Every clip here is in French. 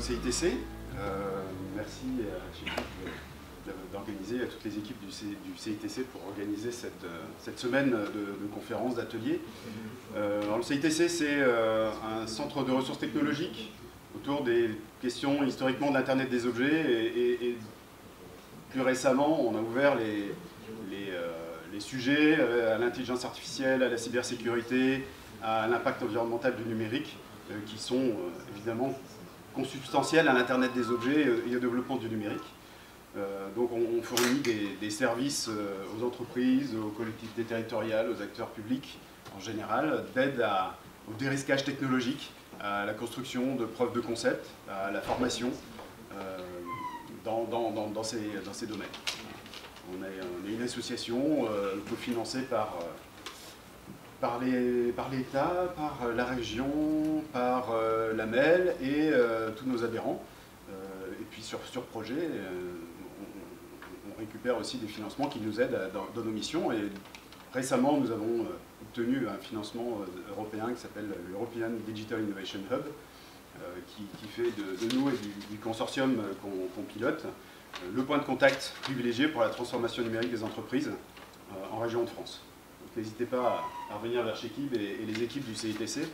CITC. Merci d'organiser, à toutes les équipes du CITC pour organiser cette semaine de conférences, d'ateliers. Alors le CITC, c'est un centre de ressources technologiques autour des questions historiquement de l'Internet des objets et plus récemment, on a ouvert les sujets à l'intelligence artificielle, à la cybersécurité, à l'impact environnemental du numérique, qui sont évidemment consubstantiels à l'Internet des objets et au développement du numérique. Donc on fournit des services aux entreprises, aux collectivités territoriales, aux acteurs publics en général, d'aide au dérisquage technologique, à la construction de preuves de concept, à la formation dans ces domaines. On est une association cofinancée par l'État, par la région, par la MEL et tous nos adhérents. Et puis sur projet, on récupère aussi des financements qui nous aident dans nos missions. Et récemment, nous avons obtenu un financement européen qui s'appelle l'European Digital Innovation Hub, qui fait de nous et du consortium qu'on pilote le point de contact privilégié pour la transformation numérique des entreprises en région de France. N'hésitez pas à revenir vers Chekib et les équipes du CITC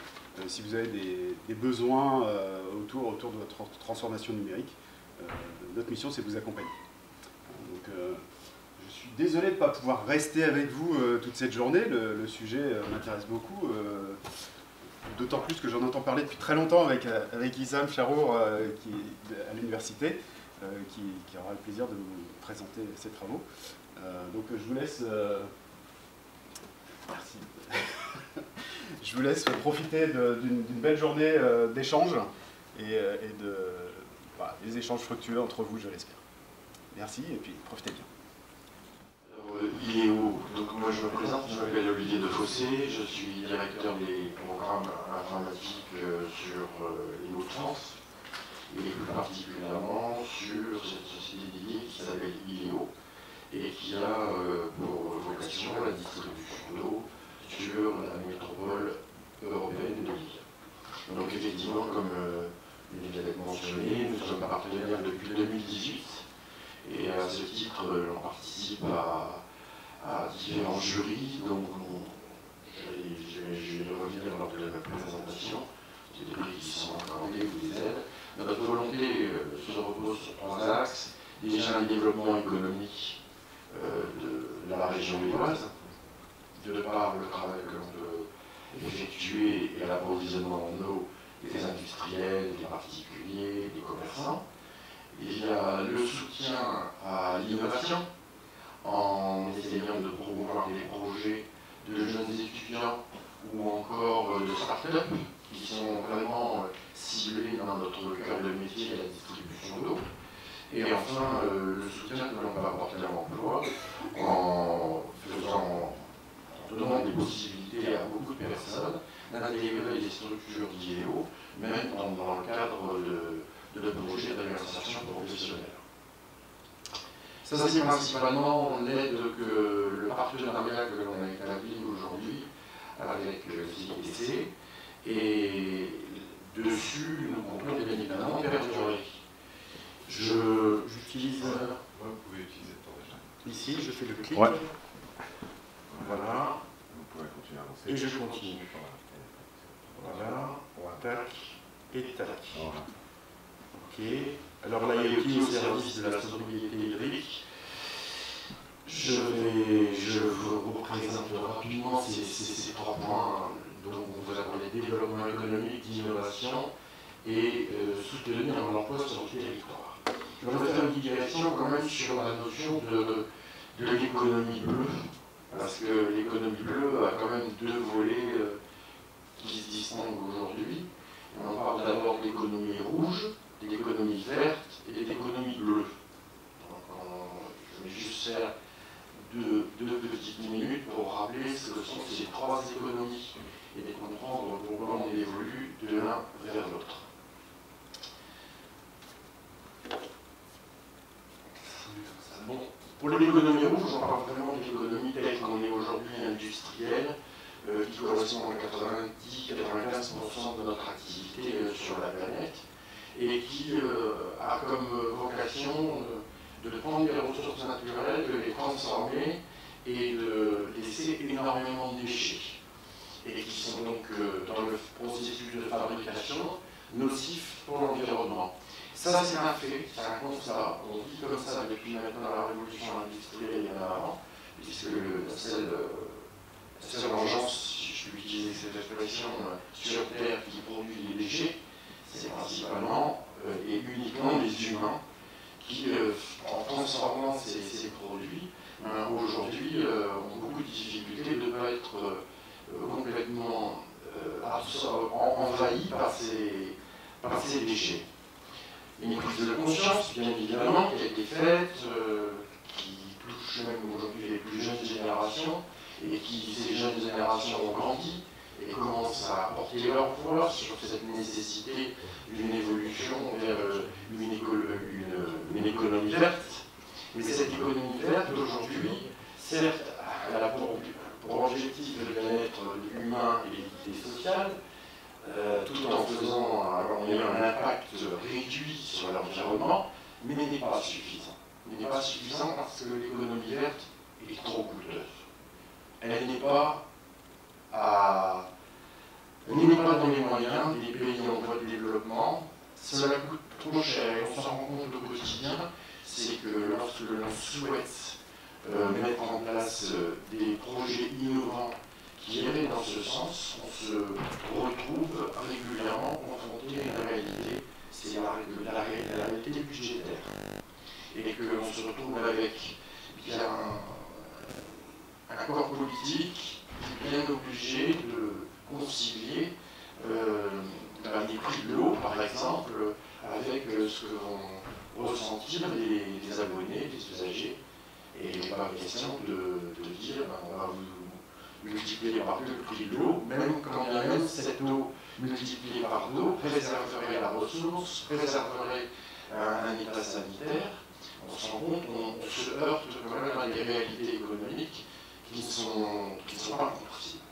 si vous avez des besoins autour de votre transformation numérique. Notre mission, c'est de vous accompagner. Donc, je suis désolé de ne pas pouvoir rester avec vous toute cette journée. Le sujet m'intéresse beaucoup, d'autant plus que j'en entends parler depuis très longtemps avec Issam Charour qui est à l'université, qui aura le plaisir de vous présenter ses travaux. Donc je vous laisse... Merci. Je vous laisse profiter d'une belle journée d'échange et des échanges fructueux entre vous, je l'espère. Merci et puis profitez bien. ILEO, donc moi je me présente, je m'appelle Olivier Defossé, je suis directeur des programmes informatiques sur les Hauts-de-France et plus particulièrement sur cette société dédiée qui s'appelle ILEO et qui a pour vocation la distribution d'eau sur la métropole européenne de Lille. Donc effectivement, comme il vient d'être mentionné, nous sommes partenaires depuis 2018 et à ce titre, on participe à différents jurys, donc je vais revenir lors de ma présentation, c'est des prix qui sont accordés ou des aides. Notre volonté se repose sur trois axes. Déjà un développement économique de la région lilloise, de par le travail que l'on peut effectuer et l'approvisionnement en eau des industriels, des particuliers, des commerçants. Il y a le soutien à l'innovation en essayant de promouvoir des projets de jeunes étudiants ou encore de start-up qui sont vraiment ciblés dans notre cœur de métier, la distribution d'eau. Et enfin, le soutien que l'on peut apporter à l'emploi en donnant des possibilités à beaucoup de personnes d'intégrer les structures d'ILEO, même dans le cadre de projets d'insertion professionnelle. Ça, c'est principalement l'aide le partenariat que l'on a établi aujourd'hui avec le CITC, et dessus, nous comptons bien évidemment perdurer. J'utilise... Vous pouvez utiliser le temps déjà. Ici, je fais le clic. Ouais. Voilà. Vous pouvez continuer à avancer. Et je continue. Voilà. Tac. Et tac. Voilà. Ok. Alors là, il y a au service de la sobriété hydrique. Je vous représente rapidement ces trois points. Donc, vous avez les développements économiques, d'innovation et soutenir l'emploi sur le territoire. Je vais faire une digression quand même sur la notion de l'économie bleue, parce que l'économie bleue a quand même deux volets qui se distinguent aujourd'hui. On parle d'abord de l'économie rouge, de l'économie verte et de l'économie bleue. Donc, je vais juste faire deux petites minutes pour rappeler ce que sont ces trois économies et de comprendre pourquoi on évolue de l'un vers l'autre. Bon, pour l'économie rouge, on parle vraiment de l'économie telle qu'on est aujourd'hui industrielle, qui correspond à 90-95% de notre activité sur la planète, et qui a comme vocation de prendre les ressources naturelles, de les transformer et de laisser énormément de déchets, et qui sont donc dans le processus de fabrication nocifs pour l'environnement. Ça, c'est un fait, c'est un constat. On vit comme ça depuis maintenant la révolution industrielle et avant, puisque la seule engeance, si je peux utiliser cette expression, sur Terre qui produit les déchets, c'est principalement et uniquement les humains qui, en transformant ces produits, aujourd'hui ont beaucoup de difficultés de ne pas être complètement envahis par ces déchets. Une prise de conscience, bien évidemment, qui a été faite, qui touche même aujourd'hui les plus jeunes générations, et qui, ces jeunes générations ont grandi et commencent à porter leur voix sur cette nécessité d'une évolution vers une économie verte. Mais cette économie verte, aujourd'hui, certes, elle a pour objectif le bien-être humain et l'équité sociale, tout en ayant un impact réduit sur l'environnement, mais n'est pas suffisant. N'est pas suffisant parce que l'économie verte est trop coûteuse. Elle n'est pas dans les moyens des pays en voie de développement. Cela coûte trop cher et on s'en rend compte au quotidien. C'est que lorsque l'on souhaite mettre en place des projets innovants qui iraient dans ce sens, on se retrouve régulièrement confronté à une réalité, c'est la réalité budgétaire. Et que l'on se retrouve avec un corps politique qui est bien obligé de concilier les prix de l'eau, par exemple, avec ce que vont ressentir les abonnés, les usagers. Et il n'est pas question de dire on va vous multiplier par deux le prix de l'eau, même quand bien même cette eau multipliée par deux préserverait la ressource, préserverait un état sanitaire. On se rend compte qu'on se heurte quand même à des réalités économiques qui ne sont pas compréhensibles.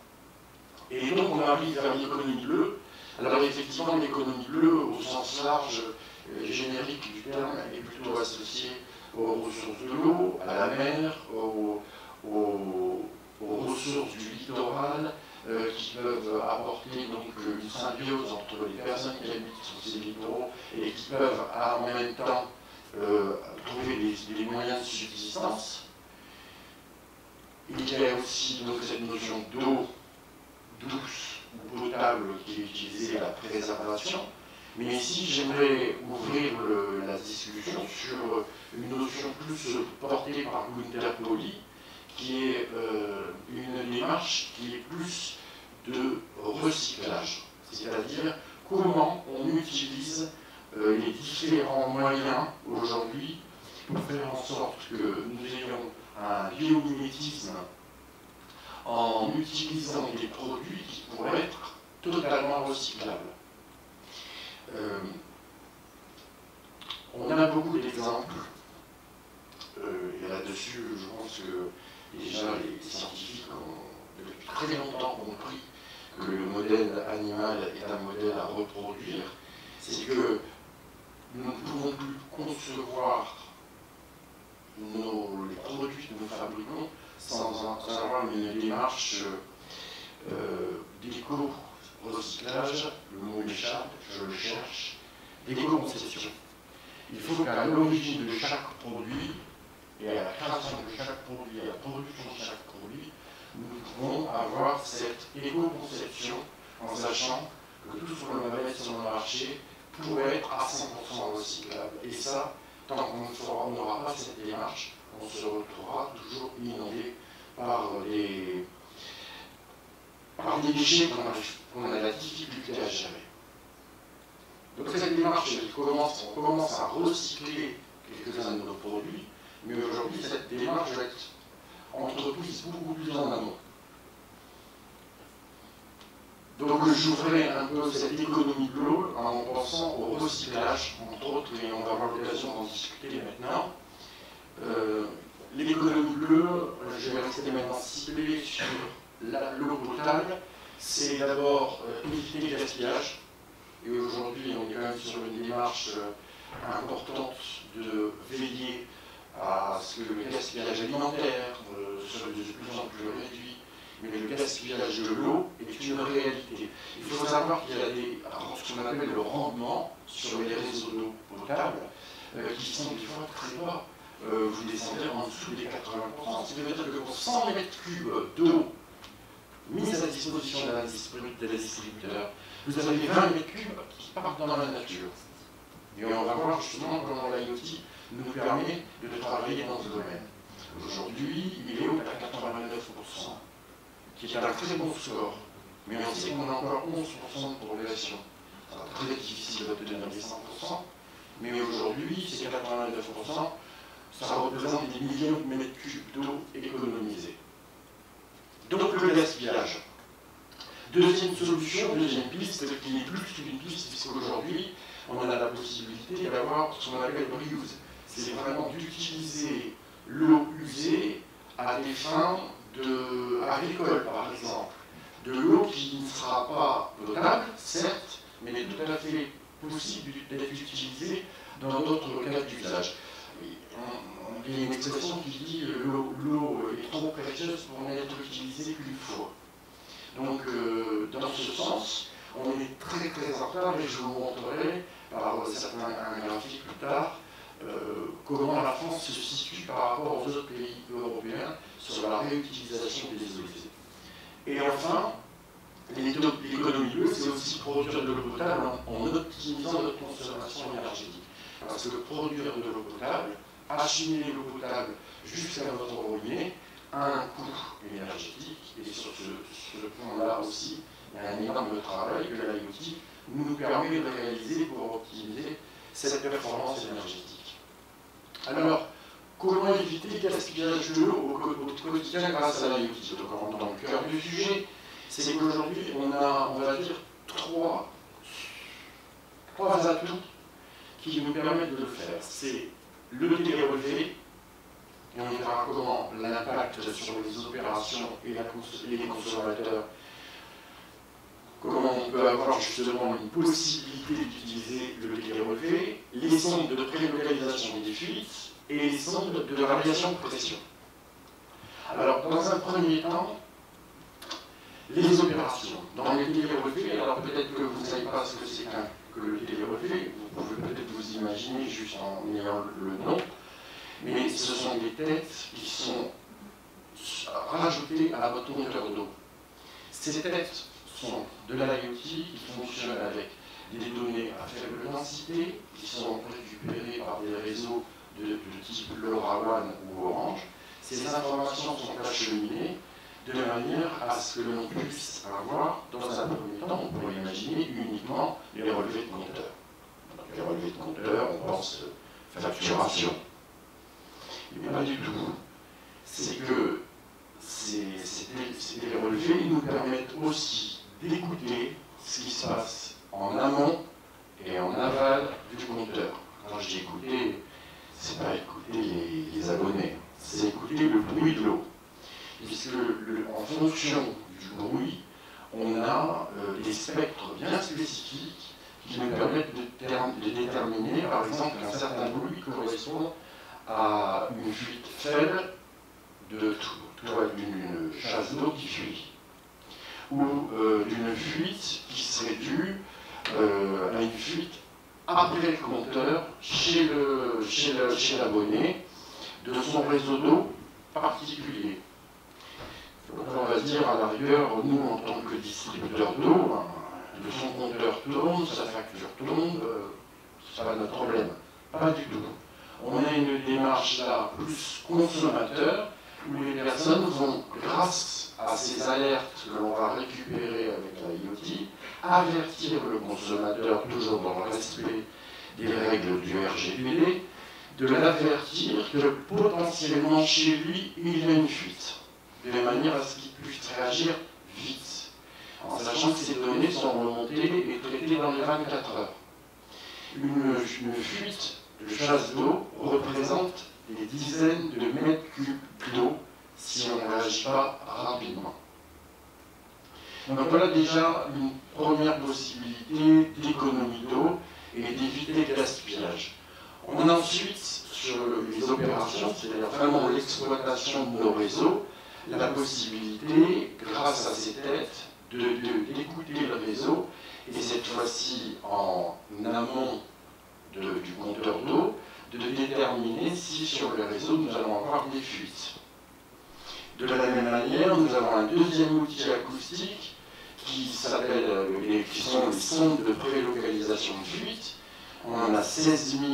Et donc on arrive vers l'économie bleue. Alors effectivement, l'économie bleue, au sens large et générique du terme, est plutôt associée aux ressources de l'eau, à la mer, aux ressources du littoral, qui peuvent apporter donc une symbiose entre les personnes qui habitent sur ces littoraux et qui peuvent en même temps trouver des moyens de subsistance. Il y a aussi donc cette notion d'eau douce ou potable qui est utilisée à la préservation. Mais ici, j'aimerais ouvrir la discussion sur une notion plus portée par Gunther Pauli, qui est une démarche qui est plus de recyclage, c'est-à-dire comment on utilise les différents moyens aujourd'hui pour faire en sorte que nous ayons un biomimétisme en utilisant des produits qui pourraient être totalement recyclables. On a beaucoup d'exemples, et là-dessus, je pense que déjà les scientifiques ont depuis très longtemps compris que le modèle animal est un modèle à reproduire. C'est que nous ne pouvons plus concevoir les produits que nous fabriquons sans avoir une démarche d'éco-recyclage, le mot m'échappe, je le cherche, d'éco-conception. Il faut qu'à l'origine de chaque produit, et à la création de chaque produit, à la production de chaque produit, nous pouvons avoir cette éco-conception en sachant que tout ce qu'on va mettre sur le marché pourrait être à 100% recyclable. Et ça, tant qu'on n'aura pas cette démarche, on se retrouvera toujours inondé par des déchets qu'on a la difficulté à gérer. Donc cette démarche, on commence à recycler quelques-uns de nos produits, mais aujourd'hui cette démarche doit être entreprise beaucoup plus en amont. Donc j'ouvrais un peu cette économie bleue en pensant au recyclage, entre autres, et on va avoir l'occasion d'en discuter maintenant. L'économie bleue, je vais rester maintenant ciblé sur l'eau potable, c'est d'abord éviter le gaspillage. Et aujourd'hui, on est quand même sur une démarche importante de veiller à ce que le gaspillage alimentaire soit de plus en plus réduit, mais le gaspillage de l'eau est une réalité. Il faut savoir qu'il y a ce qu'on appelle le rendement sur les réseaux d'eau potable qui sont des fois très bas. Vous descendez en dessous des 80%, ce qui veut dire que pour 100 mètres cubes d'eau mise à disposition des distributeurs, vous avez 20 mètres cubes qui partent dans la nature. Et on va voir justement comment l'IoT nous permet de travailler dans ce domaine. Aujourd'hui, il est haut à 89%, qui est un très bon score. Mais on sait qu'on a encore 11% de progression. C'est très difficile d'obtenir les 100%, mais aujourd'hui, ces 89%, ça représente des millions de mètres cubes d'eau économisés. Donc le gaspillage. Deuxième solution, deuxième piste, qui est plus qu'une piste, puisqu'aujourd'hui, on a la possibilité d'avoir ce qu'on appelle le reuse. C'est vraiment d'utiliser l'eau usée à des fins agricoles, par exemple. De l'eau qui ne sera pas potable, certes, mais tout à fait possible d'être utilisée dans d'autres cas d'usage. Il y a une expression qui dit l'eau est trop précieuse pour n'être utilisée qu'une fois. Donc, dans ce sens, on est très très en retard et je vous montrerai par certains graphiques plus tard comment la France se situe par rapport aux autres pays européens sur la réutilisation des eaux usées. Et enfin, l'économie bleue, c'est aussi produire de l'eau potable en optimisant notre consommation énergétique. Parce que produire de l'eau potable, acheminer l'eau potable jusqu'à votre robinet, a un coût énergétique. Et sur ce point-là aussi, il y a un énorme travail que l'IoT nous permet de réaliser pour optimiser cette performance énergétique. Alors, comment éviter le gaspillage de l'eau au quotidien grâce à l'IoT? Dans le cœur du sujet, c'est qu'aujourd'hui, on va dire, trois atouts qui nous permettent de le faire. C'est le télérelevé, et on verra comment l'impact sur les opérations et les consommateurs, comment on peut avoir justement une possibilité d'utiliser le télérelevé, les sondes de prélocalisation des fuites et les sondes de variation de pression. Alors, dans un premier temps, les opérations. Dans les télérelevés, alors peut-être que vous ne savez pas ce que c'est que le télérelevé, vous pouvez peut-être vous imaginer juste en ayant le nom, mais ce sont des têtes qui sont rajoutées à votre compteur d'eau. Ces têtes sont de l'IoT qui fonctionne avec des données à faible densité, qui sont récupérées par des réseaux de type LoRaWAN ou Orange. Ces informations sont acheminées de manière à ce que l'on puisse avoir, dans un premier temps, on pourrait imaginer uniquement les relevés de compteurs. Donc, les relevés de compteurs, on pense facturation. Mais pas du tout. C'est que ces relevés nous permettent aussi d'écouter ce qui se passe en amont et en aval du compteur. Quand je dis écouter, c'est pas écouter les abonnés, c'est écouter le bruit de l'eau. Puisque en fonction du bruit, on a des spectres bien spécifiques qui nous permettent de déterminer, par exemple, qu'un certain bruit correspond à une fuite faible d'une chasse d'eau qui fuit, ou d'une fuite qui serait due à une fuite après le compteur chez l'abonné de son réseau d'eau particulier. Donc on va dire à la rigueur, nous en tant que distributeur d'eau, de son compteur tourne, sa facture tombe, ça va notre problème. Pas du tout. On a une démarche là plus consommateur, où les personnes vont, grâce à ces alertes que l'on va récupérer avec la IoT, avertir le consommateur, toujours dans le respect des règles du RGPD, de l'avertir que potentiellement chez lui, il y a une fuite, de manière à ce qu'il puisse réagir vite, en sachant que ces données sont remontées et traitées dans les 24 heures. Une fuite de chasse d'eau représente des dizaines de mètres cubes d'eau si on ne réagit pas rapidement. Donc voilà déjà une première possibilité d'économie d'eau et d'éviter le gaspillage. On a ensuite, sur les opérations, c'est-à-dire vraiment l'exploitation de nos réseaux, la possibilité, grâce à ces têtes, d'écouter le réseau, et cette fois-ci en amont du compteur d'eau, de déterminer si sur le réseau nous allons avoir des fuites. De la même manière, nous avons un deuxième outil acoustique qui sont les sondes de prélocalisation de fuite. On en a 16 000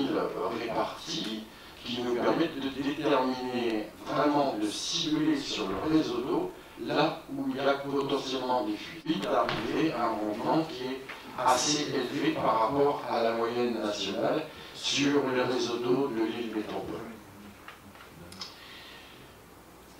répartis qui nous permettent de déterminer, vraiment de cibler sur le réseau d'eau là où il y a potentiellement des fuites, d'arriver à un rendement qui est assez élevé par rapport à la moyenne nationale sur le réseau d'eau de l'île Métropole.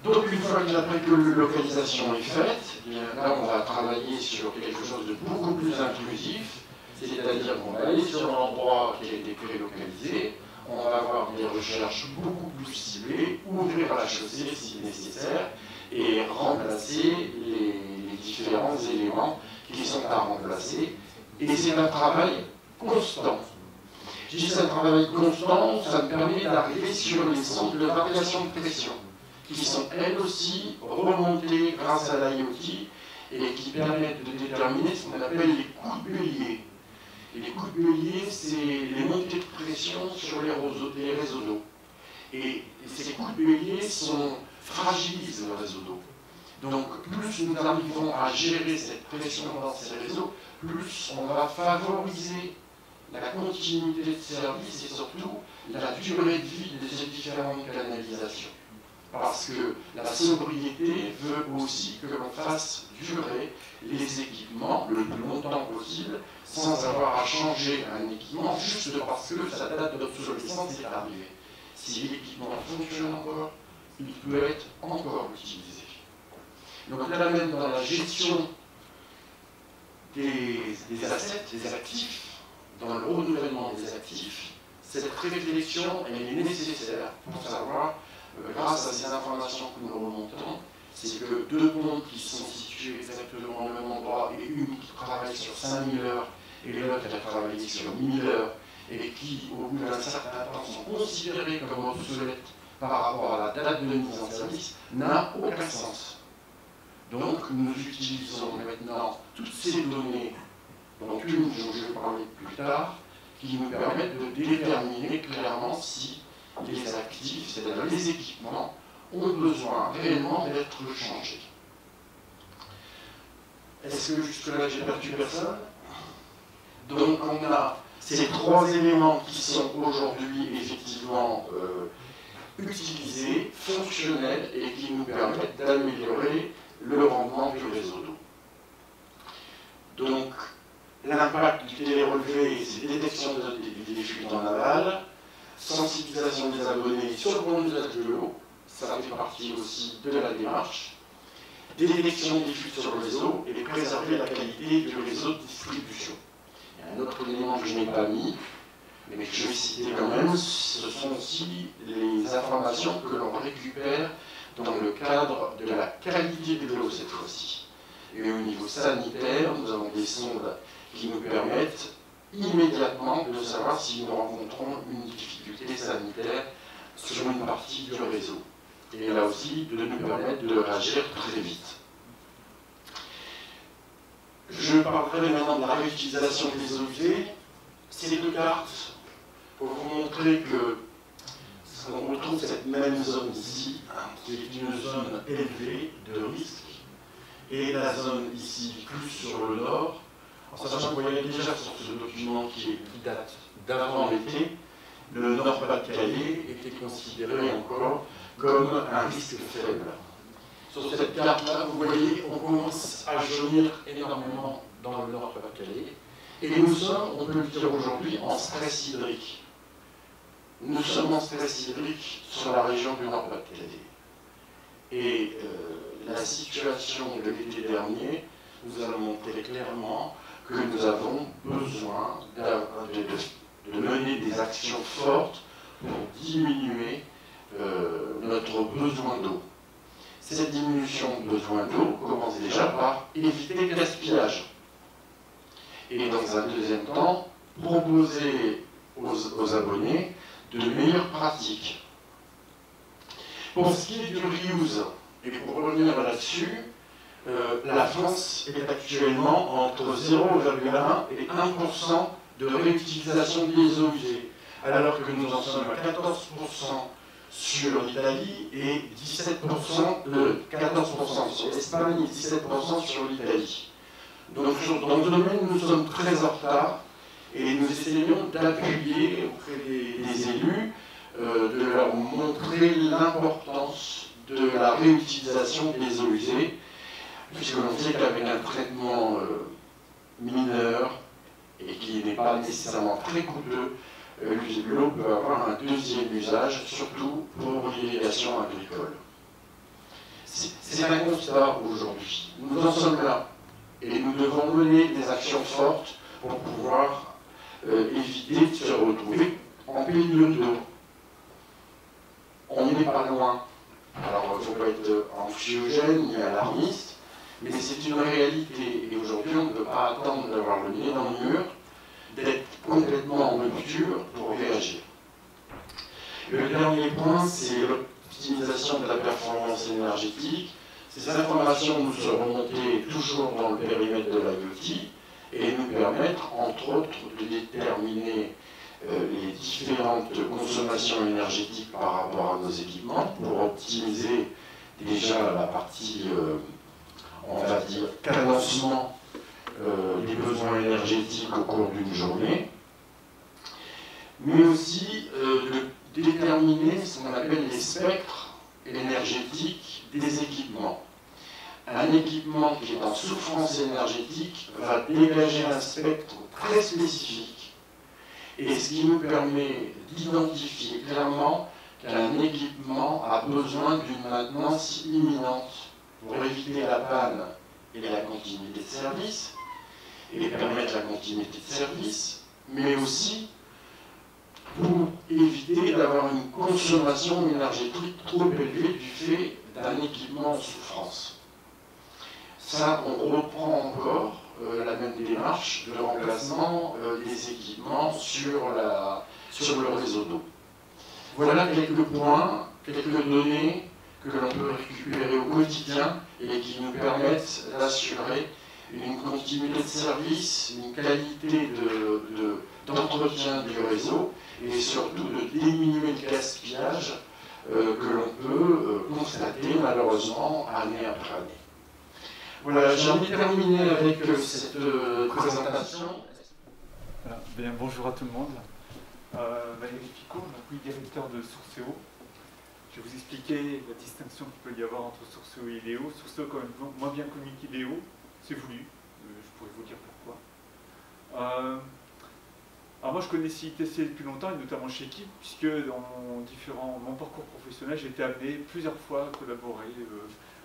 Donc une fois que la prélocalisation est faite, là on va travailler sur quelque chose de beaucoup plus inclusif, c'est-à-dire qu'on va aller sur l'endroit qui a été prélocalisé, on va avoir des recherches beaucoup plus ciblées, ouvrir la chaussée si nécessaire, et remplacer les différents éléments qui sont à remplacer. Et c'est un travail constant. Je dis c'est un travail constant, ça me permet d'arriver sur les sondes de variation de pression, qui sont elles aussi remontées grâce à l'IoT et qui permettent de déterminer ce qu'on appelle les coups de bélier. Et les coups de bélier, c'est les montées de pression sur les réseaux d'eau. Et ces coups de bélier fragilisent le réseau d'eau. Donc plus nous arrivons à gérer cette pression dans ces réseaux, plus on va favoriser la continuité de service et surtout la durée de vie de ces différentes canalisations. Parce que la sobriété veut aussi que l'on fasse durer les équipements le plus longtemps possible sans avoir à changer un équipement juste parce que sa date d'obsolescence est arrivée. Si l'équipement fonctionne encore, il peut être encore utilisé. Donc là même dans la gestion des assets, des actifs, dans le renouvellement des actifs, cette réflexion elle est nécessaire pour savoir, grâce à ces informations que nous remontons, c'est que deux pompes qui sont situées exactement au même endroit et une qui travaille sur 5000 heures et l'autre qui a travaillé sur 1000 heures et qui, au bout d'un certain temps, sont considérées comme obsolètes par rapport à la date de mise en service, n'a aucun sens. Donc nous utilisons maintenant toutes ces données, dont une dont je vais parler plus tard, qui nous permettent de déterminer clairement si les actifs, c'est-à-dire les équipements, ont besoin réellement d'être changés. Est-ce que jusque-là j'ai perdu personne? Donc on a ces trois éléments qui sont aujourd'hui effectivement utilisés, fonctionnels et qui nous permettent d'améliorer le rendement du réseau d'eau. Donc l'impact du télérelevé, c'est détection des fuites en aval, sensibilisation des abonnés sur le bon usage de l'eau, ça fait partie aussi de la démarche, détection des fuites sur le réseau et préserver la qualité du réseau de distribution. Il y a un autre élément que je n'ai pas mis, mais que je vais citer quand même, ce sont aussi les informations que l'on récupère dans le cadre de la qualité de l'eau cette fois-ci. Et au niveau sanitaire, nous avons des sondes qui nous permettent immédiatement de savoir si nous rencontrons une difficulté sanitaire sur une partie du réseau. Et là aussi, de nous permettre de réagir très vite. Je parlerai maintenant de la réutilisation des eaux usées. Ces deux cartes, pour vous montrer que on retrouve cette même zone ici, qui est une zone élevée de risque, et la zone ici plus sur le nord, en sachant que vous voyez déjà sur ce document qui date d'avant l'été, le Nord-Pas-de-Calais était considéré encore comme un risque faible. Sur cette carte-là, vous voyez, on commence à jaunir énormément dans le Nord-Pas-de-Calais, et nous sommes, on peut le dire aujourd'hui, en stress hydrique. Nous sommes en stress hydrique sur la région du Nord-Pas-de-Calais. Et la situation de l'été dernier nous a montré clairement que nous avons besoin de mener des actions fortes pour diminuer notre besoin d'eau. Cette diminution de besoin d'eau commence déjà par éviter le gaspillage. Et dans un deuxième temps, proposer aux abonnés de meilleures pratiques. Pour ce qui est du reuse, et pour revenir là-dessus, la France est actuellement entre 0,1 et 1% de réutilisation des eaux usées, alors que nous en sommes à 14% sur l'Italie et 14% sur l'Espagne et 17% sur l'Italie. Donc dans ce domaine, nous sommes très en retard et nous essayons d'appuyer auprès des élus, de leur montrer l'importance de la réutilisation des eaux usées, puisque l'on sait qu'avec un traitement mineur et qui n'est pas nécessairement très coûteux, l'eau peut avoir un deuxième usage, surtout pour l'irrigation agricole. C'est un constat aujourd'hui. Nous en sommes là et nous devons mener des actions fortes pour pouvoir éviter de se retrouver en pénurie d'eau. On n'est pas loin. Alors, il ne faut pas être anxiogène ni alarmiste, mais c'est une réalité. Et aujourd'hui, on ne peut pas attendre d'avoir le nez dans le mur, d'être complètement en rupture pour réagir. Le dernier point, c'est l'optimisation de la performance énergétique. Ces informations nous sont remontées toujours dans le périmètre de l'IoT et nous permettent, entre autres, de déterminer les différentes consommations énergétiques par rapport à nos équipements pour optimiser déjà la partie, on va dire, cadencement des besoins énergétiques au cours d'une journée, mais aussi de déterminer ce qu'on appelle les spectres énergétiques des équipements. Un équipement qui est en souffrance énergétique va dégager un spectre très spécifique, et ce qui nous permet d'identifier clairement qu'un équipement a besoin d'une maintenance imminente pour éviter la panne et la continuité de service, et permettre la continuité de service, mais aussi pour éviter d'avoir une consommation énergétique trop élevée du fait d'un équipement en souffrance. Ça, on reprend encore la même démarche de remplacement des équipements sur le réseau d'eau. Voilà quelques points, quelques données que l'on peut récupérer au quotidien et qui nous permettent d'assurer une continuité de service, une qualité d'entretien du réseau et surtout de diminuer le gaspillage que l'on peut constater malheureusement année après année. Voilà, j'ai envie de terminer avec cette présentation. Voilà. Bien, bonjour à tout le monde. Valérie Picot, donc, directeur de Sourceo. Je vais vous expliquer la distinction qu'il peut y avoir entre Sourceo et Ileo. Sourceo, quand même moins bien connu qu'Ileo, c'est voulu. Je pourrais vous dire pourquoi. Alors moi, je connais CITC depuis longtemps, et notamment chez Kip, puisque dans mon parcours professionnel, j'ai été amené plusieurs fois à collaborer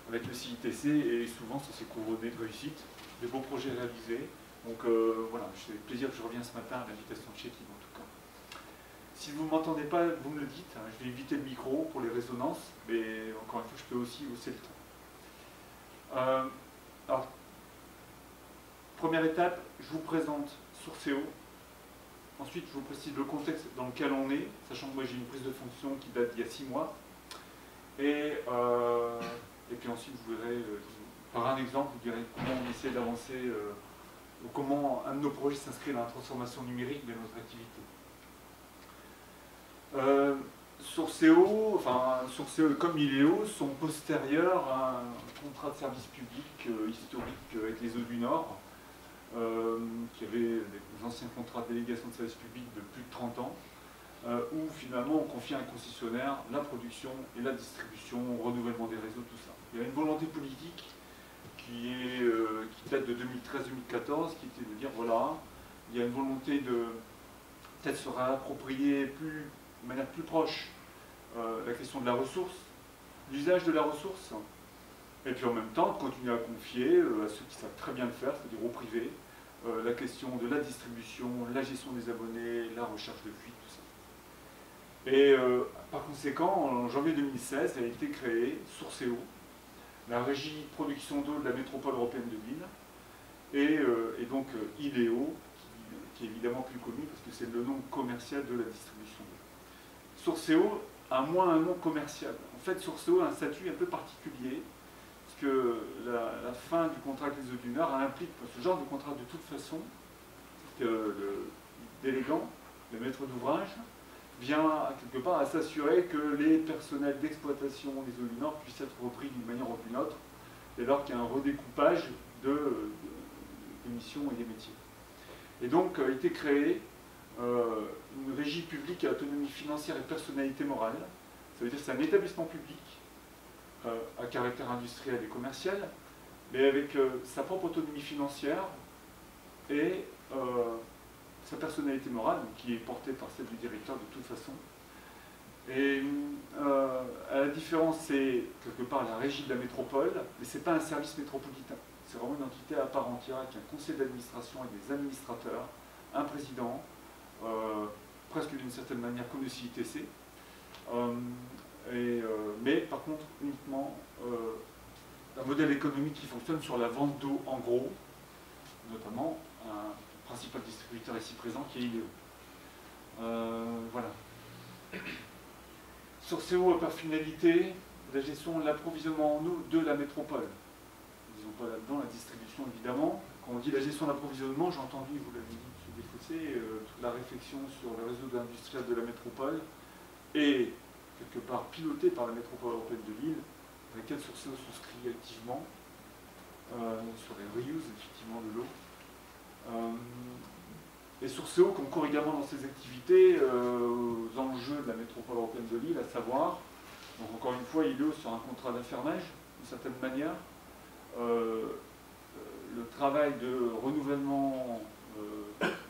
avec le CITC, et souvent ça s'est couronné de réussite, des beaux projets réalisés. Donc voilà, c'est avec plaisir que je reviens ce matin à l'invitation de chez Kip en tout cas. Si vous ne m'entendez pas, vous me le dites, hein, je vais éviter le micro pour les résonances, mais encore une fois, je peux aussi hausser le ton. Alors, première étape, je vous présente Sourceo. Ensuite, je vous précise le contexte dans lequel on est, sachant que moi j'ai une prise de fonction qui date d'il y a 6 mois. Et puis ensuite, vous verrez, par un exemple, vous direz comment on essaie d'avancer, ou comment un de nos projets s'inscrit dans la transformation numérique de notre activité. Sourceo comme Ileo sont postérieurs à un contrat de service public historique avec les Eaux du Nord, qui avait des anciens contrats de délégation de service public de plus de 30 ans, où finalement on confie à un concessionnaire la production et la distribution, le renouvellement des réseaux, tout ça. Il y a une volonté politique qui date de 2013-2014, qui était de dire voilà, il y a une volonté de peut-être se réapproprier de manière plus proche la question de la ressource, l'usage de la ressource, et puis en même temps de continuer à confier à ceux qui savent très bien le faire, c'est-à-dire au privé, la question de la distribution, la gestion des abonnés, la recherche de fuite, tout ça. Et par conséquent, en janvier 2016, a été créé Sourceo, la régie de production d'eau de la métropole européenne de Lille, et donc ILEO, qui est évidemment plus connu parce que c'est le nom commercial de la distribution d'eau. Sourceo a moins un nom commercial. En fait, Sourceo a un statut un peu particulier, parce que la fin du contrat avec les eaux du Nord implique ce genre de contrat de toute façon que le délégant, le maître d'ouvrage, vient quelque part à s'assurer que les personnels d'exploitation des eaux du Nord puissent être repris d'une manière ou d'une autre, dès lors qu'il y a un redécoupage des missions et des métiers. Et donc a été créée une régie publique à autonomie financière et personnalité morale. Ça veut dire que c'est un établissement public à caractère industriel et commercial, mais avec sa propre autonomie financière et sa personnalité morale, qui est portée par celle du directeur de toute façon. Et à la différence, c'est quelque part la régie de la métropole, mais ce n'est pas un service métropolitain. C'est vraiment une entité à part entière avec un conseil d'administration et des administrateurs, un président, presque d'une certaine manière comme le CITC, mais par contre uniquement un modèle économique qui fonctionne sur la vente d'eau en gros, notamment un principal distributeur ici présent qui est ILEO. Voilà. Sourceo a par finalité la gestion de l'approvisionnement en eau de la métropole. Disons pas là-dedans la distribution évidemment. Quand on dit la gestion de l'approvisionnement, j'ai entendu, vous l'avez dit, M. Desfossés, toute la réflexion sur le réseau industriel de la métropole et quelque part piloté par la métropole européenne de Lille, avec laquelle Sourceo souscrit activement sur les reuse effectivement de l'eau. Et Sourceo concourt également dans ses activités aux enjeux de la métropole européenne de Lille, à savoir, donc encore une fois, ILEO sur un contrat d'affermage, d'une certaine manière, le travail de renouvellement,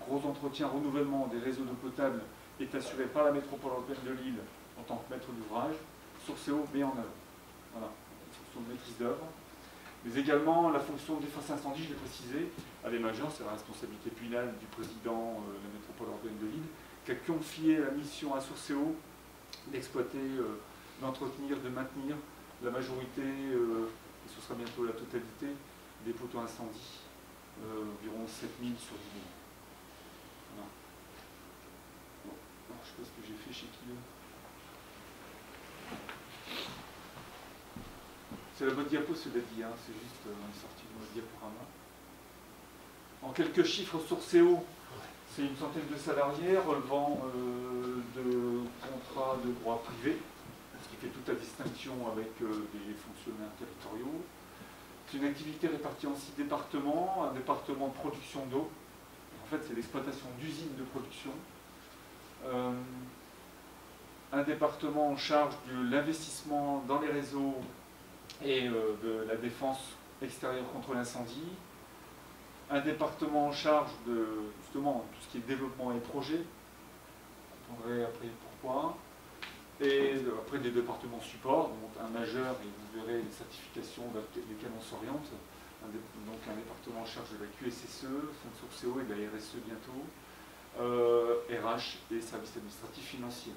gros entretien, renouvellement des réseaux d'eau potable est assuré par la métropole européenne de Lille en tant que maître d'ouvrage. Sourceo met en œuvre. Voilà, une fonction de maîtrise d'œuvre. Mais également la fonction de défense incendie, je l'ai précisé, elle est majeure, c'est la responsabilité pénale du président de la métropole européenne de Lille, qui a confié la mission à Sourceo d'exploiter, d'entretenir, de maintenir la majorité, et ce sera bientôt la totalité, des poteaux incendies, environ 7000 sur 10 000. Voilà. Bon, alors, je ne sais pas ce que j'ai fait chez Kilo. C'est la bonne diapo, cela dit, hein. C'est juste une sortie de notre diaporama. En quelques chiffres, Sourceo, c'est une centaine de salariés relevant de contrats de droit privé, ce qui fait toute la distinction avec les fonctionnaires territoriaux. C'est une activité répartie en 6 départements, un département de production d'eau, en fait c'est l'exploitation d'usines de production, un département en charge de l'investissement dans les réseaux et de la défense extérieure contre l'incendie, un département en charge de justement tout ce qui est développement et projet, on comprendrait après pourquoi, et après des départements support, donc un majeur, et vous verrez les certifications vers lesquelles on s'oriente, donc un département en charge de la QSSE, Sourceo et de la RSE bientôt, RH et services administratifs financiers.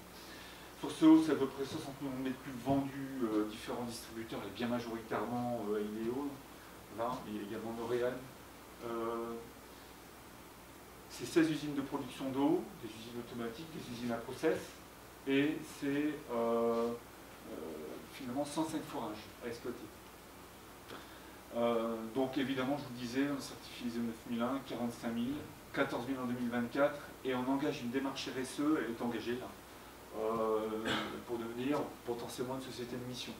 Sourceo, c'est à peu près 60 millions de mètres cubes vendus, différents distributeurs, et bien majoritairement à ILEO, là, et également L'Oréal. C'est 16 usines de production d'eau, des usines automatiques, des usines à process, et c'est finalement 105 forages à exploiter. Donc évidemment, je vous disais, on certifie ISO 9001, 45 000, 14 000 en 2024, et on engage une démarche RSE, elle est engagée là, pour devenir potentiellement une société de mission.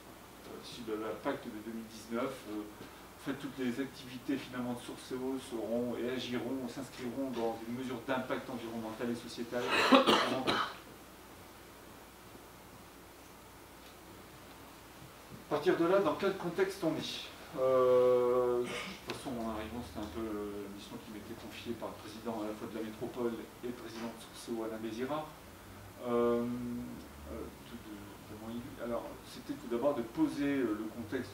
Si de la pacte de 2019, en fait, toutes les activités finalement de Sourceo seront et agiront, s'inscriront dans une mesure d'impact environnemental et sociétal. À partir de là, dans quel contexte on est? De toute façon, en arrivant, c'était un peu la mission qui m'était confiée par le président à la fois de la métropole et le président de Sourceo, Alain Bézira. Alors, c'était tout d'abord de poser le contexte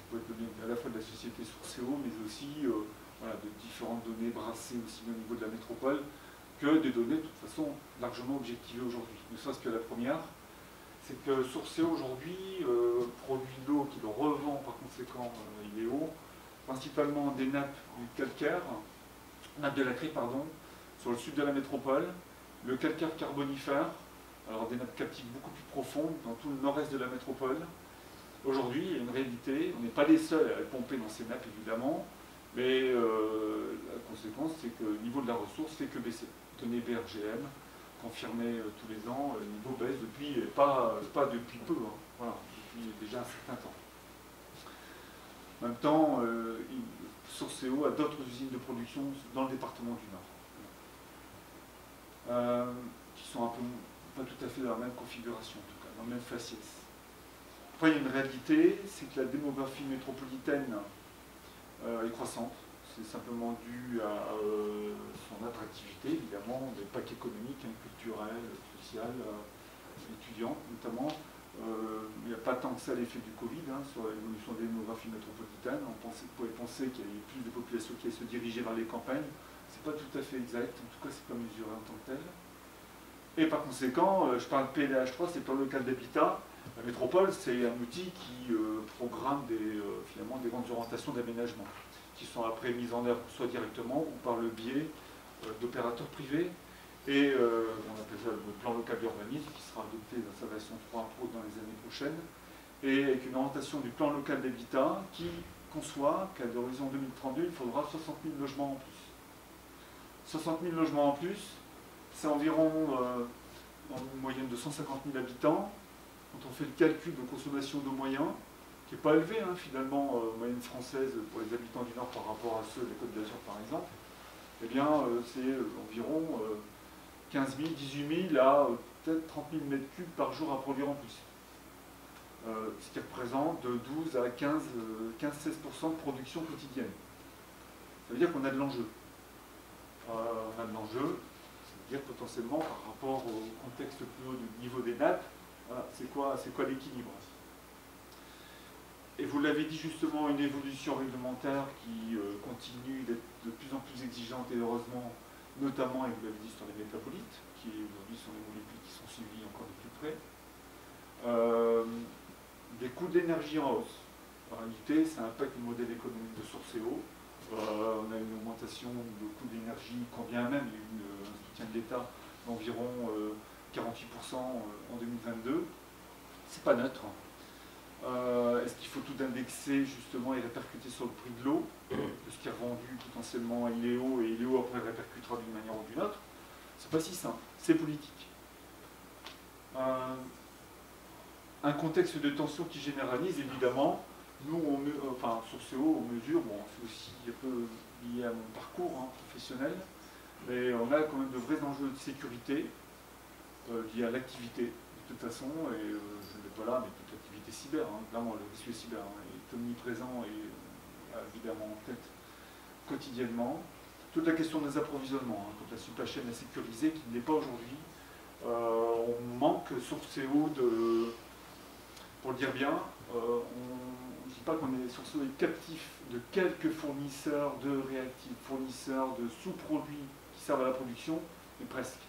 à la fois de la société Sourceo, mais aussi voilà, de différentes données brassées aussi au niveau de la métropole, que des données de toute façon largement objectivées aujourd'hui. Ne serait-ce que la première, c'est que Sourceo aujourd'hui produit de l'eau qu'il revend par conséquent ILEO, principalement des nappes du calcaire, nappes de Lacry, pardon, sur le sud de la métropole, le calcaire carbonifère, alors des nappes captives beaucoup plus profondes dans tout le nord-est de la métropole. Aujourd'hui, il y a une réalité, on n'est pas les seuls à pomper dans ces nappes évidemment, mais la conséquence c'est que le niveau de la ressource fait que baisser. Données BRGM, confirmé tous les ans, le niveau baisse depuis, pas depuis peu, hein, voilà, depuis déjà un certain temps. En même temps, Sourceo a d'autres usines de production dans le département du Nord, qui sont un peu, pas tout à fait dans la même configuration, en tout cas, dans le même faciès. Après, il y a une réalité, c'est que la démographie métropolitaine est croissante. C'est simplement dû à son attractivité, évidemment, mais pas qu'économique, hein, culturelle, sociale, étudiante notamment. Il n'y a pas tant que ça l'effet du Covid hein, sur l'évolution de la démographie métropolitaine. On pouvait penser qu'il y avait plus de population qui allait se diriger vers les campagnes. C'est pas tout à fait exact, en tout cas c'est pas mesuré en tant que tel. Et par conséquent, je parle de PLH3, c'est plan local d'habitat. La métropole, c'est un outil qui programme finalement des grandes orientations d'aménagement, qui sont après mises en œuvre soit directement ou par le biais d'opérateurs privés. Et on appelle ça le plan local d'urbanisme, qui sera adopté dans sa version 3 Pro dans les années prochaines, et avec une orientation du plan local d'habitat qui conçoit qu'à l'horizon 2032, il faudra 60 000 logements en plus. 60 000 logements en plus, c'est environ une moyenne de 150 000 habitants. Quand on fait le calcul de consommation d'eau moyen, qui n'est pas élevé hein, finalement, moyenne française pour les habitants du Nord par rapport à ceux des Côtes d'Azur par exemple, eh bien c'est environ 15 000, 18 000 à peut-être 30 000 mètres cubes par jour à produire en plus. Ce qui représente de 12 à 15-16% de production quotidienne. Ça veut dire qu'on a de l'enjeu. On a de l'enjeu, ça veut dire potentiellement par rapport au contexte plus haut du niveau des nappes, voilà, c'est quoi l'équilibre? Et vous l'avez dit justement, une évolution réglementaire qui continue d'être de plus en plus exigeante et heureusement, notamment, et vous l'avez dit, sur les métabolites, qui aujourd'hui sont les molécules qui sont suivies encore de plus près. Des coûts d'énergie en hausse. En réalité, ça impacte le modèle économique de Sourceo. On a une augmentation de coûts d'énergie, quand bien même il y a eu un soutien de l'État d'environ 48% en 2022. C'est pas neutre. Est-ce qu'il faut tout indexer justement et répercuter sur le prix de l'eau, de ce qui est revendu potentiellement à ILEO, et ILEO après répercutera d'une manière ou d'une autre? C'est pas si simple, c'est politique. Un contexte de tension qui généralise évidemment. Nous, Sourceo, on mesure, bon, c'est aussi un peu lié à mon parcours hein, professionnel, mais on a quand même de vrais enjeux de sécurité liés à l'activité, de toute façon, et je ne l'ai pas là, mais toute l'activité cyber, hein, clairement, le risque cyber hein, est omniprésent et évidemment en tête quotidiennement. Toute la question des approvisionnements, hein, toute la supply chain à sécuriser, qui ne l'est pas aujourd'hui. On manque Sourceo pour le dire bien, on ne dit pas qu'on est Sourceo captif de quelques fournisseurs de réactifs, fournisseurs de sous-produits qui servent à la production, mais presque.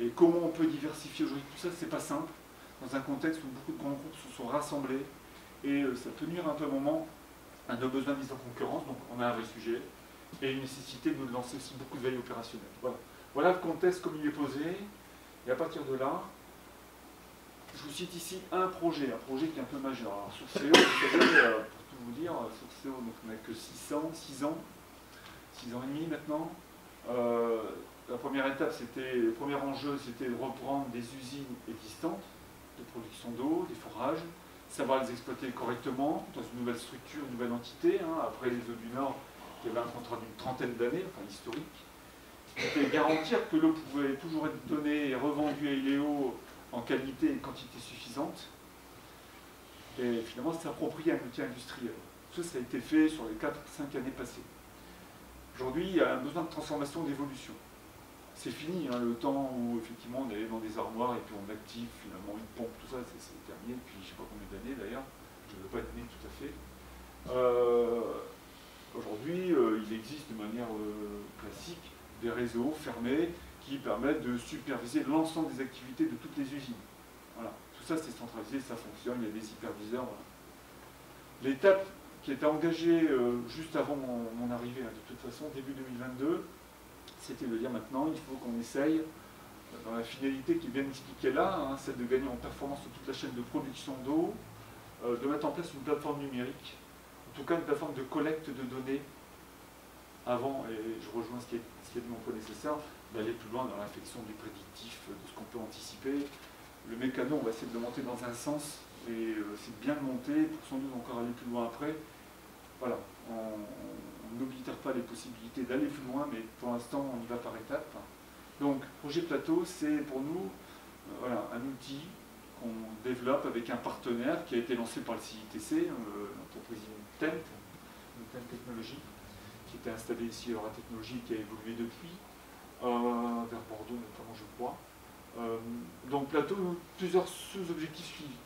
Et comment on peut diversifier aujourd'hui tout ça, c'est pas simple, dans un contexte où beaucoup de grands groupes se sont rassemblés, et ça peut nuire un peu à un moment à nos besoins de mise en concurrence, donc on a un vrai sujet, et une nécessité de nous lancer aussi beaucoup de veille opérationnelle. Voilà le contexte comme il est posé, et à partir de là, je vous cite ici un projet qui est un peu majeur. Alors, Sourceo, vous savez, pour tout vous dire, Sourceo, donc, on n'a que 6 ans et demi maintenant. La première étape, le premier enjeu, c'était de reprendre des usines existantes de production d'eau, des forages, savoir les exploiter correctement dans une nouvelle structure, une nouvelle entité. Hein, après les eaux du Nord, il y avait un contrat d'une trentaine d'années, enfin historique. C'était garantir que l'eau pouvait toujours être donnée et revendue à ILEO en qualité et quantité suffisante, et finalement s'approprier un outil industriel. Ça a été fait sur les 4-5 années passées. Aujourd'hui, il y a un besoin de transformation, d'évolution. C'est fini, hein, le temps où effectivement on allait dans des armoires et puis on active finalement une pompe, tout ça, c'est terminé depuis je ne sais pas combien d'années d'ailleurs, je ne veux pas être né tout à fait. Aujourd'hui, il existe de manière classique des réseaux fermés qui permettent de superviser l'ensemble des activités de toutes les usines. Voilà. Tout ça c'est centralisé, ça fonctionne, il y a des hyperviseurs. Voilà. L'étape qui était engagée juste avant mon arrivée, hein, de toute façon, début 2022, c'était de dire maintenant, il faut qu'on essaye, dans la finalité qui vient expliquer là, hein, celle de gagner en performance sur toute la chaîne de production d'eau, de mettre en place une plateforme numérique, en tout cas une plateforme de collecte de données, avant, et je rejoins ce qui est dit mon point nécessaire, d'aller plus loin dans l'affection du prédictif, de ce qu'on peut anticiper. Le mécano, on va essayer de le monter dans un sens, et c'est bien de monter, pour sans doute encore aller plus loin après. Voilà, on n'oblitère pas les possibilités d'aller plus loin, mais pour l'instant, on y va par étapes. Donc, projet plateau, c'est pour nous voilà, un outil qu'on développe avec un partenaire qui a été lancé par le CITC, l'entreprise Intent Technologies, qui était installée ici à Aura Technologies, qui a évolué depuis, vers Bordeaux notamment, je crois. Donc, plateau, plusieurs sous-objectifs suivis.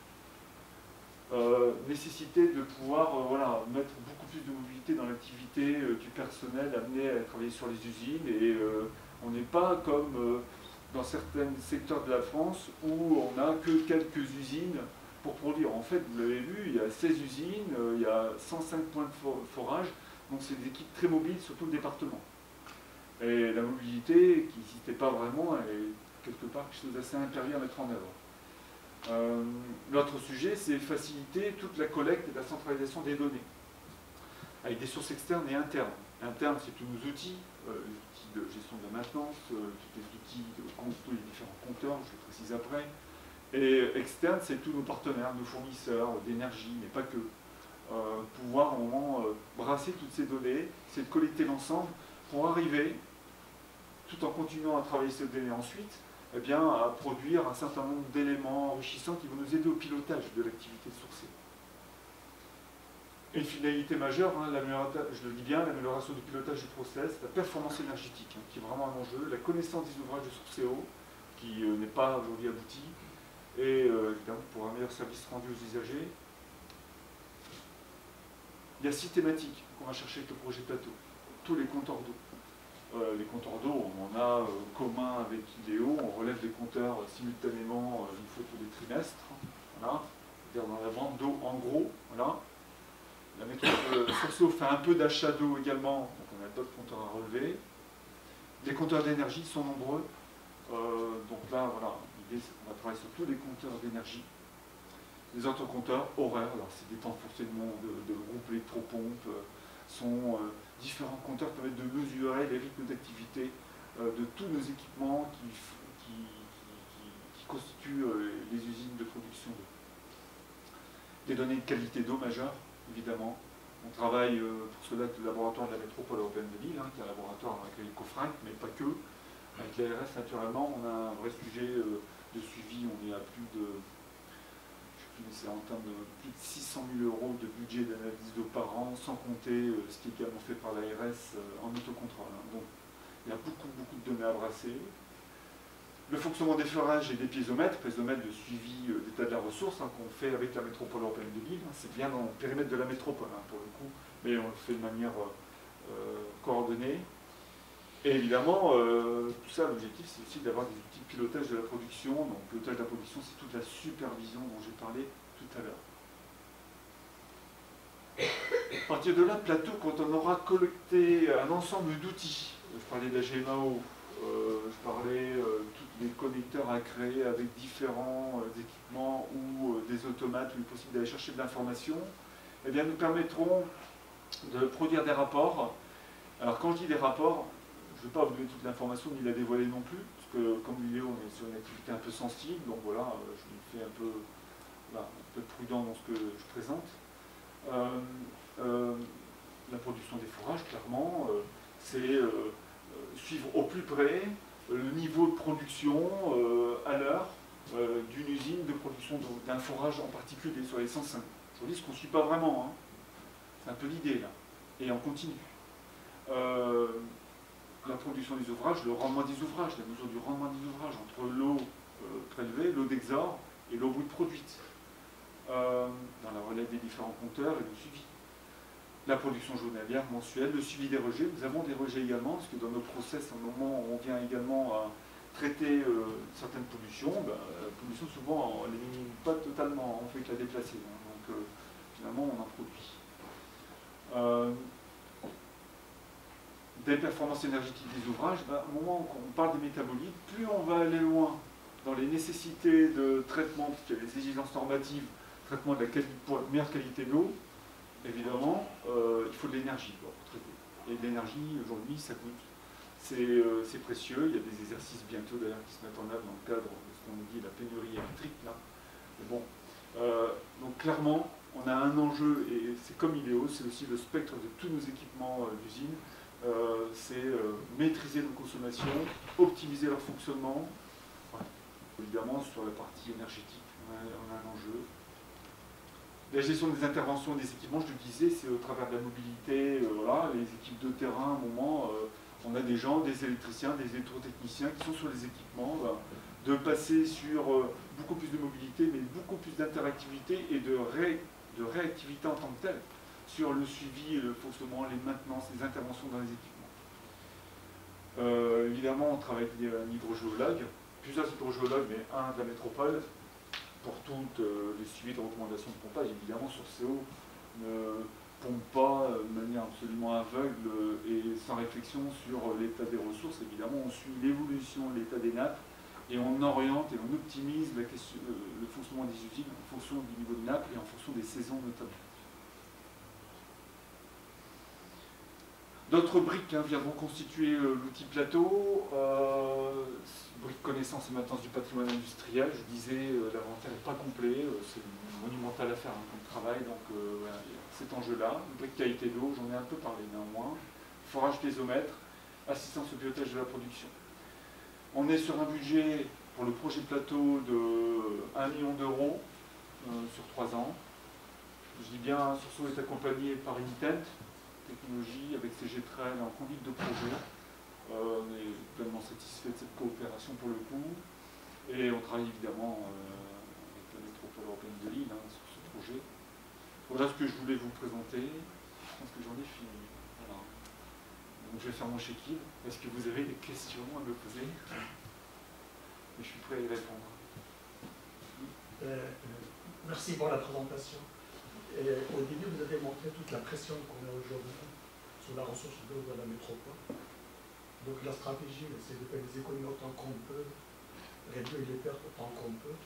Nécessité de pouvoir voilà, mettre beaucoup plus de mobilité dans l'activité du personnel amené à travailler sur les usines et on n'est pas comme dans certains secteurs de la France où on n'a que quelques usines pour produire. En fait, vous l'avez vu, il y a 16 usines, il y a 105 points de forage, donc c'est des équipes très mobiles sur tout le département. Et la mobilité, qui n'existait pas vraiment, est quelque part quelque chose d'assez impérieux à mettre en œuvre. L'autre sujet, c'est faciliter toute la collecte et la centralisation des données, avec des sources externes et internes. Internes, c'est tous nos outils, les outils de gestion de la maintenance, tous les outils de tous les différents compteurs, je le précise après. Et externe, c'est tous nos partenaires, nos fournisseurs d'énergie, mais pas que. Pouvoir à un moment brasser toutes ces données, c'est de collecter l'ensemble pour arriver, tout en continuant à travailler ces données ensuite, eh bien, à produire un certain nombre d'éléments enrichissants qui vont nous aider au pilotage de l'activité sourcée. Une finalité majeure, hein, je le dis bien, l'amélioration du pilotage du process, la performance énergétique, hein, qui est vraiment un enjeu, la connaissance des ouvrages de Sourcéo, qui n'est pas aujourd'hui abouti, et évidemment pour un meilleur service rendu aux usagers. Il y a 6 thématiques qu'on va chercher avec le projet plateau, tous les compteurs d'eau. Les compteurs d'eau, on en a commun avec IDEO, on relève des compteurs simultanément une fois tous les trimestres, voilà, c'est-à-dire dans la vente d'eau en gros, voilà. La métropole Sourcéo fait un peu d'achat d'eau également, donc on a d'autres compteurs à relever. Les compteurs d'énergie sont nombreux, donc là, voilà, l'idée c'est qu'on va travailler sur tous les compteurs d'énergie. Les autres compteurs horaires, alors c'est des temps de fonctionnement de groupes électropompes, sont différents compteurs qui permettent de mesurer les rythmes d'activité de tous nos équipements qui constituent les usines de production d'eau. Des données de qualité d'eau majeures, évidemment. On travaille pour cela avec le laboratoire de la métropole européenne de Lille, hein, qui est un laboratoire avec Ecofrinc, mais pas que. Avec l'ARS, naturellement, on a un vrai sujet de suivi. On est à plus de, c'est en termes de plus de 600 000 € de budget d'analyse d'eau par an, sans compter ce qui est également fait par l'ARS en autocontrôle. Hein. Donc, il y a beaucoup de données à brasser. Le fonctionnement des forages et des piézomètres de suivi d'état de la ressource, hein, qu'on fait avec la métropole européenne de Lille. Hein, c'est bien dans le périmètre de la métropole, hein, pour le coup, mais on le fait de manière coordonnée. Et évidemment, tout ça, l'objectif, c'est aussi d'avoir des outils de pilotage de la production. Donc, le pilotage de la production, c'est toute la supervision dont j'ai parlé tout à l'heure. À partir de là, plateau, quand on aura collecté un ensemble d'outils, je parlais de la GMAO, je parlais de tous les connecteurs à créer avec différents équipements ou des automates où il est possible d'aller chercher de l'information, eh bien, nous permettront de produire des rapports. Alors, quand je dis des rapports, je ne vais pas vous donner toute l'information ni la dévoiler non plus, parce que comme Léo, on est sur une activité un peu sensible, donc voilà, je me fais un peu prudent dans ce que je présente. La production des forages, clairement, c'est suivre au plus près le niveau de production à l'heure d'une usine de production d'un forage en particulier sur les 105. Aujourd'hui, ce qu'on ne suit pas vraiment, hein. C'est un peu l'idée là, et on continue. La production des ouvrages, le rendement des ouvrages, la mesure du rendement des ouvrages entre l'eau prélevée, l'eau d'exor et l'eau brute produite, dans la relève des différents compteurs et le suivi. La production journalière, mensuelle, le suivi des rejets. Nous avons des rejets également, parce que dans nos process, à un moment, on vient également à traiter certaines pollutions, la pollution souvent on ne l'élimine pas totalement, on fait que la déplacer. Donc finalement on en produit. Des performances énergétiques des ouvrages, au moment où on parle des métabolites, plus on va aller loin dans les nécessités de traitement, parce qu'il y a les exigences normatives, traitement de pour la meilleure qualité de l'eau, évidemment, il faut de l'énergie pour traiter. Et de l'énergie, aujourd'hui, ça coûte. C'est précieux, il y a des exercices bientôt d'ailleurs qui se mettent en œuvre dans le cadre de ce qu'on dit la pénurie électrique. Là. Mais bon, donc clairement, on a un enjeu, et c'est comme IDEO, c'est aussi le spectre de tous nos équipements d'usine, c'est maîtriser nos consommations, optimiser leur fonctionnement. Ouais. Évidemment, sur la partie énergétique, on a un enjeu. La gestion des interventions des équipements, je le disais, c'est au travers de la mobilité, voilà, les équipes de terrain, à un moment, on a des gens, des électriciens, des électrotechniciens qui sont sur les équipements, de passer sur beaucoup plus de mobilité, mais beaucoup plus d'interactivité et de réactivité en tant que telle, sur le suivi, le fonctionnement, les maintenances, les interventions dans les équipements. Évidemment, on travaille avec un hydrogéologue, plusieurs hydrogéologues, mais un de la métropole, pour toutes les suivis de recommandations de pompage. Évidemment, sur CO, ne pompe pas de manière absolument aveugle et sans réflexion sur l'état des ressources. Évidemment, on suit l'évolution de l'état des nappes et on oriente et on optimise le fonctionnement des usines en fonction du niveau de nappe et en fonction des saisons notamment. D'autres briques viendront constituer l'outil plateau, briques connaissance et maintenance du patrimoine industriel. Je disais, l'inventaire n'est pas complet, c'est monumental à faire comme travail, donc voilà, cet enjeu-là. Brique qualité de l'eau, j'en ai un peu parlé néanmoins. Forage piézomètre, assistance au pilotage de la production. On est sur un budget pour le projet plateau de 1 million d'euros sur 3 ans. Je dis bien, Sursaut est accompagné par Intent Technologie avec CG-Trail en conduite de projet. On est pleinement satisfait de cette coopération pour le coup. Et on travaille évidemment avec la métropole européenne de Lille sur ce projet. Voilà ce que je voulais vous présenter. Je pense que j'en ai fini. Voilà. Donc je vais faire mon check-in. Est-ce que vous avez des questions à me poser? Et je suis prêt à y répondre. Merci pour la présentation. Et au début, vous avez montré toute la pression qu'on a aujourd'hui sur la ressource d'eau de la métropole. Donc la stratégie, c'est de faire des économies autant qu'on peut, réduire les pertes autant qu'on peut.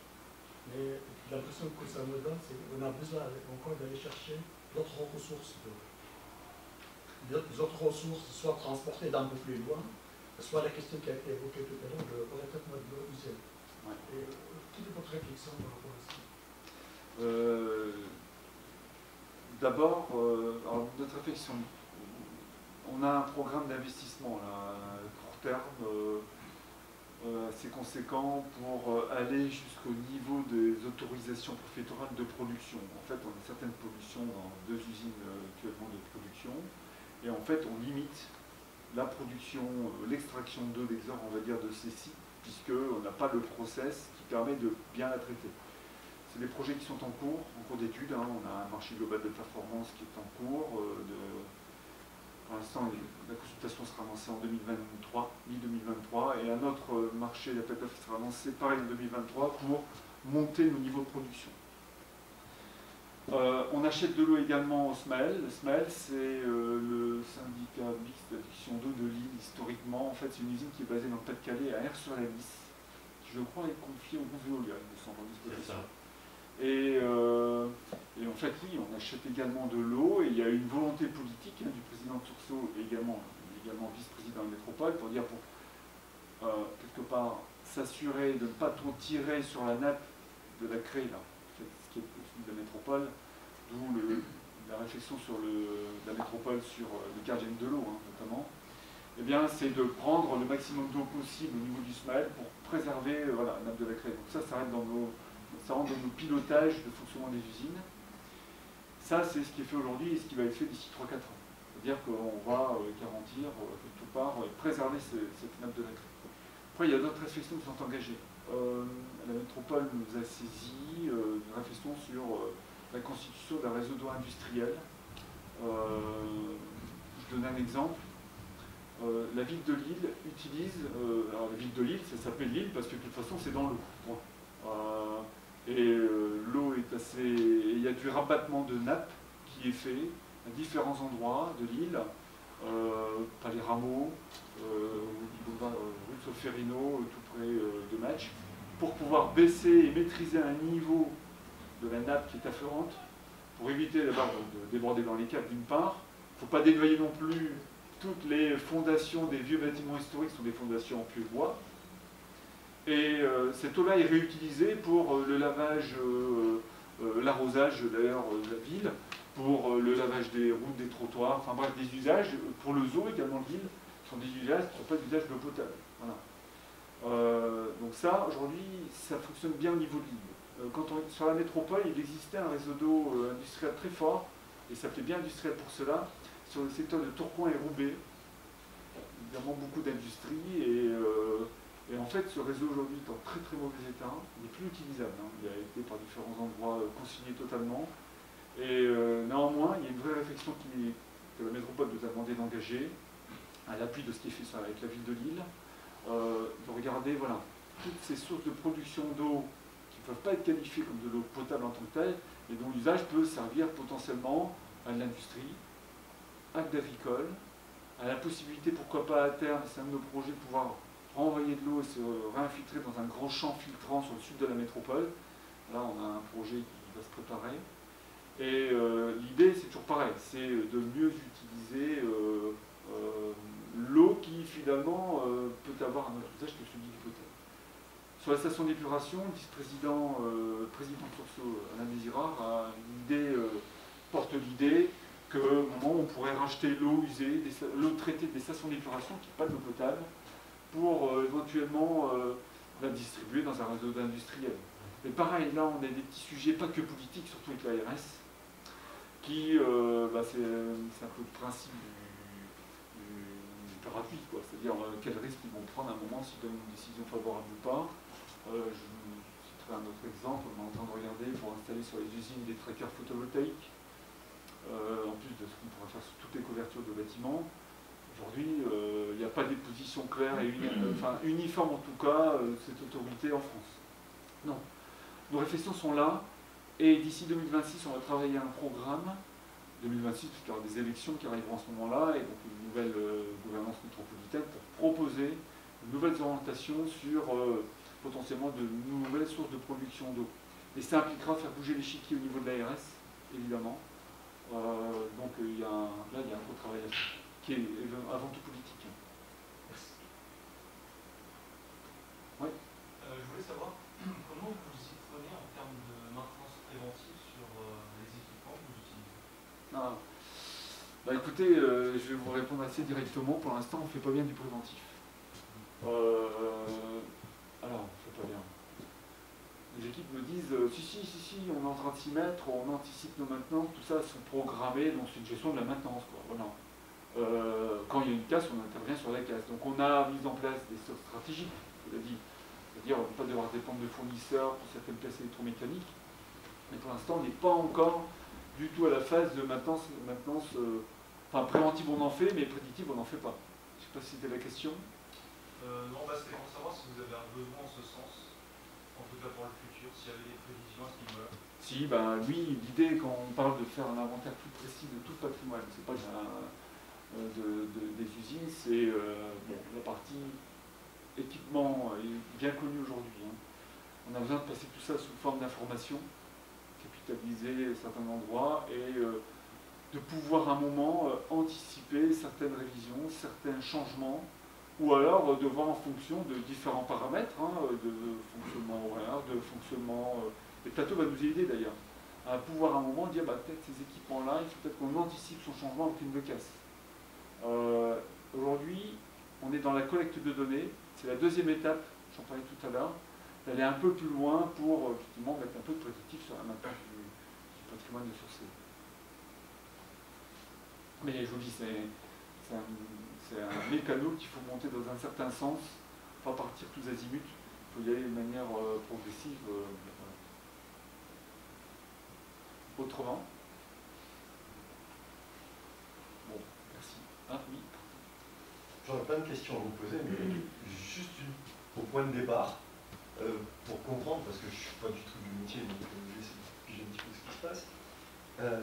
Mais l'impression que ça me donne, c'est qu'on a besoin encore d'aller chercher d'autres ressources d'eau. Des autres ressources, soit transportées d'un peu plus loin, soit la question qui a été évoquée tout à l'heure, le traitement de l'eau usée. Ouais. Quelle est votre réflexion par rapport à ça? D'abord, notre réflexion, on a un programme d'investissement à court terme assez conséquent pour aller jusqu'au niveau des autorisations préfectorales de production. En fait, on a certaines pollutions dans 2 usines actuellement de production et en fait, on limite la production, l'extraction d'eau d'exor, on va dire, de ces sites, puisqu'on n'a pas le process qui permet de bien la traiter. C'est des projets qui sont en cours d'étude. On a un marché global de performance qui est en cours. Pour l'instant, la consultation sera lancée en 2023, mi-2023, et un autre marché d'appel d'offres sera lancé pareil en 2023 pour monter nos niveaux de production. On achète de l'eau également au SMAEL. Le SMAEL, c'est le syndicat mixte d'adduction d'eau de Lille. Historiquement, en fait, c'est une usine qui est basée dans le Pas-de-Calais, à Aire-sur-la-Lys, qui, je crois, est confiée au groupe Veolia, il me semble, en disposition. Et en fait, oui, on achète également de l'eau et il y a une volonté politique du président de Sursaut et également vice-président de la métropole pour dire, pour quelque part, s'assurer de ne pas trop tirer sur la nappe de la craie, là, ce qui est de la métropole, d'où la réflexion sur la métropole sur le gardien de l'eau, notamment. Eh bien, c'est de prendre le maximum d'eau possible au niveau du SMAEL pour préserver la nappe de la craie. Donc ça rentre dans nos pilotages de fonctionnement des usines. Ça, c'est ce qui est fait aujourd'hui et ce qui va être fait d'ici 3-4 ans. C'est-à-dire qu'on va garantir, quelque part, préserver cette nappe de la craie. Après, il y a d'autres réflexions qui sont engagées. La métropole nous a saisi une réflexion sur la constitution d'un réseau d'eau industriel. Je donne un exemple. la ville de Lille utilise, alors la ville de Lille, ça s'appelle Lille parce que de toute façon c'est dans l'eau. L'eau est assez... Il y a du rabattement de nappes qui est fait à différents endroits de l'île, par les rameaux, au boulevard rue de Solferino, tout près de Match, pour pouvoir baisser et maîtriser un niveau de la nappe qui est affleurante, pour éviter d'abord de déborder dans les caves d'une part. Il ne faut pas dénoyer non plus toutes les fondations des vieux bâtiments historiques, sont des fondations en pieux bois. Et cette eau-là est réutilisée pour le lavage, l'arrosage d'ailleurs de la ville, pour le lavage des routes, des trottoirs, enfin bref, des usages, pour le zoo également de l'île, sont des usages qui ne sont pas des usages d'eau potable. Voilà. Donc ça, aujourd'hui, ça fonctionne bien au niveau de l'île. Sur la métropole, il existait un réseau d'eau industriel très fort, et ça fait bien industriel pour cela, sur le secteur de Tourcoing et Roubaix. Évidemment, beaucoup d'industries, et en fait, ce réseau aujourd'hui est en très très mauvais état, il n'est plus utilisable. Il a été par différents endroits consigné totalement. Et néanmoins, il y a une vraie réflexion que la métropole nous a demandé d'engager, à l'appui de ce qui est fait avec la ville de Lille, de regarder voilà, toutes ces sources de production d'eau qui ne peuvent pas être qualifiées comme de l'eau potable en tant que telle, et dont l'usage peut servir potentiellement à l'industrie, à l'agricole, à la possibilité, pourquoi pas à terme, c'est un de nos projets, de pouvoir renvoyer de l'eau et se réinfiltrer dans un grand champ filtrant sur le sud de la métropole. Là, on a un projet qui va se préparer. Et l'idée, c'est toujours pareil, c'est de mieux utiliser l'eau qui, finalement, peut avoir un autre usage que celui du potable. Sur la station d'épuration, le vice-président Sursaut, Alain Désirard, a une idée, porte l'idée qu'au moment où on pourrait racheter l'eau usée, l'eau traitée des stations d'épuration, qui n'est pas de l'eau potable, pour éventuellement la distribuer dans un réseau d'industriels. Mais pareil, là, on a des petits sujets, pas que politiques, surtout avec l'ARS, qui, c'est un peu le principe du parapluie, quoi. C'est-à-dire quel risque ils vont prendre à un moment s'ils donnent une décision favorable ou pas. Je vous citerai un autre exemple, on est en train de regarder pour installer sur les usines des trackers photovoltaïques, en plus de ce qu'on pourra faire sur toutes les couvertures de bâtiments. Aujourd'hui, il n'y a pas des positions claires et uniformes en tout cas, cette autorité en France. Non. Nos réflexions sont là, et d'ici 2026, on va travailler un programme, 2026, puisqu'il y aura des élections qui arriveront à ce moment-là, et donc une nouvelle gouvernance métropolitaine pour proposer de nouvelles orientations sur potentiellement de nouvelles sources de production d'eau. Et ça impliquera faire bouger l'échiquier au niveau de l'ARS, évidemment. Donc là, il y a un gros travail à faire, qui est avant tout politique. Merci. Oui. Je voulais savoir comment vous vous y prenez en termes de maintenance préventive sur les équipements que vous utilisez. Écoutez, je vais vous répondre assez directement. Pour l'instant, on ne fait pas bien du préventif. Alors, on ne fait pas bien. Les équipes me disent si, on est en train de s'y mettre, on anticipe nos maintenances, tout ça sont programmés, donc c'est une gestion de la maintenance, quoi. Voilà. Quand il y a une casse, on intervient sur la casse. Donc on a mis en place des stratégies, je l'ai dit. C'est-à-dire ne pas devoir dépendre de fournisseurs pour certaines pièces électromécaniques. Mais pour l'instant, on n'est pas encore du tout à la phase de maintenance préventive on en fait, mais prédictive on n'en fait pas. Je ne sais pas si c'était la question. Non, c'était pour savoir si vous avez un besoin en ce sens, en tout cas pour le futur, s'il y avait des prévisions à ce niveau-là. Si, oui, l'idée quand on parle de faire un inventaire plus précis de tout le patrimoine, c'est pas des usines, c'est la partie équipement est bien connue aujourd'hui. On a besoin de passer tout ça sous forme d'information, capitaliser certains endroits et de pouvoir à un moment anticiper certaines révisions, certains changements, ou alors de voir en fonction de différents paramètres, de fonctionnement horaire, de fonctionnement... et Plateau va nous aider d'ailleurs, à pouvoir à un moment dire peut-être ces équipements-là, il faut peut-être qu'on anticipe son changement avec une de casse. Aujourd'hui, on est dans la collecte de données, c'est la deuxième étape, j'en parlais tout à l'heure, d'aller un peu plus loin pour effectivement mettre un peu de prédictif sur la maintenance du patrimoine de sourcé. Mais je vous dis, c'est un mécano qu'il faut monter dans un certain sens, pas partir tous azimuts, il faut y aller de manière progressive. Voilà. Autrement. Bon, merci. Oui. j'aurais plein de questions à vous poser, mais juste au point de départ, pour comprendre, parce que je ne suis pas du tout du métier, donc j'essaie de piger un petit peu ce qui se passe,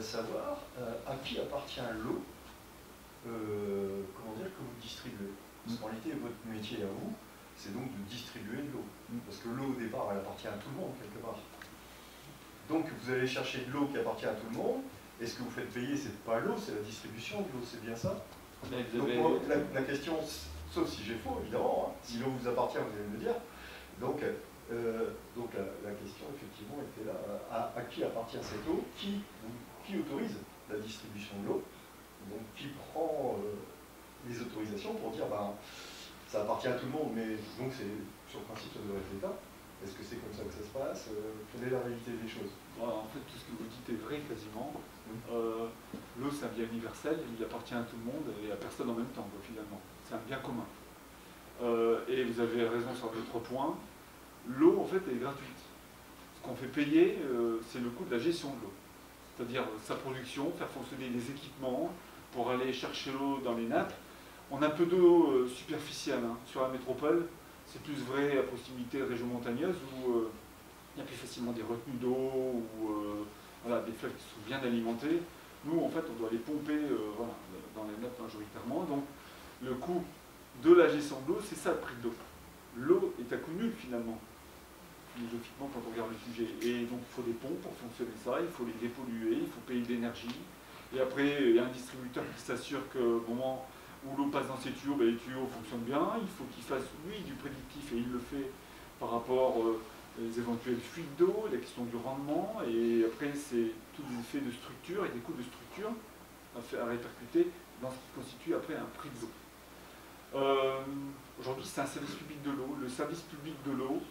savoir à qui appartient l'eau, comment dire, que vous distribuez. Parce qu'en réalité, votre métier à vous, c'est donc de distribuer de l'eau. Parce que l'eau, au départ, elle appartient à tout le monde, quelque part. Donc, vous allez chercher de l'eau qui appartient à tout le monde, et ce que vous faites payer, c'est pas l'eau, c'est la distribution de l'eau, c'est bien ça? Donc, moi, la question, sauf si j'ai faux, évidemment, hein, si l'eau vous appartient, vous allez me le dire. Donc la question, effectivement, était là, à qui appartient cette eau, qui autorise la distribution de l'eau, donc qui prend les autorisations pour dire, ben, ça appartient à tout le monde, mais donc sur le principe, ça devrait être l'État. Est-ce que c'est comme ça que ça se passe? Quelle est la réalité des choses? En fait, tout ce que vous dites est vrai quasiment. L'eau, c'est un bien universel, il appartient à tout le monde et à personne en même temps, quoi, finalement. C'est un bien commun. Et vous avez raison sur l'autre point. L'eau, en fait, est gratuite. Ce qu'on fait payer, c'est le coût de la gestion de l'eau. C'est-à-dire sa production, faire fonctionner les équipements pour aller chercher l'eau dans les nappes. On a un peu d'eau superficielle hein. Sur la métropole. C'est plus vrai à proximité de régions montagneuses où il y a plus facilement des retenues d'eau ou voilà, des fleuves qui sont bien alimentés. Nous, en fait, on doit les pomper voilà, dans les nappes majoritairement. Donc, le coût de la gestion de l'eau, c'est ça le prix de l'eau. L'eau est à coût nul finalement, philosophiquement, quand on regarde le sujet. Et donc, il faut des pompes pour fonctionner ça, il faut les dépolluer, il faut payer de l'énergie. Et après, il y a un distributeur qui s'assure qu'au moment où l'eau passe dans ses tuyaux, ben, les tuyaux fonctionnent bien. Il faut qu'il fasse, lui, du prédictif, et il le fait par rapport aux éventuelles fuites d'eau, la question du rendement. Et après, c'est tous les effets de structure et des coûts de structure à répercuter dans ce qui constitue après un prix de l'eau. Aujourd'hui, c'est un service public de l'eau. Le service public de l'eau,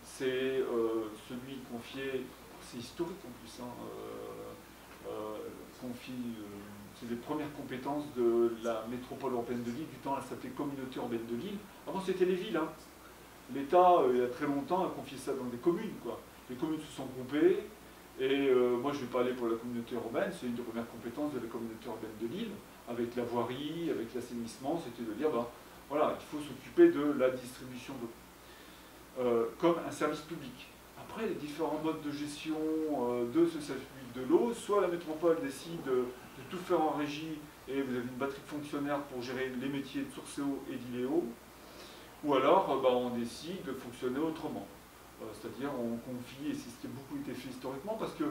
c'est celui confié, c'est historique en plus, hein, c'est les premières compétences de la métropole européenne de Lille. Du temps, elle s'appelait Communauté urbaine de Lille. Avant, c'était les villes. Hein. L'État, il y a très longtemps, a confié ça dans des communes, quoi. Les communes se sont groupées, et moi, je ne vais pas aller pour la communauté urbaine, c'est une des premières compétences de la communauté urbaine de Lille, avec la voirie, avec l'assainissement, c'était de dire, ben, voilà, il faut s'occuper de la distribution d'eau, comme un service public. Après, les différents modes de gestion de ce service public de l'eau, soit la métropole décide de tout faire en régie, et vous avez une batterie de fonctionnaires pour gérer les métiers de Sourcéo et d'Iléo, ou alors ben, on décide de fonctionner autrement. C'est-à-dire on confie, et c'est ce qui a beaucoup été fait historiquement, parce que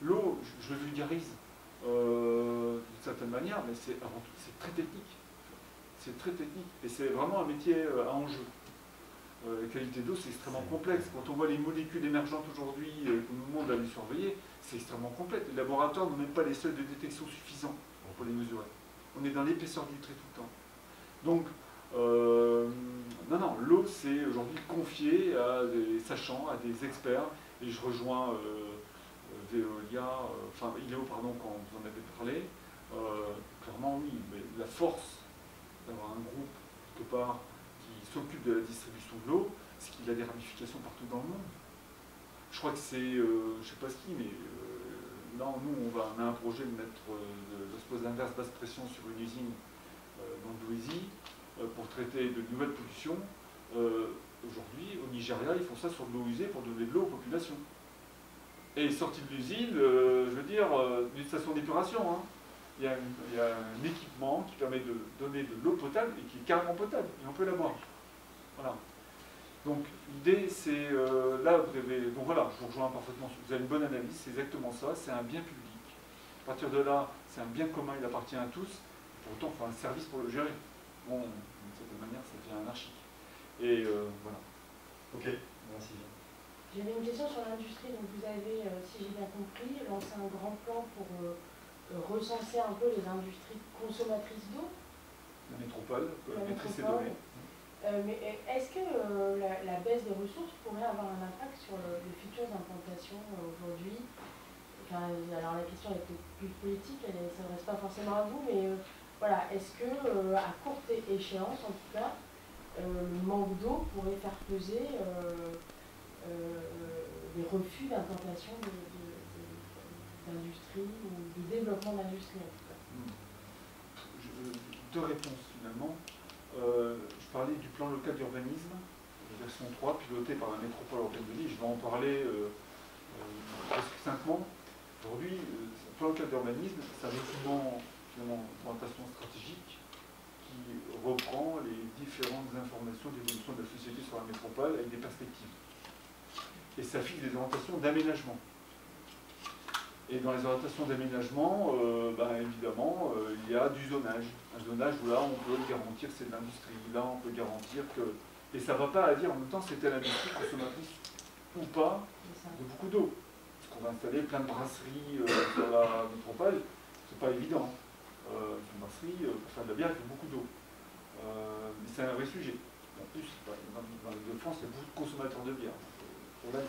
l'eau, je le vulgarise d'une certaine manière, mais c'est avant tout, c'est très technique. C'est très technique, et c'est vraiment un métier à enjeu. La qualité d'eau, c'est extrêmement complexe. Quand on voit les molécules émergentes aujourd'hui qu'on nous demande d'aller surveiller, c'est extrêmement complexe. Les laboratoires n'ont même pas les seuils de détection suffisants pour les mesurer. On est dans l'épaisseur du trait tout le temps. Donc, non, l'eau, c'est aujourd'hui confié à des sachants, à des experts, et je rejoins Veolia, enfin Iléo, pardon, quand vous en avez parlé. Clairement, oui, mais la force d'avoir un groupe, quelque part, qui s'occupe de la distribution de l'eau, c'est qu'il a des ramifications partout dans le monde. Je crois que c'est, je ne sais pas ce qui, mais non, nous, on a un projet de mettre, de se poser l'inverse basse pression sur une usine dans le Louisie, pour traiter de nouvelles pollutions. Aujourd'hui, au Nigeria, ils font ça sur de l'eau usée pour donner de l'eau aux populations. Et sorti de l'usine, je veux dire, d'une station d'épuration, hein, il y a un équipement qui permet de donner de l'eau potable et qui est carrément potable, et on peut la boire. Voilà. Donc l'idée, c'est, là, vous avez, donc voilà, je vous rejoins parfaitement, vous avez une bonne analyse, c'est exactement ça, c'est un bien public. À partir de là, c'est un bien commun, il appartient à tous, pour autant, il faut un service pour le gérer. Bon, d'une certaine manière, ça devient anarchique. Et voilà. Ok, merci. J'avais une question sur l'industrie. Donc vous avez, si j'ai bien compris, lancé un grand plan pour recenser un peu les industries consommatrices d'eau. La métropole, maîtrise ses données. Mais est-ce que la baisse des ressources pourrait avoir un impact sur les futures implantations aujourd'hui? Enfin, alors la question est peut-être plus politique, elle ne s'adresse pas forcément à vous, mais voilà, est-ce que à courte échéance, en tout cas, le manque d'eau pourrait faire peser les refus d'implantation d'industrie ou de développement d'industrie en tout cas? Deux réponses finalement. je parlais du plan local d'urbanisme, version 3, piloté par la métropole européenne de Lille. Je vais en parler succinctement. Aujourd'hui, le plan local d'urbanisme, c'est un document d'orientation stratégique qui reprend les différentes informations d'évolution de la société sur la métropole avec des perspectives. Et ça fixe des orientations d'aménagement. Et dans les orientations d'aménagement, évidemment, il y a du zonage. Un zonage où là, on peut garantir que c'est de l'industrie. Là, on peut garantir que... Et ça ne va pas à dire en même temps c'était l'industrie consommatrice ou pas de beaucoup d'eau. Parce qu'on va installer plein de brasseries sur la métropole, c'est pas évident. Une brasserie, pour faire de la bière, il faut beaucoup d'eau. Mais c'est un vrai sujet. En plus, dans l'Île-de-France, il y a beaucoup de consommateurs de bière. Voilà.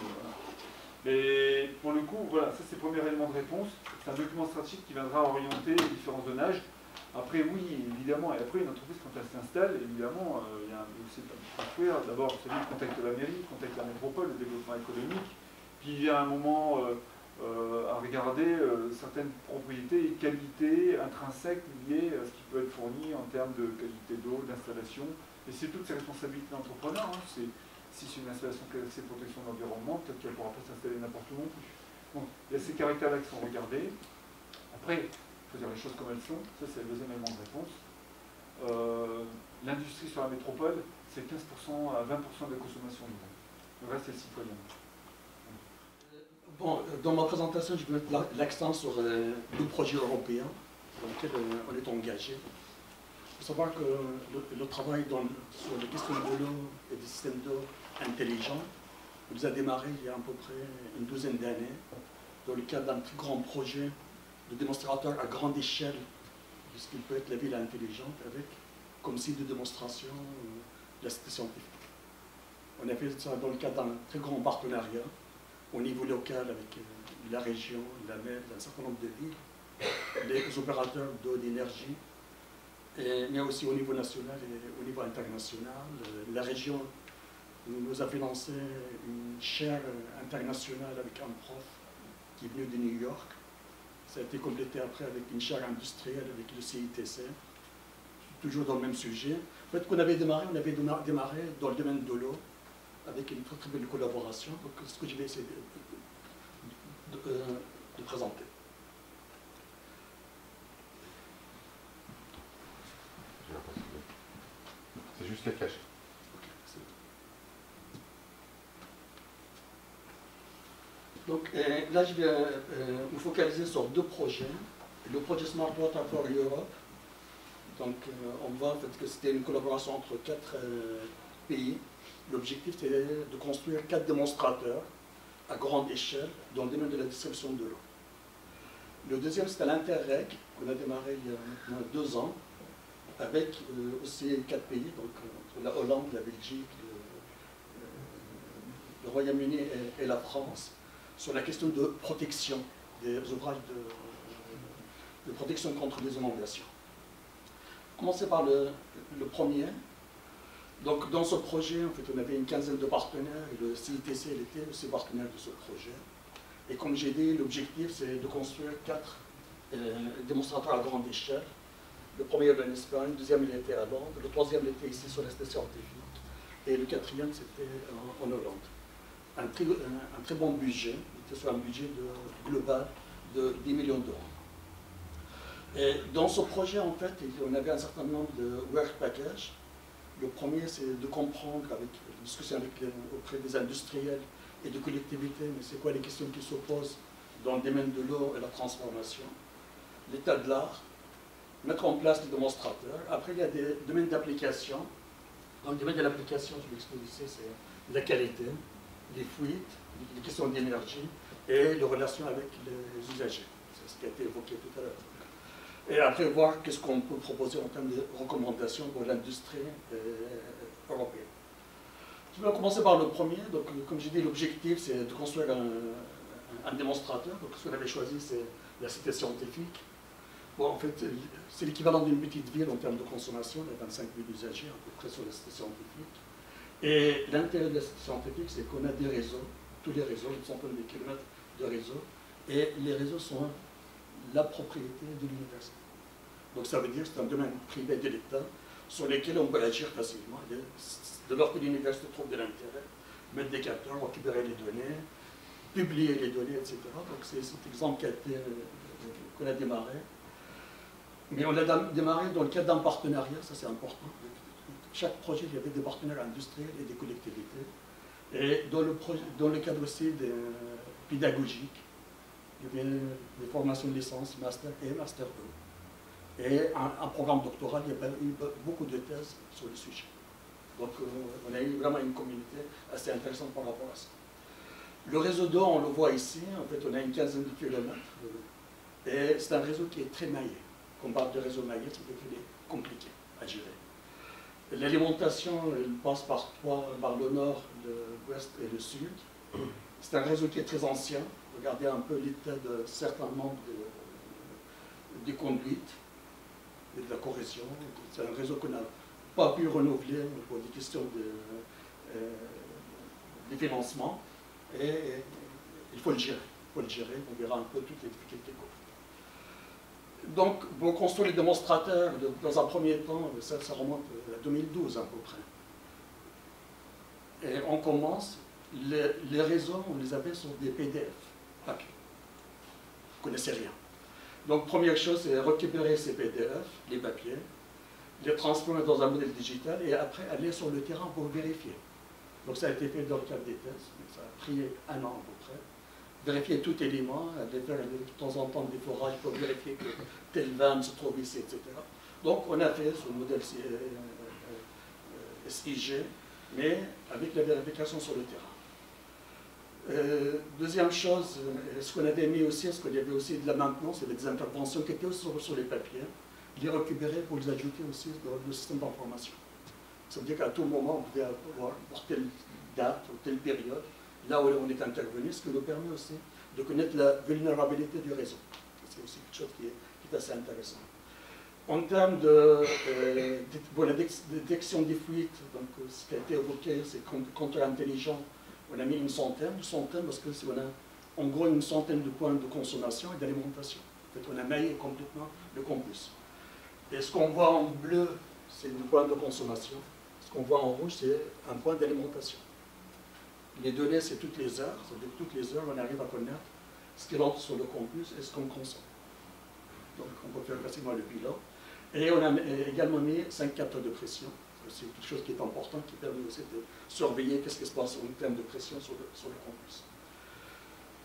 Mais pour le coup, voilà, ça c'est le premier élément de réponse. C'est un document stratégique qui viendra orienter les différents zonages. Après, oui, évidemment, et après une entreprise, quand elle s'installe, évidemment, il y a aussi de construire. D'abord, c'est le contact de la mairie, le contact de la métropole, le développement économique. Puis il y a un moment à regarder certaines propriétés et qualités intrinsèques liées à ce qui peut être fourni en termes de qualité d'eau, d'installation. Et c'est toutes ces responsabilités d'entrepreneur. Hein. Si c'est une installation classée protection de l'environnement, peut-être qu'elle ne pourra pas s'installer n'importe où non plus. Donc, il y a ces caractères-là qui sont regardés. Après, il faut dire les choses comme elles sont. Ça, c'est le deuxième élément de réponse. L'industrie sur la métropole, c'est 15% à 20% de la consommation d'eau. Le reste, c'est le citoyen. Bon, dans ma présentation, je vais mettre l'accent sur le projet européen dans lequel on est engagé. Il faut savoir que le travail sur les questions de l'eau et des systèmes d'eau intelligents nous a démarré il y a à peu près une douzaine d'années dans le cadre d'un très grand projet de démonstrateur à grande échelle de ce qu'il peut être la ville intelligente avec comme site de démonstration la cité scientifique. On a fait ça dans le cadre d'un très grand partenariat au niveau local avec la région, la mer, un certain nombre de villes, les opérateurs d'eau, d'énergie, mais aussi au niveau national et au niveau international. La région nous a financé une chaire internationale avec un prof qui est venu de New York. Ça a été complété après avec une chaire industrielle avec le CITC, toujours dans le même sujet. En fait, on avait démarré dans le domaine de l'eau avec une très belle collaboration. Donc, ce que je vais essayer de présenter. C'est juste les caches. Donc là, je vais me focaliser sur deux projets. Le projet Smart Water for Europe. Donc on voit en fait que c'était une collaboration entre 4 pays. L'objectif c'était de construire 4 démonstrateurs à grande échelle dans le domaine de la distribution de l'eau. Le deuxième c'était l'Interreg, qu'on a démarré il y a maintenant 2 ans, avec aussi 4 pays, donc la Hollande, la Belgique, le Royaume-Uni et la France, sur la question de protection des ouvrages de protection contre les inondations. Commencer par le premier. Donc, dans ce projet, en fait, on avait une quinzaine de partenaires et le CITC était aussi partenaire de ce projet. Et comme j'ai dit, l'objectif c'est de construire 4 démonstrateurs à grande échelle. Le premier était en Espagne, le deuxième il était à Londres, le troisième il était ici sur la station scientifique et le quatrième c'était en Hollande. Un très bon budget, il était sur un budget global de 10 millions d'euros. Et dans ce projet, en fait, on avait un certain nombre de work packages. Le premier, c'est de comprendre, avec discussion auprès des industriels et de collectivités, mais c'est quoi les questions qui se posent dans le domaine de l'eau et la transformation, l'état de l'art, mettre en place des démonstrateurs. Après, il y a des domaines d'application. Dans le domaine de l'application, je l'expose ici, c'est la qualité, les fuites, les questions d'énergie et les relations avec les usagers. C'est ce qui a été évoqué tout à l'heure. Et après, voir qu'est-ce qu'on peut proposer en termes de recommandations pour l'industrie européenne. Je vais commencer par le premier. Donc, comme j'ai dit, l'objectif, c'est de construire un démonstrateur. Donc, ce qu'on avait choisi, c'est la cité scientifique. Bon, en fait, c'est l'équivalent d'une petite ville en termes de consommation. Il y a 25 000 usagers à peu près sur la cité scientifique. Et l'intérêt de la cité scientifique, c'est qu'on a des réseaux, tous les réseaux, une centaine de kilomètres de réseaux. Et les réseaux sont la propriété de l'université. Donc ça veut dire que c'est un domaine privé de l'État. sur lesquels on peut agir facilement. De lors que l'université trouve de l'intérêt, mettre des capteurs, récupérer les données, publier les données, etc. Donc c'est cet exemple qu'on a démarré. Mais on l'a démarré dans le cadre d'un partenariat, ça c'est important. Chaque projet, il y avait des partenaires industriels et des collectivités. Et dans le cadre aussi pédagogique, il y avait des formations de licence, master et master 2. Et un programme doctoral, il y a eu beaucoup de thèses sur le sujet. Donc on a eu vraiment une communauté assez intéressante par rapport à ça. Le réseau d'eau, on le voit ici, en fait on a une quinzaine de kilomètres. Et c'est un réseau qui est très maillé. Quand on parle de réseau maillé, c'est qu'il est compliqué à gérer. L'alimentation, elle passe par le nord, l'ouest et le sud. C'est un réseau qui est très ancien. Regardez un peu l'état de certains membres des conduites et de la corrosion. C'est un réseau qu'on n'a pas pu renouveler pour des questions de financement. Et il faut le gérer. On verra un peu toutes les difficultés. Donc, pour construire les démonstrateurs, dans un premier temps, ça remonte à 2012 à peu près. Et on commence, les réseaux, on les appelle sur des PDF, papier. Vous ne connaissez rien. Donc, première chose, c'est récupérer ces PDF, les papiers, les transformer dans un modèle digital et après aller sur le terrain pour vérifier. Donc, ça a été fait dans le cadre des tests, ça a pris 1 an à peu près. Vérifier tout élément, aller faire de temps en temps des forages pour vérifier que telle vanne se trouve ici, etc. Donc on a fait ce modèle SIG, mais avec la vérification sur le terrain. Deuxième chose, ce qu'on avait mis aussi, ce qu'il y avait aussi de la maintenance, il y avait des interventions qui étaient aussi sur les papiers, les récupérer pour les ajouter aussi dans le système d'information. Ça veut dire qu'à tout moment, on pouvait avoir pour telle date ou telle période, là où on est intervenu, ce qui nous permet aussi de connaître la vulnérabilité du réseau. C'est aussi quelque chose qui est assez intéressant. En termes de la détection des fuites, donc, ce qui a été évoqué, c'est compteur intelligent, on a mis une centaine parce que on a en gros une centaine de points de consommation et d'alimentation. En fait, on a maillé complètement le campus. Et ce qu'on voit en bleu, c'est le point de consommation. Ce qu'on voit en rouge, c'est un point d'alimentation. Les données, c'est toutes les heures. C'est-à-dire que toutes les heures, on arrive à connaître ce qui rentre sur le campus et ce qu'on consomme. Donc, on peut faire facilement le bilan. Et on a également mis 5 capteurs de pression. C'est quelque chose qui est important, qui permet aussi de surveiller ce qui se passe en termes de pression sur le campus.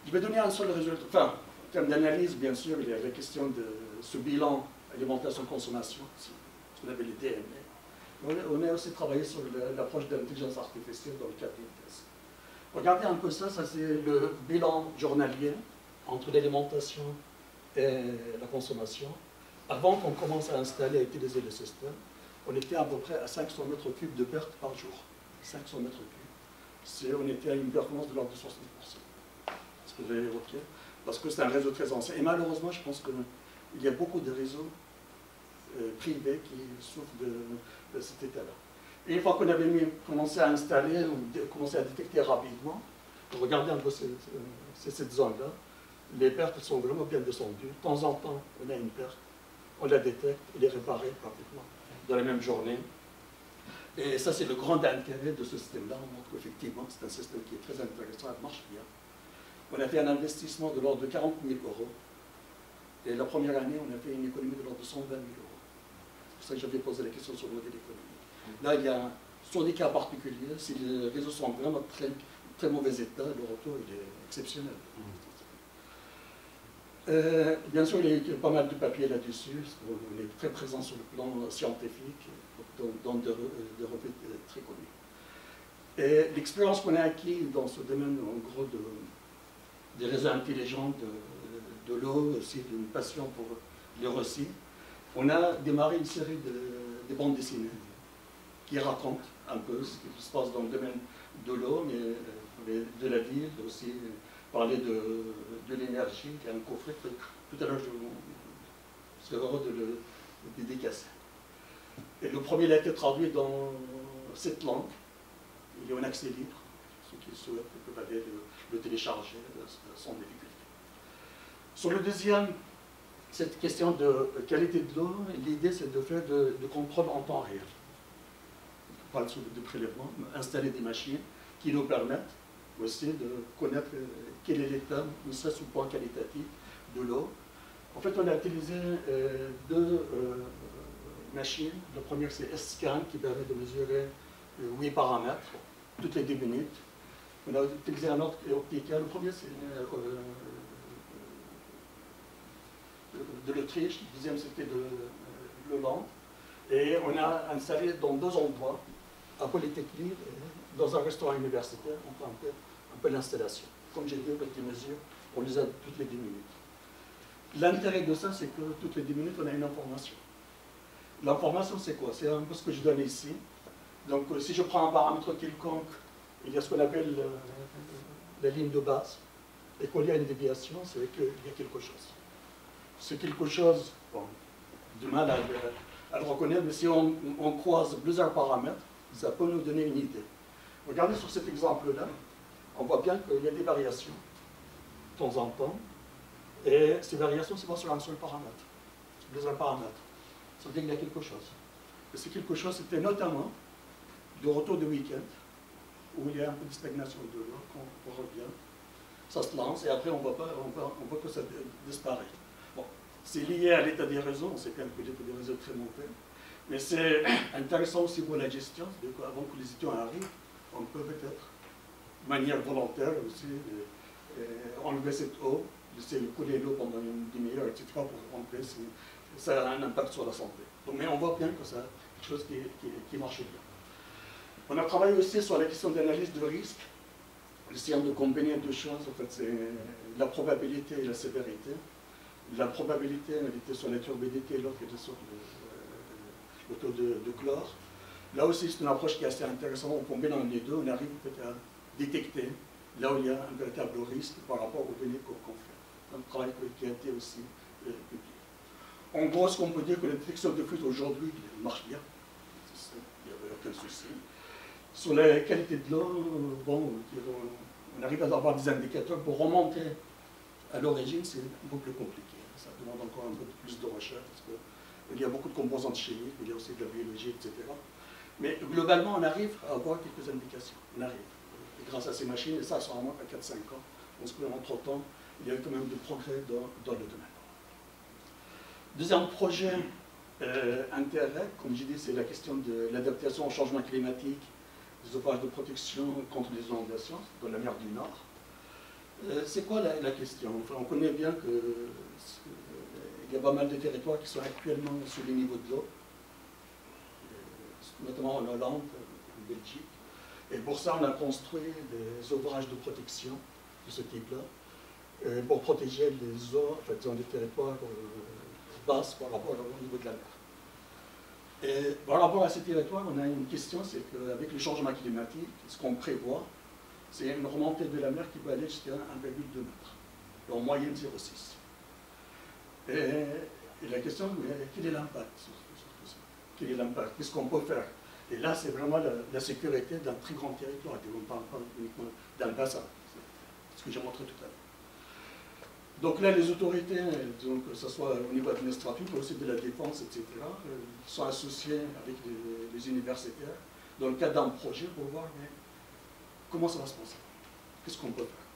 Je vais donner un seul résultat. Enfin, en termes d'analyse, bien sûr, il y a la question de ce bilan alimentation-consommation, ce qu'on appelle les DMA. On a aussi travaillé sur l'approche de l'intelligence artificielle dans le cadre des tests. Regardez un peu ça c'est le bilan journalier entre l'alimentation et la consommation. Avant qu'on commence à installer et utiliser le système, on était à peu près à 500 mètres cubes de perte par jour. 500 mètres cubes. On était à une performance de l'ordre de 60%. Ce que j'ai évoqué. Parce que c'est un réseau très ancien. Et malheureusement, je pense qu'il y a beaucoup de réseaux privés qui souffrent de cet état-là. Et une fois qu'on avait commencé à installer, ou commencé à détecter rapidement, regardez un peu cette zone-là, les pertes sont vraiment bien descendues. De temps en temps, on a une perte, on la détecte, elle est réparée pratiquement dans la même journée. Et ça, c'est le grand intérêt de ce système-là. On montre qu'effectivement, c'est un système qui est très intéressant, elle marche bien. On a fait un investissement de l'ordre de 40 000 €. Et la première année, on a fait une économie de l'ordre de 120 000 €. C'est pour ça que j'avais posé la question sur le modèle économique. Là, il y a, sur des cas particuliers, si les réseaux sont vraiment très, très mauvais état, le retour il est exceptionnel. Bien sûr, il y a pas mal de papiers là-dessus. On est très présent sur le plan scientifique, dans des revues très connues. Et l'expérience qu'on a acquise dans ce domaine, en gros, des réseaux intelligents de l'eau, aussi d'une passion pour les récits, on a démarré une série de bandes dessinées qui racontent un peu ce qui se passe dans le domaine de l'eau, mais de la ville, aussi parler de l'énergie. Il y a un coffret, tout à l'heure je serais heureux de le dédicacer. Et le premier a été traduit dans 7 langues. Il y a un accès libre. Ceux qui souhaitent peuvent aller le télécharger sans difficulté. Sur le deuxième cette question de qualité de l'eau, l'idée c'est de faire de contrôle en temps réel. On parle de prélèvement, installer des machines qui nous permettent aussi de connaître quel est l'état, ne serait-ce au point qualitatif, de l'eau. En fait, on a utilisé deux machines. La première, c'est S-Scan, qui permet de mesurer 8 paramètres toutes les 10 minutes. On a utilisé un autre optical. Le premier, c'est de l'Autriche. Le deuxième, c'était de l'Hollande. Et on a installé dans 2 endroits, à Polytechnique, dans un restaurant universitaire, on fait un peu l'installation. Comme j'ai dit, avec des mesures, on les a toutes les 10 minutes. L'intérêt de ça, c'est que toutes les 10 minutes, on a une information. L'information, c'est quoi? C'est un peu ce que je donne ici. Donc, si je prends un paramètre quelconque, il y a ce qu'on appelle la ligne de base. Et quand il y a une déviation, c'est qu'il y a quelque chose. C'est quelque chose, bon, du mal à le reconnaître, mais si on croise plusieurs paramètres, ça peut nous donner une idée. Regardez sur cet exemple-là, on voit bien qu'il y a des variations, de temps en temps, et ces variations, c'est pas sur un seul paramètre, c'est plusieurs paramètres. Ça veut dire qu'il y a quelque chose. Et ce quelque chose, c'était notamment du retour de week-end, où il y a un peu de stagnation de l'eau, on revient, ça se lance, et après on voit que ça disparaît. Bon, c'est lié à l'état des réseaux, on sait bien que l'état des réseaux est très monté, mais c'est intéressant aussi pour la gestion, c'est-à-dire qu'avant que les étudiants arrivent, on peut peut-être, de manière volontaire aussi, enlever cette eau, laisser couler l'eau pendant une demi-heure, etc., pour rentrer, ça a un impact sur la santé. Donc, mais on voit bien que c'est quelque chose qui marche bien. On a travaillé aussi sur la question d'analyse de risque, essayant de combiner 2 choses, en fait, c'est la probabilité et la sévérité. La probabilité, elle était sur la turbidité, l'autre était sur le taux de chlore. Là aussi, c'est une approche qui est assez intéressante. On combine les deux, on arrive peut-être à détecter là où il y a un véritable risque par rapport aux données qu'on fait. Un travail qui a été aussi publié. En gros, ce qu'on peut dire que la détection de fuite aujourd'hui marche bien. Il n'y avait aucun souci. Sur la qualité de l'eau, bon, on arrive à avoir des indicateurs pour remonter à l'origine, c'est un peu plus compliqué. Ça demande encore un peu plus de recherche parce qu'il y a beaucoup de composantes chimiques, il y a aussi de la biologie, etc. Mais globalement, on arrive à avoir quelques indications. On arrive. Et grâce à ces machines, et ça remonte à 4-5 ans. Parce qu'entre-temps, il y a eu quand même des progrès dans le domaine. Deuxième projet intérêt, comme j'ai dit, c'est la question de l'adaptation au changement climatique, des ouvrages de protection contre les inondations dans la mer du Nord. C'est quoi la question? Enfin, on connaît bien qu'il y a pas mal de territoires qui sont actuellement sous les niveaux de l'eau, notamment en Hollande, en Belgique. Et pour ça, on a construit des ouvrages de protection de ce type-là, pour protéger les eaux, en fait, dans des territoires basses par rapport au niveau de la mer. Et par rapport à ces territoires, on a une question, c'est qu'avec le changement climatique, ce qu'on prévoit, c'est une remontée de la mer qui peut aller jusqu'à 1,2 m, en moyenne 0,6. Et la question, quel est l'impact sur tout ça? Quel est l'impact? Qu'est-ce qu'on peut faire? Et là, c'est vraiment la sécurité d'un très grand territoire. On ne parle pas uniquement d'un bassin, c'est ce que j'ai montré tout à l'heure. Donc là, les autorités, donc, que ce soit au niveau administratif, mais aussi de la défense, etc., sont associées avec les universitaires dans le cadre d'un projet pour voir comment ça va se passer. Qu'est-ce qu'on peut faire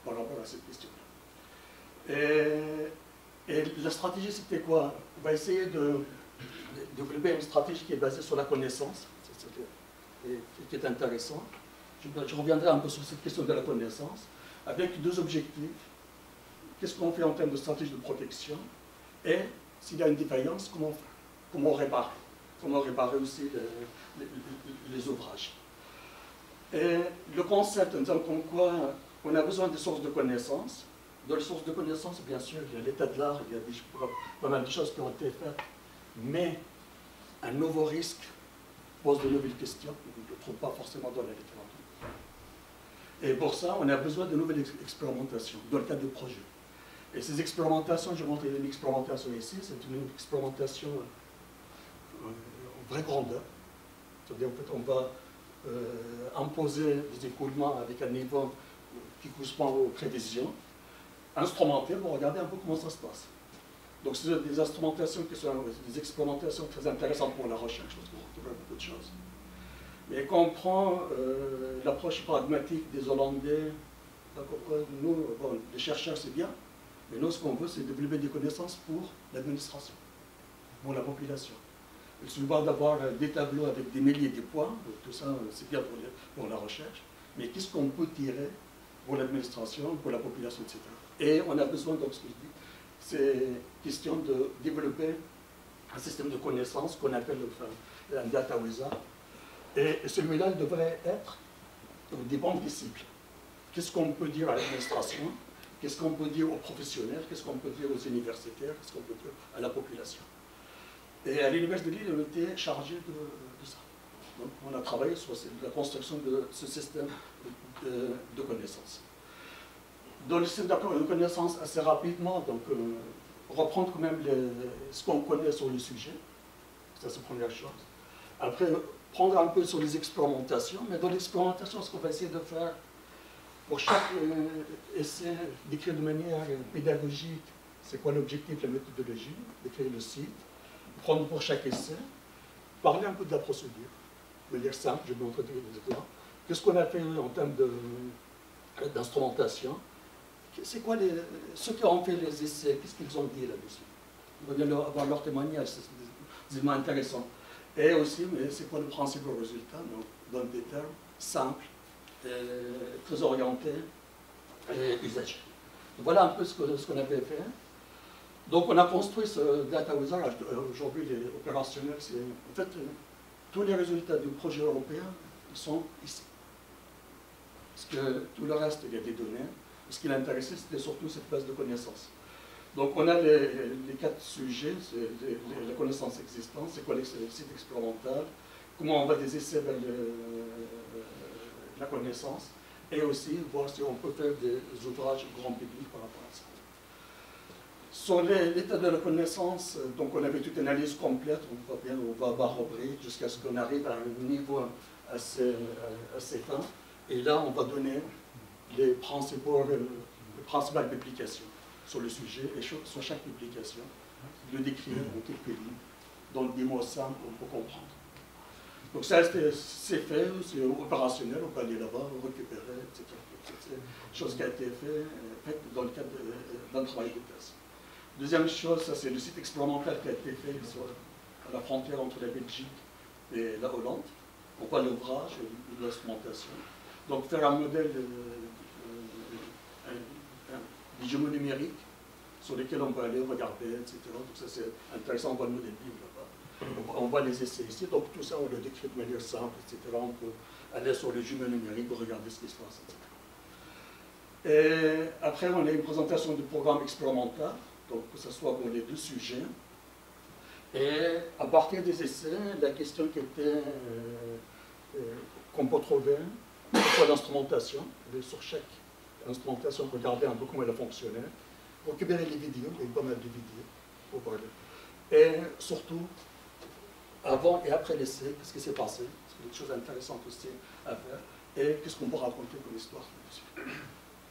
par rapport à cette question-là. Et la stratégie, c'était quoi? On va essayer de développer une stratégie qui est basée sur la connaissance, et qui est intéressant. Je reviendrai un peu sur cette question de la connaissance, avec 2 objectifs. Qu'est-ce qu'on fait en termes de stratégie de protection? Et s'il y a une défaillance, comment faire? Comment réparer? Comment réparer aussi les ouvrages? Et le concept, en disant comme quoi on a besoin des sources de connaissances. Dans les sources de connaissances, bien sûr, il y a l'état de l'art, il y a pas mal de choses qui ont été faites, mais un nouveau risque pose de nouvelles questions, on ne le trouve pas forcément dans la littérature. Et pour ça, on a besoin de nouvelles expérimentations, dans le cadre de projets. Et ces expérimentations, je montre une expérimentation ici, c'est une expérimentation en vraie grandeur. C'est-à-dire, en fait, on va imposer des écoulements avec un niveau qui correspond aux prévisions, instrumenter pour regarder un peu comment ça se passe. Donc c'est des instrumentations qui sont des expérimentations très intéressantes pour la recherche, parce qu'on retrouve beaucoup de choses. Mais quand on prend l'approche pragmatique des Hollandais, nous, bon, les chercheurs c'est bien, mais nous ce qu'on veut c'est développer des connaissances pour l'administration, pour la population. Il suffit d'avoir des tableaux avec des milliers de points, tout ça c'est bien pour la recherche, mais qu'est-ce qu'on peut tirer pour l'administration, pour la population, etc. Et on a besoin, donc ce que je dis, c'est question de développer un système de connaissances qu'on appelle un data wizard. Et celui-là devrait être des bons disciples. Qu'est-ce qu'on peut dire à l'administration? Qu'est-ce qu'on peut dire aux professionnels? Qu'est-ce qu'on peut dire aux universitaires? Qu'est-ce qu'on peut dire à la population? Et à l'Université de Lille, on était chargé de ça. Donc on a travaillé sur la construction de ce système de connaissances. Dans le système de connaissances, assez rapidement, donc reprendre quand même ce qu'on connaît sur le sujet. Ça, c'est la première chose. Après, prendre un peu sur les expérimentations, mais dans l'expérimentation, ce qu'on va essayer de faire pour chaque essai, d'écrire de manière pédagogique, c'est quoi l'objectif, la méthodologie, d'écrire le site, prendre pour chaque essai, parler un peu de la procédure, de manière simple, je vais montrer des exemples. Qu'est-ce qu'on a fait en termes d'instrumentation? C'est quoi ceux qui ont fait les essais, qu'est-ce qu'ils ont dit là-dessus? On va bien avoir leur témoignage, c'est des éléments intéressants. Et aussi, mais c'est quoi le principal résultat? Donc, dans des termes simples, très orientés et usagers. Voilà un peu ce qu'on avait fait. Donc on a construit ce Data Wizard. Aujourd'hui, il est opérationnel. En fait, tous les résultats du projet européen sont ici. Parce que tout le reste, il y a des données. Ce qui l'intéressait, c'était surtout cette base de connaissances. Donc on a les 4 sujets, les connaissances existantes, c'est quoi les sites expérimentaux, comment on va des essais vers la connaissance, et aussi voir si on peut faire des ouvrages grand public par rapport à ça. Sur l'état de la connaissance, donc on avait toute une analyse complète, on va par rubrique jusqu'à ce qu'on arrive à un niveau assez fin, et là on va donner les principales publications sur le sujet, et sur chaque publication, le décrire en quelques lignes, dans des mots simples on peut comprendre. Donc ça, c'est fait, c'est opérationnel, on peut aller là-bas, récupérer, etc. C'est chose qui a été faite dans le cadre d'un travail de thèse. Deuxième chose, ça c'est le site expérimental qui a été fait à la frontière entre la Belgique et la Hollande. On voit l'ouvrage et l'instrumentation. Donc faire un modèle des jumeaux numériques sur lesquels on peut aller regarder, etc. Donc ça c'est intéressant, on voit le modèle libre là-bas. On voit les essais ici, donc tout ça on le décrit de manière simple, etc. On peut aller sur les jumeaux numériques pour regarder ce qui se passe, etc. Et après on a une présentation du programme expérimental, donc que ce soit pour les 2 sujets. Et à partir des essais, la question qui était qu'on peut trouver, c'est quoi l'instrumentation, sur chaque instrumentation, regarder un peu comment elle a fonctionné, récupérer les vidéos, il y a pas mal de vidéos pour parler. Et surtout, avant et après l'essai, qu'est-ce qui s'est passé, parce qu'il y a des choses intéressantes aussi à faire, et qu'est-ce qu'on peut raconter comme histoire dessus.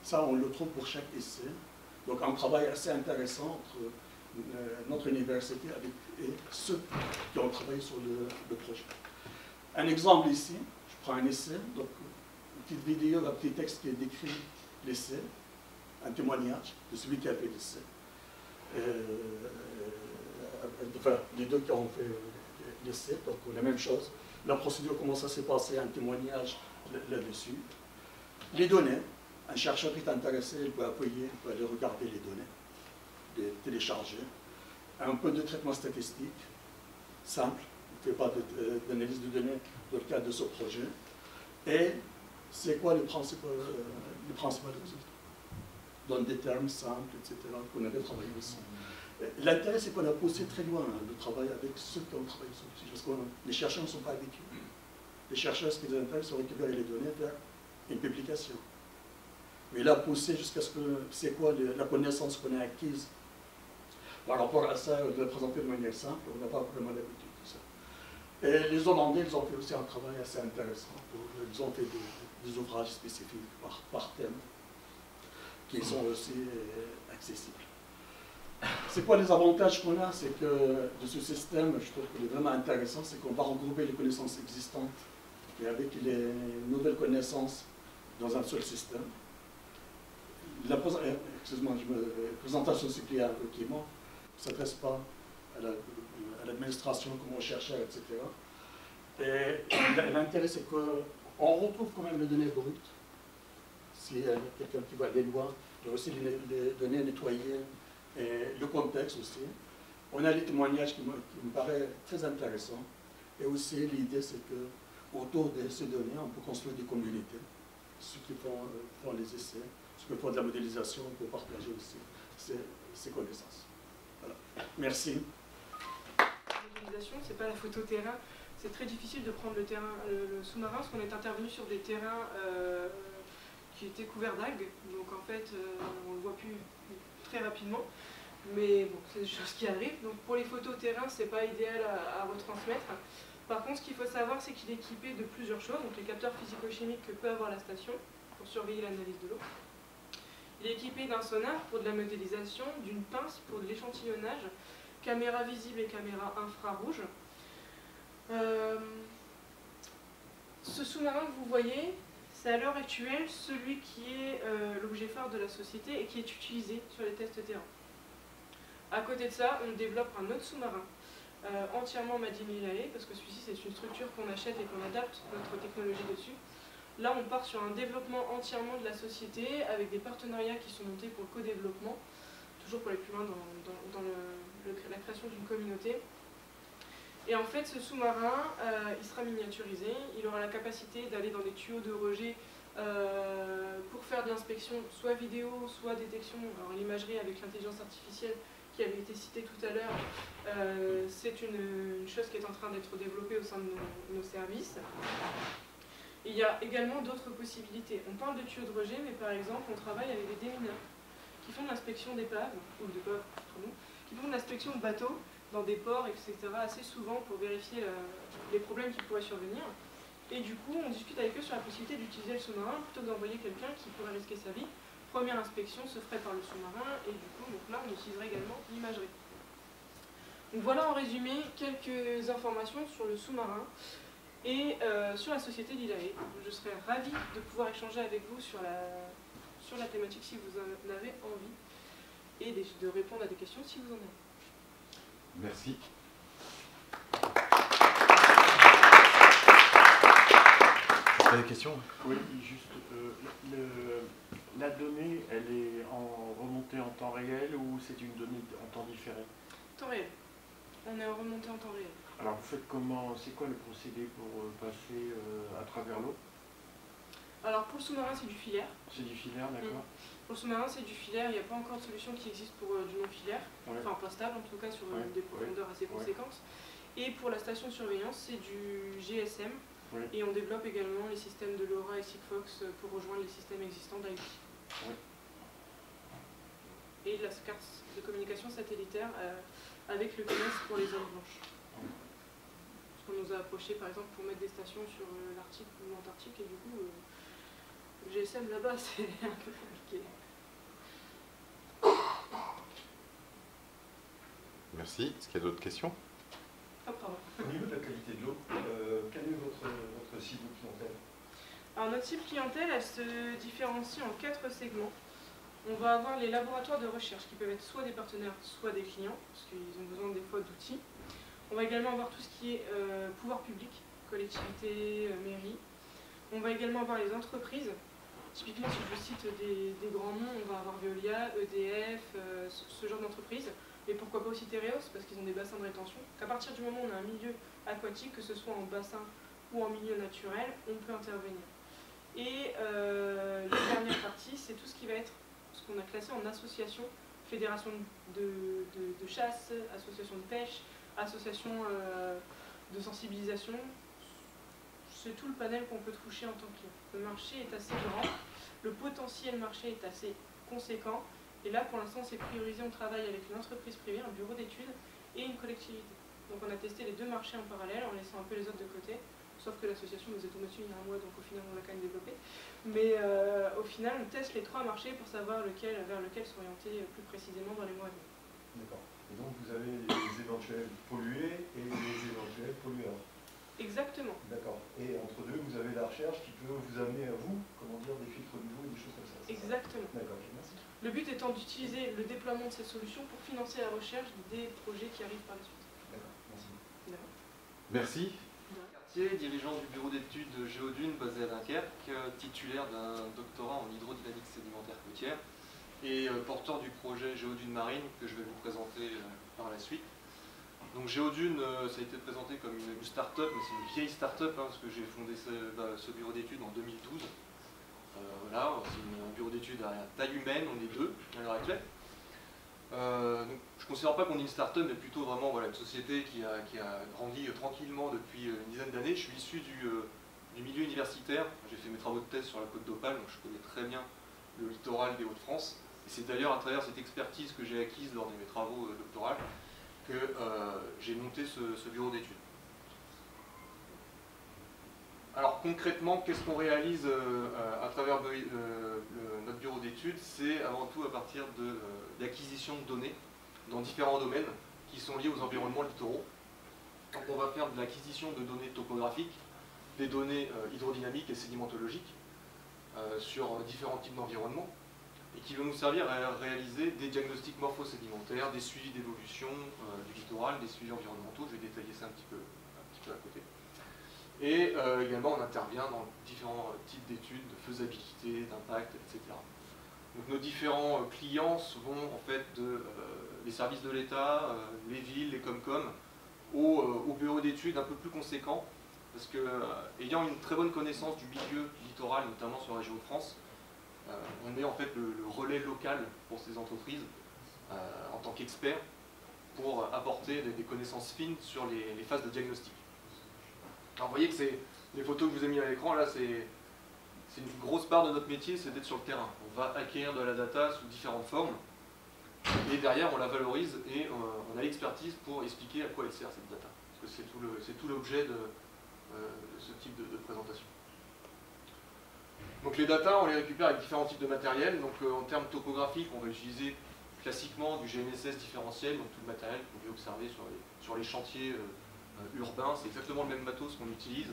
Ça, on le trouve pour chaque essai. Donc un travail assez intéressant entre notre université et ceux qui ont travaillé sur le projet. Un exemple ici, je prends un essai, donc une petite vidéo, un petit texte qui décrit l'essai, un témoignage de celui qui a fait l'essai. Enfin, les 2 qui ont fait l'essai, donc la même chose. La procédure, comment ça s'est passé, un témoignage là-dessus. Les données, un chercheur qui est intéressé, il peut appuyer, il peut aller regarder les données, les télécharger. Un peu de traitement statistique, simple, on ne fait pas d'analyse de données dans le cadre de ce projet. Et c'est quoi les principaux résultats? Dans des termes simples, etc., qu'on avait travaillé aussi. L'intérêt, c'est qu'on a poussé très loin le travail avec ceux qui ont travaillé sur le sujet, parce que les chercheurs ne sont pas habitués. Les chercheurs, ce qui les intéresse, c'est de récupérer les données vers une publication. Mais il a poussé jusqu'à ce que c'est quoi la connaissance qu'on a acquise. Par rapport à ça, de la présenter de manière simple, on n'a pas vraiment l'habitude de ça. Et les Hollandais, ils ont fait aussi un travail assez intéressant. Ils ont fait des ouvrages spécifiques par thème, qui sont aussi accessibles. C'est quoi les avantages qu'on a? C'est que de ce système, je trouve qu'il est vraiment intéressant, c'est qu'on va regrouper les connaissances existantes et avec les nouvelles connaissances dans un seul système. Excuse-moi, présentation supplémentaire un peu qui ne s'adresse pas à l'administration comme rechercheur, etc. Et l'intérêt, c'est qu'on retrouve quand même les données brutes. Si quelqu'un qui voit les lois, il y a aussi les données nettoyées et le contexte aussi. On a les témoignages qui me paraissent très intéressants. Et aussi, l'idée, c'est que autour de ces données, on peut construire des communautés. Ceux qui font les essais, ceux qui font de la modélisation, on peut partager aussi ces connaissances. Voilà. Merci. La modélisation, ce n'est pas la photo terrain. C'est très difficile de prendre le sous-marin, parce qu'on est intervenu sur des terrains qui étaient couverts d'algues. Donc en fait, on ne le voit plus très rapidement. Mais bon, c'est des choses qui arrivent. Donc pour les photos terrain, ce n'est pas idéal à retransmettre. Par contre, ce qu'il faut savoir, c'est qu'il est équipé de plusieurs choses. Donc les capteurs physico-chimiques que peut avoir la station pour surveiller l'analyse de l'eau. Il est équipé d'un sonar pour de la modélisation, d'une pince pour de l'échantillonnage, caméra visible et caméra infrarouge. Ce sous-marin que vous voyez, c'est à l'heure actuelle celui qui est l'objet phare de la société et qui est utilisé sur les tests terrain. À côté de ça, on développe un autre sous-marin entièrement Made in Ilae, parce que celui-ci c'est une structure qu'on achète et qu'on adapte notre technologie dessus. Là on part sur un développement entièrement de la société avec des partenariats qui sont montés pour le co-développement, toujours pour aller plus loin dans la création d'une communauté. Et en fait ce sous-marin, il sera miniaturisé, il aura la capacité d'aller dans des tuyaux de rejet pour faire de l'inspection, soit vidéo, soit détection. Alors l'imagerie avec l'intelligence artificielle qui avait été citée tout à l'heure, c'est une chose qui est en train d'être développée au sein de nos services. Il y a également d'autres possibilités. On parle de tuyaux de rejet, mais par exemple, on travaille avec des démineurs qui font de l'inspection d'épaves, ou d'épaves, qui font de l'inspection de bateaux dans des ports, etc., assez souvent pour vérifier les problèmes qui pourraient survenir. Et du coup, on discute avec eux sur la possibilité d'utiliser le sous-marin plutôt que d'envoyer quelqu'un qui pourrait risquer sa vie. Première inspection se ferait par le sous-marin, et du coup, donc là, on utiliserait également l'imagerie. Donc voilà en résumé quelques informations sur le sous-marin et sur la société d'Ilae. Je serais ravie de pouvoir échanger avec vous sur la thématique si vous en avez envie, et de répondre à des questions si vous en avez. Merci. Pas des questions? Oui, juste, la donnée, elle est remontée en temps réel ou c'est une donnée en temps différé? Temps réel. On est remonté en temps réel. Alors vous faites comment, c'est quoi le procédé pour passer à travers l'eau? Alors pour le sous-marin, c'est du filaire. C'est du filaire, d'accord. Pour le sous-marin, c'est du filaire. Il n'y a pas encore de solution qui existe pour du non-filaire. Ouais. Enfin pas stable en tout cas, sur des profondeurs assez conséquentes. Et pour la station de surveillance, c'est du GSM. Oui. Et on développe également les systèmes de LoRa et Sigfox pour rejoindre les systèmes existants d'IoT. Oui. Et la carte de communication satellitaire avec le CNES pour les zones blanches. Parce qu'on nous a approché par exemple pour mettre des stations sur l'Arctique ou l'Antarctique, et du coup le GSM là-bas c'est un peu compliqué. Merci. Est-ce qu'il y a d'autres questions? Au niveau de la qualité de l'eau, quel est votre cible clientèle? Alors notre cible clientèle, elle se différencie en 4 segments. On va avoir les laboratoires de recherche qui peuvent être soit des partenaires, soit des clients, parce qu'ils ont besoin des fois d'outils. On va également avoir tout ce qui est pouvoir public, collectivité, mairie. On va également avoir les entreprises. Typiquement, si je cite des grands noms, on va avoir Veolia, EDF, ce genre d'entreprise. Mais pourquoi pas aussi Tereos, parce qu'ils ont des bassins de rétention. À partir du moment où on a un milieu aquatique, que ce soit en bassin ou en milieu naturel, on peut intervenir. Et la dernière partie, c'est tout ce qui va être ce qu'on a classé en association, fédération de chasse, association de pêche, association de sensibilisation. C'est tout le panel qu'on peut toucher en tant que client. Le marché est assez grand, le potentiel marché est assez conséquent. Et là, pour l'instant, c'est priorisé, on travaille avec une entreprise privée, un bureau d'études et une collectivité. Donc on a testé les deux marchés en parallèle en laissant un peu les autres de côté. Sauf que l'association nous est tombée dessus il y a un mois, donc au final on l'a quand même développé. Mais au final, on teste les 3 marchés pour savoir vers lequel s'orienter plus précisément dans les mois à venir. D'accord. Et donc vous avez les éventuels pollués et les éventuels pollueurs. Exactement. D'accord. Et entre deux, vous avez la recherche qui peut vous amener à vous, comment dire, des filtres nouveaux et des choses comme ça. Exactement. D'accord, ok, merci. Le but étant d'utiliser le déploiement de cette solution pour financer la recherche des projets qui arrivent par la suite. D'accord, merci. Merci. Cartier, dirigeant du bureau d'études de Géodune basé à Dunkerque, titulaire d'un doctorat en hydrodynamique sédimentaire côtière et porteur du projet Géodune Marine que je vais vous présenter par la suite. Donc Géodune, ça a été présenté comme une start-up, mais c'est une vieille start-up parce que j'ai fondé ce bureau d'études en 2012. Voilà, c'est un bureau d'études à taille humaine, on est 2 à l'heure actuelle. Donc, je ne considère pas qu'on est une start-up, mais plutôt vraiment voilà, une société qui a grandi tranquillement depuis une dizaine d'années. Je suis issu du milieu universitaire, j'ai fait mes travaux de thèse sur la côte d'Opale, donc je connais très bien le littoral des Hauts-de-France. Et c'est d'ailleurs à travers cette expertise que j'ai acquise lors de mes travaux doctoraux que j'ai monté ce bureau d'études. Alors concrètement, qu'est-ce qu'on réalise à travers notre bureau d'études? C'est avant tout à partir d'acquisition de données dans différents domaines qui sont liés aux environnements littoraux. Donc on va faire de l'acquisition de données topographiques, des données hydrodynamiques et sédimentologiques sur différents types d'environnements et qui vont nous servir à réaliser des diagnostics morpho-sédimentaires, des suivis d'évolution du littoral, des suivis environnementaux. Je vais détailler ça un petit peu à côté. Et également, on intervient dans différents types d'études de faisabilité, d'impact, etc. Donc nos différents clients vont en fait les services de l'État, les villes, les Comcom, aux bureaux d'études un peu plus conséquents, parce que ayant une très bonne connaissance du milieu littoral, notamment sur la région de France, on est en fait le relais local pour ces entreprises en tant qu'experts pour apporter des connaissances fines sur les phases de diagnostic. Alors vous voyez que les photos que je vous ai mis à l'écran, là c'est une grosse part de notre métier, c'est d'être sur le terrain. On va acquérir de la data sous différentes formes, et derrière on la valorise et on a l'expertise pour expliquer à quoi elle sert cette data. Parce que c'est tout l'objet de ce type de présentation. Donc les data, on les récupère avec différents types de matériel. Donc en termes topographiques, on va utiliser classiquement du GNSS différentiel, donc tout le matériel que vous pouvez observer sur les chantiers urbains. C'est exactement le même matos qu'on utilise.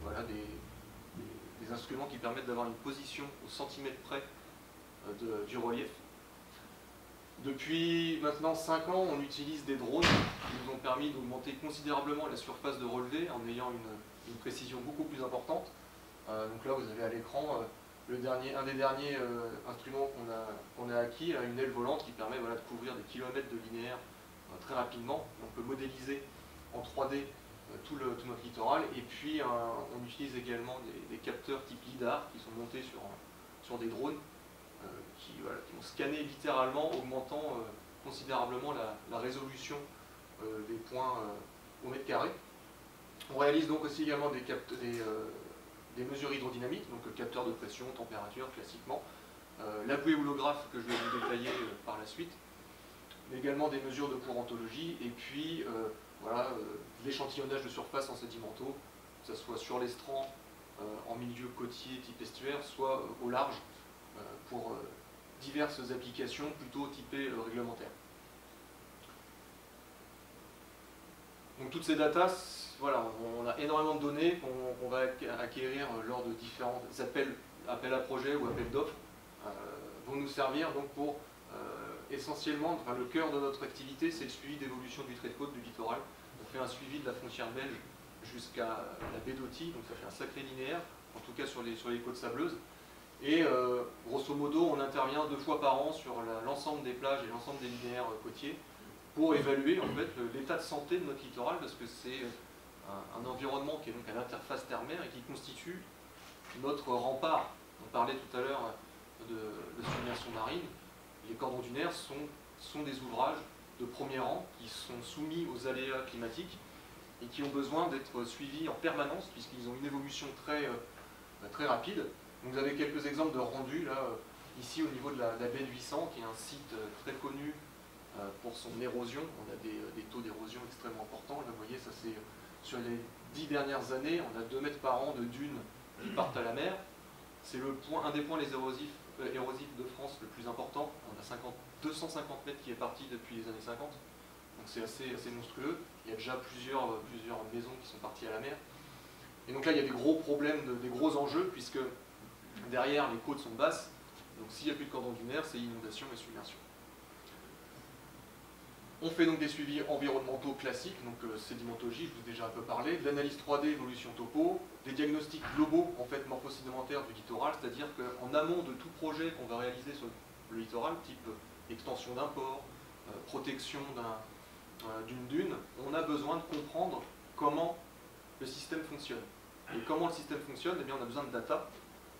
Voilà, des instruments qui permettent d'avoir une position au centimètre près du relief. Depuis maintenant 5 ans, on utilise des drones qui nous ont permis d'augmenter considérablement la surface de relevé en ayant une précision beaucoup plus importante. Donc là, vous avez à l'écran un des derniers instruments qu'on a acquis, une aile volante qui permet voilà, de couvrir des kilomètres de linéaire très rapidement. On peut modéliser en 3D tout notre littoral. Et puis, on utilise également des capteurs type LIDAR qui sont montés sur des drones qui vont scanner littéralement, augmentant considérablement la résolution des points au mètre carré. On réalise donc aussi également des mesures hydrodynamiques, donc capteurs de pression, température, classiquement. La bouée houlographe que je vais vous détailler par la suite, mais également des mesures de courantologie, et puis voilà, l'échantillonnage de surface en sédimentaux, que ce soit sur l'estran, en milieu côtier type estuaire, soit au large, pour diverses applications plutôt typées réglementaires. Donc toutes ces datas, voilà, on a énormément de données qu'on va acquérir lors de différents appels à projets ou appels d'offres, vont nous servir donc pour essentiellement, enfin, le cœur de notre activité, c'est le suivi d'évolution du trait de côte du littoral. On fait un suivi de la frontière belge jusqu'à la baie d'Authie, donc ça fait un sacré linéaire, en tout cas sur les côtes sableuses. Et grosso modo, on intervient 2 fois par an sur l'ensemble des plages et l'ensemble des linéaires côtiers pour évaluer en fait l'état de santé de notre littoral, parce que c'est un environnement qui est donc à l'interface terre-mer et qui constitue notre rempart. On parlait tout à l'heure de submersion marine. Les cordons dunaires sont des ouvrages de premier rang qui sont soumis aux aléas climatiques et qui ont besoin d'être suivis en permanence puisqu'ils ont une évolution très rapide. Donc vous avez quelques exemples de rendus là, ici au niveau de la baie de 800, qui est un site très connu pour son érosion. On a des taux d'érosion extrêmement importants. Là vous voyez, ça c'est sur les 10 dernières années, on a 2 mètres par an de dunes qui partent à la mer. C'est un des points érosifs de France le plus important. On a 250 mètres qui est parti depuis les années 50. Donc c'est assez monstrueux. Il y a déjà plusieurs maisons qui sont parties à la mer. Et donc là, il y a des gros problèmes, des gros enjeux, puisque derrière, les côtes sont basses. Donc s'il n'y a plus de cordon dunaire, c'est inondation et submersion. On fait donc des suivis environnementaux classiques, donc sédimentologie, je vous ai déjà un peu parlé, de l'analyse 3D, évolution topo, des diagnostics globaux, en fait, morphosédimentaires du littoral, c'est-à-dire qu'en amont de tout projet qu'on va réaliser sur le littoral, type extension d'un port, protection d'une dune, on a besoin de comprendre comment le système fonctionne. Et comment le système fonctionne, eh bien, on a besoin de data.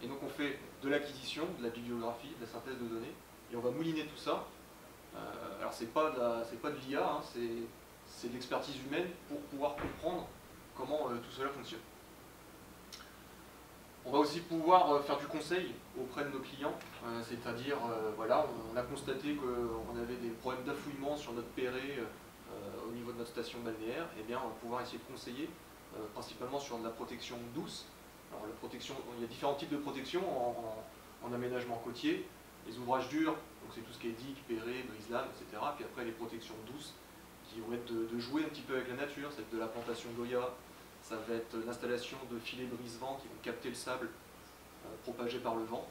Et donc on fait de l'acquisition, de la bibliographie, de la synthèse de données, et on va mouliner tout ça. Alors c'est pas de l'IA, hein, c'est de l'expertise humaine pour pouvoir comprendre comment tout cela fonctionne. On va aussi pouvoir faire du conseil auprès de nos clients, c'est-à-dire, voilà, on a constaté qu'on avait des problèmes d'affouillement sur notre péré au niveau de notre station balnéaire, et bien on va pouvoir essayer de conseiller, principalement sur de la protection douce. Alors la protection, il y a différents types de protection en aménagement côtier, les ouvrages durs, donc c'est tout ce qui est digue, péré, brise-lames, etc. Puis après les protections douces, qui vont être de jouer un petit peu avec la nature, ça va être de la plantation d'Oya, ça va être l'installation de filets brise-vent qui vont capter le sable propagé par le vent,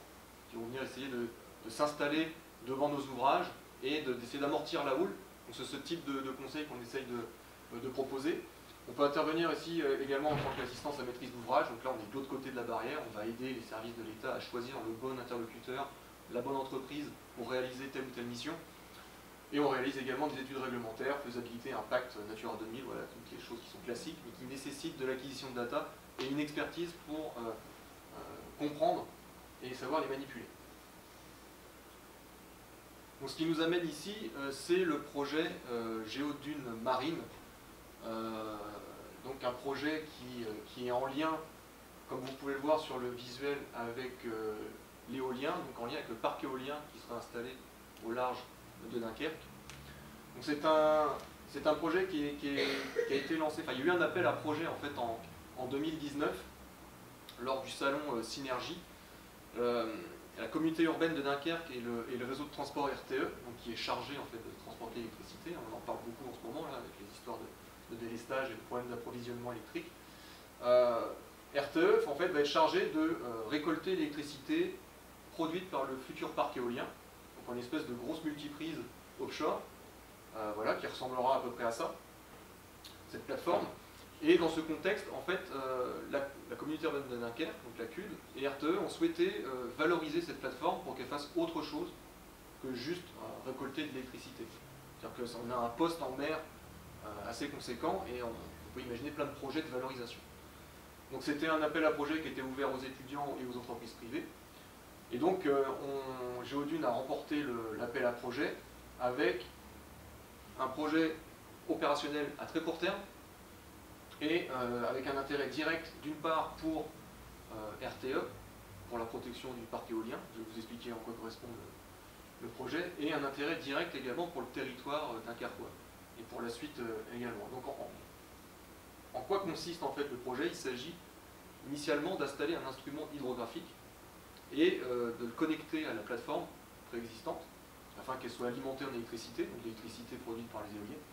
qui vont venir essayer de s'installer devant nos ouvrages et d'essayer d'amortir la houle. Donc c'est ce type de conseil qu'on essaye de proposer. On peut intervenir ici également en tant qu'assistance à maîtrise d'ouvrage, donc là on est de l'autre côté de la barrière, on va aider les services de l'État à choisir le bon interlocuteur, la bonne entreprise pour réaliser telle ou telle mission. Et on réalise également des études réglementaires, faisabilité, impact, Natura 2000, voilà, toutes les choses qui sont classiques, mais qui nécessitent de l'acquisition de data et une expertise pour comprendre et savoir les manipuler. Donc, ce qui nous amène ici, c'est le projet Géodune Marine. Donc un projet qui est en lien, comme vous pouvez le voir sur le visuel, avec l'éolien, donc en lien avec le parc éolien qui sera installé au large de Dunkerque. Donc c'est un projet qui a été lancé, enfin il y a eu un appel à projet en fait en 2019 lors du salon Synergie. La communauté urbaine de Dunkerque et le réseau de transport RTE, donc qui est chargé en fait de transporter l'électricité, on en parle beaucoup en ce moment là avec les histoires de délestage et de problèmes d'approvisionnement électrique. RTE en fait va être chargé de récolter l'électricité produite par le futur parc éolien, donc en espèce de grosse multiprise offshore, voilà, qui ressemblera à peu près à ça, cette plateforme. Et dans ce contexte, en fait, la communauté urbaine de Dunkerque, donc la CUD, et RTE ont souhaité valoriser cette plateforme pour qu'elle fasse autre chose que juste récolter de l'électricité. C'est-à-dire qu'on a un poste en mer assez conséquent et on peut imaginer plein de projets de valorisation. Donc c'était un appel à projet qui était ouvert aux étudiants et aux entreprises privées. Et donc Géodune a remporté l'appel à projet avec un projet opérationnel à très court terme et avec un intérêt direct d'une part pour RTE, pour la protection du parc éolien, je vais vous expliquer en quoi correspond le projet, et un intérêt direct également pour le territoire dunkerquois, et pour la suite également. Donc en quoi consiste en fait le projet? Il s'agit initialement d'installer un instrument hydrographique et de le connecter à la plateforme préexistante, afin qu'elle soit alimentée en électricité, donc l'électricité produite par les éoliennes,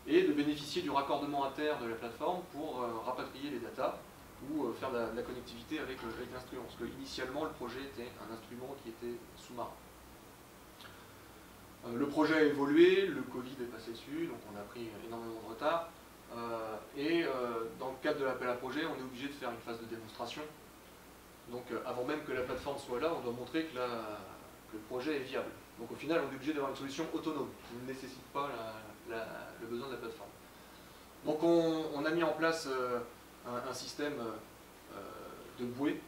et de bénéficier du raccordement à terre de la plateforme pour rapatrier les datas ou faire de la connectivité avec l'instrument. Parce que initialement, le projet était un instrument qui était sous-marin. Le projet a évolué, le Covid est passé dessus, donc on a pris énormément de retard. Dans le cadre de l'appel à projet, on est obligé de faire une phase de démonstration. Donc avant même que la plateforme soit là, on doit montrer que le projet est viable. Donc au final, on est obligé d'avoir une solution autonome, qui ne nécessite pas le besoin de la plateforme. Donc on a mis en place un système de bouée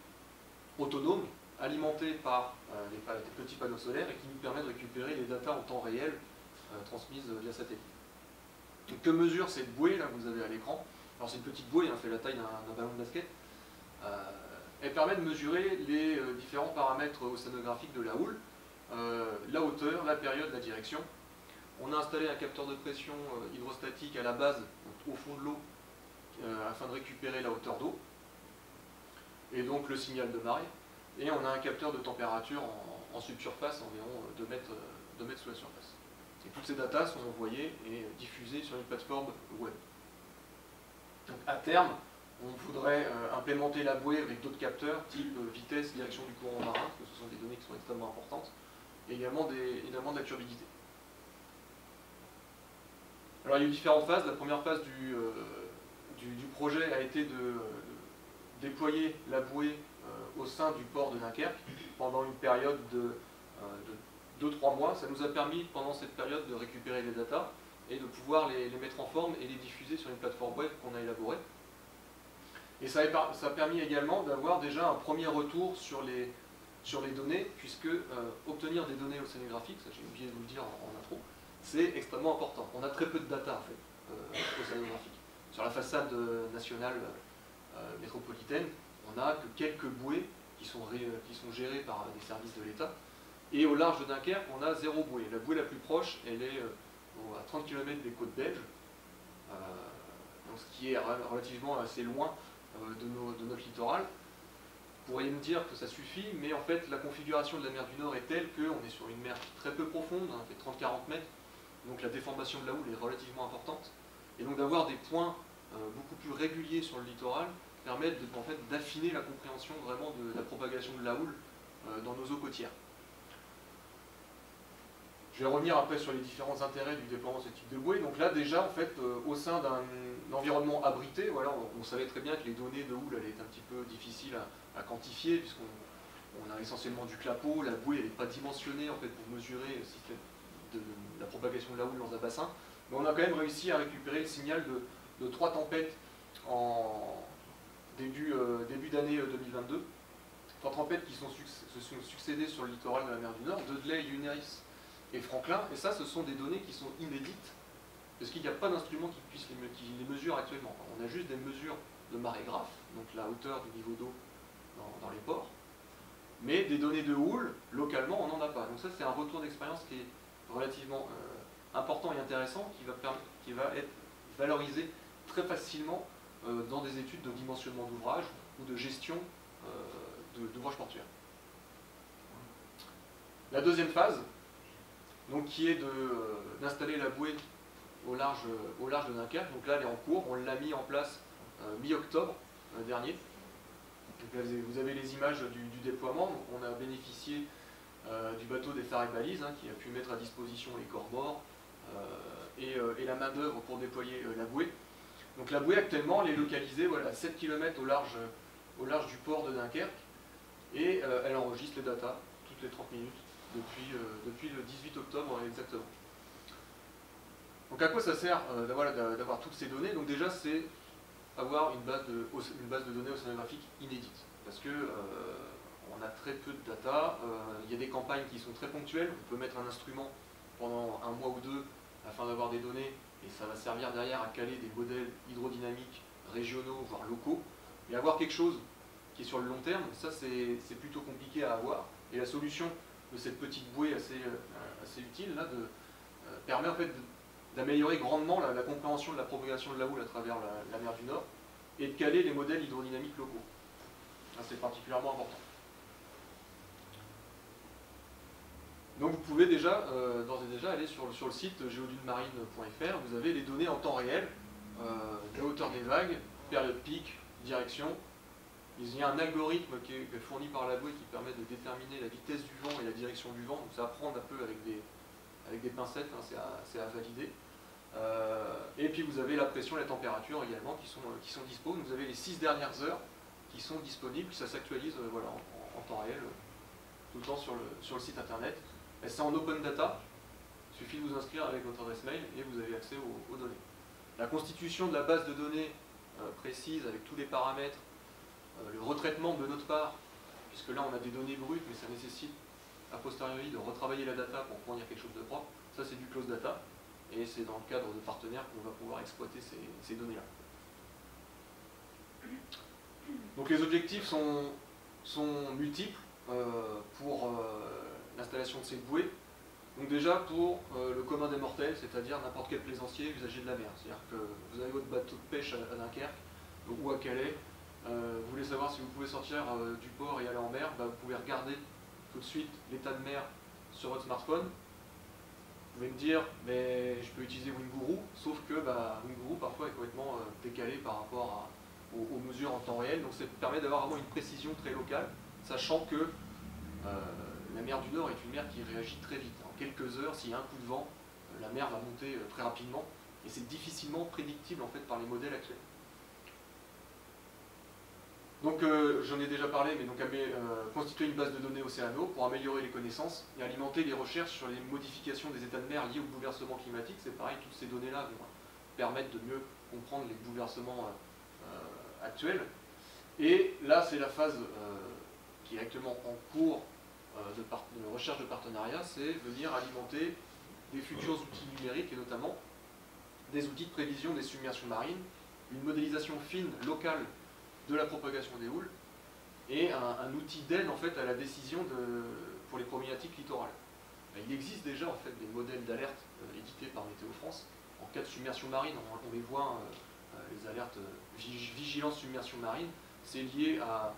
autonome, alimenté par des petits panneaux solaires et qui nous permet de récupérer les datas en temps réel transmises via satellite. Donc, que mesure cette bouée, là vous avez à l'écran? Alors c'est une petite bouée, elle fait la taille d'un ballon de basket. Elle permet de mesurer les différents paramètres océanographiques de la houle, la hauteur, la période, la direction. On a installé un capteur de pression hydrostatique à la base, donc au fond de l'eau, afin de récupérer la hauteur d'eau, et donc le signal de marée. et on a un capteur de température en subsurface, environ 2 mètres sous la surface. Et toutes ces datas sont envoyées et diffusées sur une plateforme web. Donc à terme, on voudrait implémenter la bouée avec d'autres capteurs, type vitesse, direction du courant marin, parce que ce sont des données qui sont extrêmement importantes, et également de la turbidité. Alors il y a eu différentes phases. La première phase du projet a été de déployer la bouée au sein du port de Dunkerque pendant une période de 2-3 mois. Ça nous a permis pendant cette période de récupérer les datas et de pouvoir les mettre en forme et les diffuser sur une plateforme web qu'on a élaborée. Et ça a permis également d'avoir déjà un premier retour sur les données, puisque obtenir des données océanographiques, ça j'ai oublié de vous le dire en intro, c'est extrêmement important. On a très peu de data en fait, océanographiques. Sur la façade nationale métropolitaine, on n'a que quelques bouées qui sont gérées par des services de l'État. Et au large de Dunkerque, on a 0 bouée. La bouée la plus proche, elle est à 30 km des côtes belges, donc ce qui est relativement assez loin de notre littoral. Vous pourriez me dire que ça suffit, mais en fait la configuration de la mer du Nord est telle qu'on est sur une mer très peu profonde, hein, fait 30-40 mètres, donc la déformation de la houle est relativement importante. Et donc d'avoir des points beaucoup plus réguliers sur le littoral permet d'affiner la compréhension vraiment de la propagation de la houle dans nos eaux côtières. Je vais revenir après sur les différents intérêts du déploiement de ce type de bouée. Donc là déjà, en fait, au sein d'un environnement abrité, voilà, on savait très bien que les données de houle allaient être un petit peu difficiles à quantifier, puisqu'on a essentiellement du clapot, la bouée n'est pas dimensionnée en fait, pour mesurer la propagation de la houle dans un bassin. Mais on a quand même réussi à récupérer le signal de 3 tempêtes en début d'année 2022. 3 tempêtes qui se sont succédées sur le littoral de la mer du Nord, Dudley, Yuneris et Franklin, et ça, ce sont des données qui sont inédites, parce qu'il n'y a pas d'instrument qui les mesure actuellement. On a juste des mesures de marégraphe, donc la hauteur du niveau d'eau dans les ports, mais des données de houle, localement, on n'en a pas. Donc ça, c'est un retour d'expérience qui est relativement important et intéressant, qui va être valorisé très facilement dans des études de dimensionnement d'ouvrages ou de gestion d'ouvrages portuaires. La deuxième phase, donc, qui est d'installer la bouée au large de Dunkerque. Donc là, elle est en cours. On l'a mis en place mi-octobre dernier. Donc là, vous avez les images du déploiement. Donc, on a bénéficié du bateau des phares et balises, hein, qui a pu mettre à disposition les corps-morts et la main-d'œuvre pour déployer la bouée. Donc la bouée, actuellement, elle est localisée à 7 km au large du port de Dunkerque. Et elle enregistre les datas toutes les 30 minutes. Depuis le 18 octobre exactement. Donc à quoi ça sert d'avoir toutes ces données? Donc déjà c'est avoir une base de données océanographiques inédite. Parce que on a très peu de data, il y a des campagnes qui sont très ponctuelles, on peut mettre un instrument pendant 1 mois ou 2 afin d'avoir des données, et ça va servir derrière à caler des modèles hydrodynamiques régionaux, voire locaux. Mais avoir quelque chose qui est sur le long terme, ça c'est plutôt compliqué à avoir. Et la solution de cette petite bouée assez utile là, permet en fait d'améliorer grandement la compréhension de la propagation de la houle à travers la mer du Nord et de caler les modèles hydrodynamiques locaux. C'est particulièrement important. Donc vous pouvez déjà, d'ores et déjà, aller sur le site geodunemarine.fr, vous avez les données en temps réel, de la hauteur des vagues, période pic, direction. Il y a un algorithme qui est fourni par la bouée qui permet de déterminer la vitesse du vent et la direction du vent. Donc ça apprend un peu avec des pincettes, hein, c'est à valider. Et puis vous avez la pression et la température également qui sont dispo. Vous avez les 6 dernières heures qui sont disponibles, ça s'actualise en temps réel, tout le temps sur le site internet. C'est en open data, il suffit de vous inscrire avec votre adresse mail et vous avez accès aux données. La constitution de la base de données précise avec tous les paramètres, le retraitement de notre part, puisque là on a des données brutes, mais ça nécessite a posteriori de retravailler la data pour fournir quelque chose de propre. Ça c'est du close data, et c'est dans le cadre de partenaires qu'on va pouvoir exploiter ces données-là. Donc les objectifs sont multiples pour l'installation de ces bouées. Donc déjà pour le commun des mortels, c'est-à-dire n'importe quel plaisancier usager de la mer. C'est-à-dire que vous avez votre bateau de pêche à Dunkerque ou à Calais, vous voulez savoir si vous pouvez sortir du port et aller en mer, vous pouvez regarder tout de suite l'état de mer sur votre smartphone. Vous pouvez me dire, mais je peux utiliser Winguru, sauf que Winguru parfois est complètement décalé par rapport aux mesures en temps réel, donc ça permet d'avoir vraiment une précision très locale, sachant que la mer du Nord est une mer qui réagit très vite. En quelques heures, s'il y a un coup de vent, la mer va monter très rapidement, et c'est difficilement prédictible en fait par les modèles actuels. Donc j'en ai déjà parlé, mais donc constituer une base de données océano pour améliorer les connaissances et alimenter les recherches sur les modifications des états de mer liés au bouleversement climatique. C'est pareil, toutes ces données-là vont permettre de mieux comprendre les bouleversements actuels. Et là, c'est la phase qui est actuellement en cours de recherche de partenariat, c'est venir alimenter des futurs outils numériques et notamment des outils de prévision des submersions marines, une modélisation fine, locale de la propagation des houles et un outil d'aide en fait à la décision pour les problématiques littorales. Il existe déjà en fait des modèles d'alerte édités par Météo France. En cas de submersion marine, on les voit, les alertes vigilance submersion marine, c'est lié à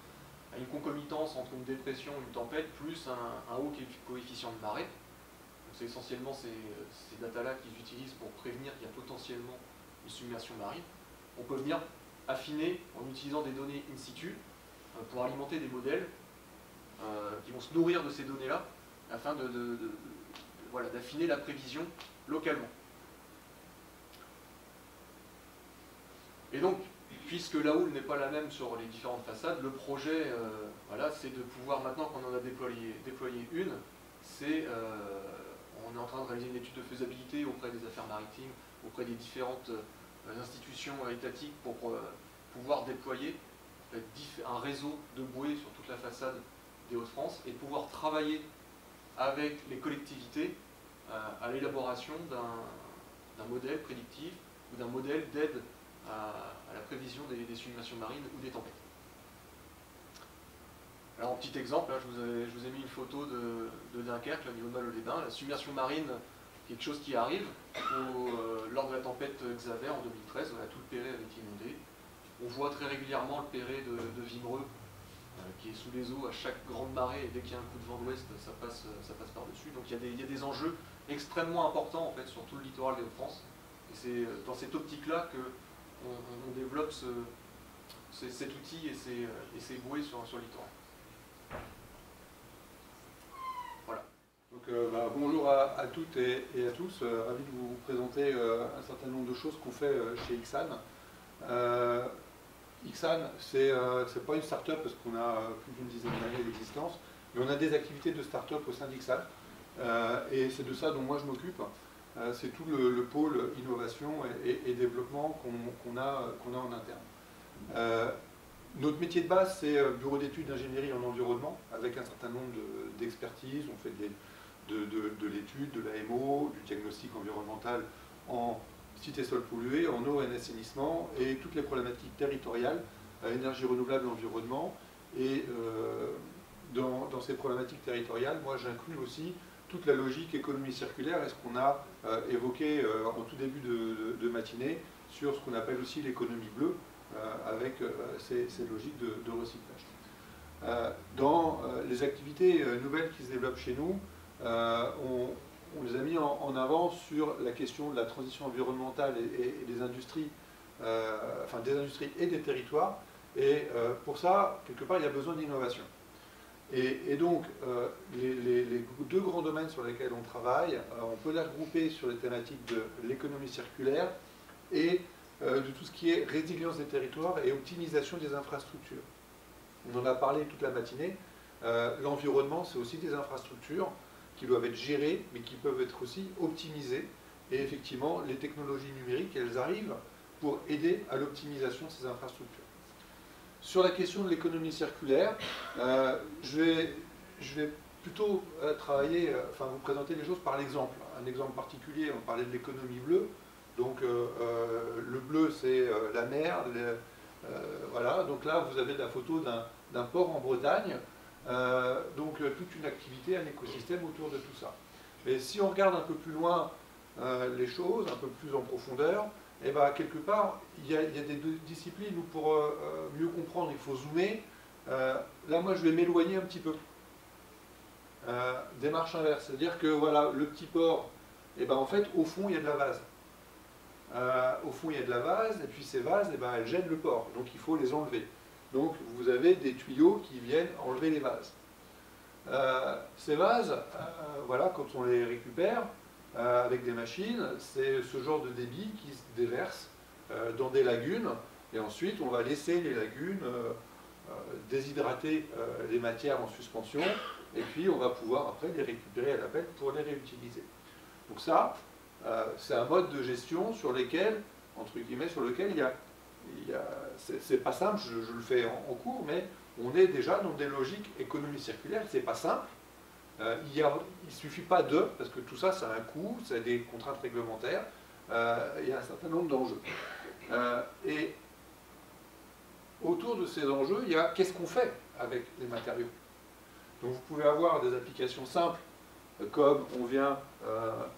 une concomitance entre une dépression, une tempête, plus un haut coefficient de marée. C'est essentiellement ces datas-là qu'ils utilisent pour prévenir qu'il y a potentiellement une submersion marine. On peut venir affiner en utilisant des données in situ pour alimenter des modèles qui vont se nourrir de ces données-là afin d'affiner la prévision localement. Et donc, puisque la houle n'est pas la même sur les différentes façades, le projet, c'est de pouvoir, maintenant qu'on en a déployé une, on est en train de réaliser une étude de faisabilité auprès des affaires maritimes, auprès des différentes institutions étatiques pour pouvoir déployer un réseau de bouées sur toute la façade des Hauts-de-France et pouvoir travailler avec les collectivités à l'élaboration d'un modèle prédictif ou d'un modèle d'aide à la prévision des submersions marines ou des tempêtes. Alors, en petit exemple, là, je vous ai mis une photo de Dunkerque, au niveau de Malo-les-Bains. La submersion marine, quelque chose qui arrive. Lors de la tempête Xaver en 2013, tout le Perret avait été inondé. On voit très régulièrement le Perret de Vimereux, qui est sous les eaux à chaque grande marée, et dès qu'il y a un coup de vent d'ouest, ça passe par-dessus. Donc il y a des enjeux extrêmement importants en fait, sur tout le littoral des Hauts-de-France. Et c'est dans cette optique-là qu'on développe cet outil et ces bouées sur le littoral. Voilà. Donc, bonjour à toutes et à tous. Ravi de vous présenter un certain nombre de choses qu'on fait chez Ixan. Ixan, c'est pas une start-up parce qu'on a plus d'une dizaine d'années d'existence, mais on a des activités de start-up au sein d'Ixan. Et c'est de ça dont moi je m'occupe. C'est tout le pôle innovation et développement qu'on a en interne. Notre métier de base, c'est bureau d'études d'ingénierie en environnement, avec un certain nombre d'expertises. On fait de l'étude, de l'AMO, du diagnostic environnemental en cité sol pollué, en eau et en assainissement, et toutes les problématiques territoriales, énergie renouvelable, environnement. Et dans ces problématiques territoriales, moi j'inclus aussi toute la logique économie circulaire et ce qu'on a évoqué en tout début de matinée sur ce qu'on appelle aussi l'économie bleue, avec ces logiques de recyclage. Dans les activités nouvelles qui se développent chez nous, on les a mis en avant sur la question de la transition environnementale et des industries, des industries et des territoires. Et pour ça, quelque part, il y a besoin d'innovation. Et donc, les deux grands domaines sur lesquels on travaille, on peut les regrouper sur les thématiques de l'économie circulaire et de tout ce qui est résilience des territoires et optimisation des infrastructures. On en a parlé toute la matinée. L'environnement, c'est aussi des infrastructures qui doivent être gérées, mais qui peuvent être aussi optimisées. Et effectivement, les technologies numériques, elles arrivent pour aider à l'optimisation de ces infrastructures. Sur la question de l'économie circulaire, je vais plutôt vous présenter les choses par l'exemple. Un exemple particulier, on parlait de l'économie bleue. Donc le bleu, c'est la mer. Voilà. Donc là, vous avez la photo d'un port en Bretagne. Donc toute une activité, un écosystème autour de tout ça. Mais si on regarde un peu plus loin les choses, un peu plus en profondeur, et ben, quelque part, il y a des disciplines où pour mieux comprendre, il faut zoomer. Là, moi, je vais m'éloigner un petit peu. Démarche inverse, c'est-à-dire que voilà, le petit port, et ben, en fait, au fond, il y a de la vase. Au fond, il y a de la vase, et puis ces vases, et ben, elles gênent le port, donc il faut les enlever. Donc, vous avez des tuyaux qui viennent enlever les vases. Ces vases, voilà, quand on les récupère avec des machines, c'est ce genre de débit qui se déverse dans des lagunes, et ensuite, on va laisser les lagunes déshydrater les matières en suspension, et puis on va pouvoir après les récupérer à la pelle pour les réutiliser. Donc ça, c'est un mode de gestion sur lequel, entre guillemets, sur lequel c'est pas simple, je le fais en cours, mais on est déjà dans des logiques économie circulaire, c'est pas simple. Il ne suffit pas parce que tout ça, ça a un coût, ça a des contraintes réglementaires, il y a un certain nombre d'enjeux. Et autour de ces enjeux, il y a qu'est-ce qu'on fait avec les matériaux. Donc vous pouvez avoir des applications simples, comme on vient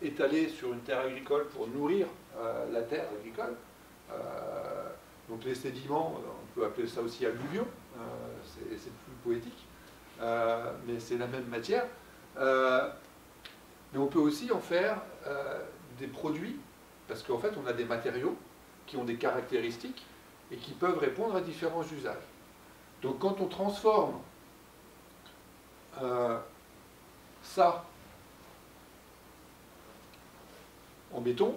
étaler sur une terre agricole pour nourrir la terre agricole. Donc les sédiments, on peut appeler ça aussi alluvions, c'est plus poétique, mais c'est la même matière. Mais on peut aussi en faire des produits, parce qu'en fait on a des matériaux qui ont des caractéristiques et qui peuvent répondre à différents usages. Donc quand on transforme ça en béton,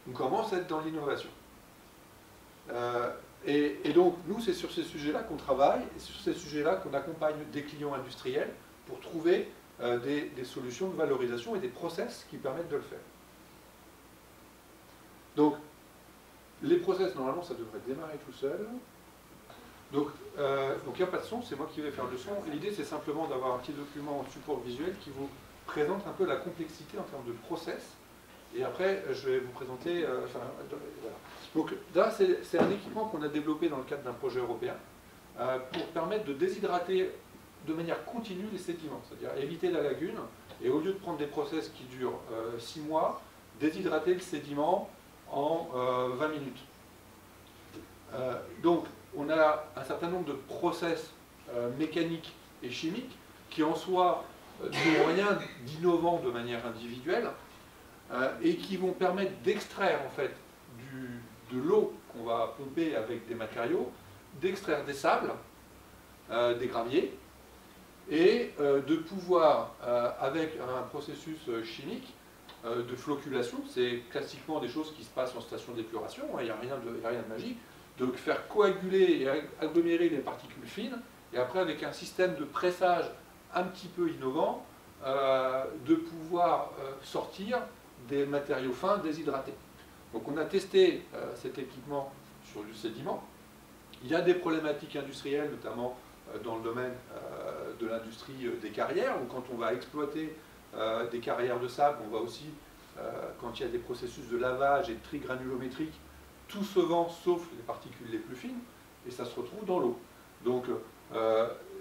on commence à être dans l'innovation. Et donc, nous, c'est sur ces sujets-là qu'on travaille, et c'est sur ces sujets-là qu'on accompagne des clients industriels pour trouver des solutions de valorisation et des process qui permettent de le faire. Donc, les process, normalement, ça devrait démarrer tout seul. Donc, il n'y a pas de son, c'est moi qui vais faire le son. L'idée, c'est simplement d'avoir un petit document en support visuel qui vous présente un peu la complexité en termes de process. Et après, je vais vous présenter... voilà. Donc là, c'est un équipement qu'on a développé dans le cadre d'un projet européen pour permettre de déshydrater de manière continue les sédiments, c'est-à-dire éviter la lagune, et au lieu de prendre des process qui durent 6 mois, déshydrater le sédiment en 20 minutes. Donc, on a un certain nombre de process mécaniques et chimiques qui en soi n'ont rien d'innovant de manière individuelle et qui vont permettre d'extraire en fait de l'eau qu'on va pomper avec des matériaux, d'extraire des sables, des graviers, et de pouvoir, avec un processus chimique de flocculation, c'est classiquement des choses qui se passent en station d'épuration, il n'y a rien de magique, de faire coaguler et agglomérer les particules fines, et après avec un système de pressage un petit peu innovant, de pouvoir sortir des matériaux fins déshydratés. Donc on a testé cet équipement sur du sédiment. Il y a des problématiques industrielles, notamment dans le domaine de l'industrie des carrières, où quand on va exploiter des carrières de sable, on va aussi, quand il y a des processus de lavage et de tri granulométrique, tout se vend sauf les particules les plus fines, et ça se retrouve dans l'eau. Donc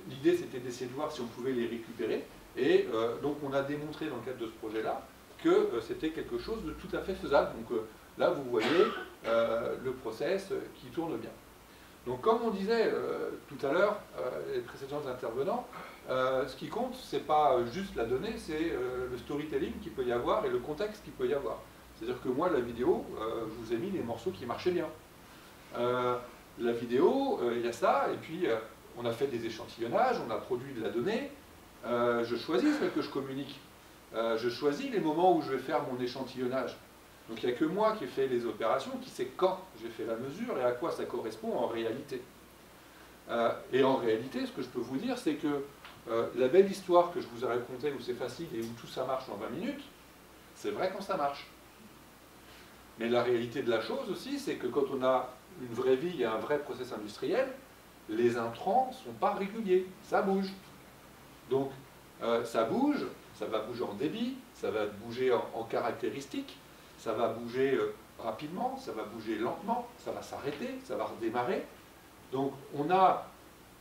l'idée c'était d'essayer de voir si on pouvait les récupérer, et donc on a démontré dans le cadre de ce projet-là que c'était quelque chose de tout à fait faisable. Donc là vous voyez le process qui tourne bien. Donc comme on disait tout à l'heure, les précédents intervenants, ce qui compte, c'est pas juste la donnée, c'est le storytelling qu'il peut y avoir et le contexte qu'il peut y avoir. C'est-à-dire que moi, la vidéo, je vous ai mis les morceaux qui marchaient bien. La vidéo, il y a ça, et puis on a fait des échantillonnages, on a produit de la donnée, je choisis ce que je communique. Je choisis les moments où je vais faire mon échantillonnage. Donc il n'y a que moi qui ai fait les opérations, qui sait quand j'ai fait la mesure et à quoi ça correspond en réalité. Et en réalité, ce que je peux vous dire, c'est que la belle histoire que je vous ai racontée, où c'est facile et où tout ça marche en 20 minutes, c'est vrai quand ça marche. Mais la réalité de la chose aussi, c'est que quand on a une vraie vie et un vrai process industriel, les intrants ne sont pas réguliers, ça bouge. Donc ça bouge, ça va bouger en débit, ça va bouger en caractéristiques, ça va bouger rapidement, ça va bouger lentement, ça va s'arrêter, ça va redémarrer. Donc on a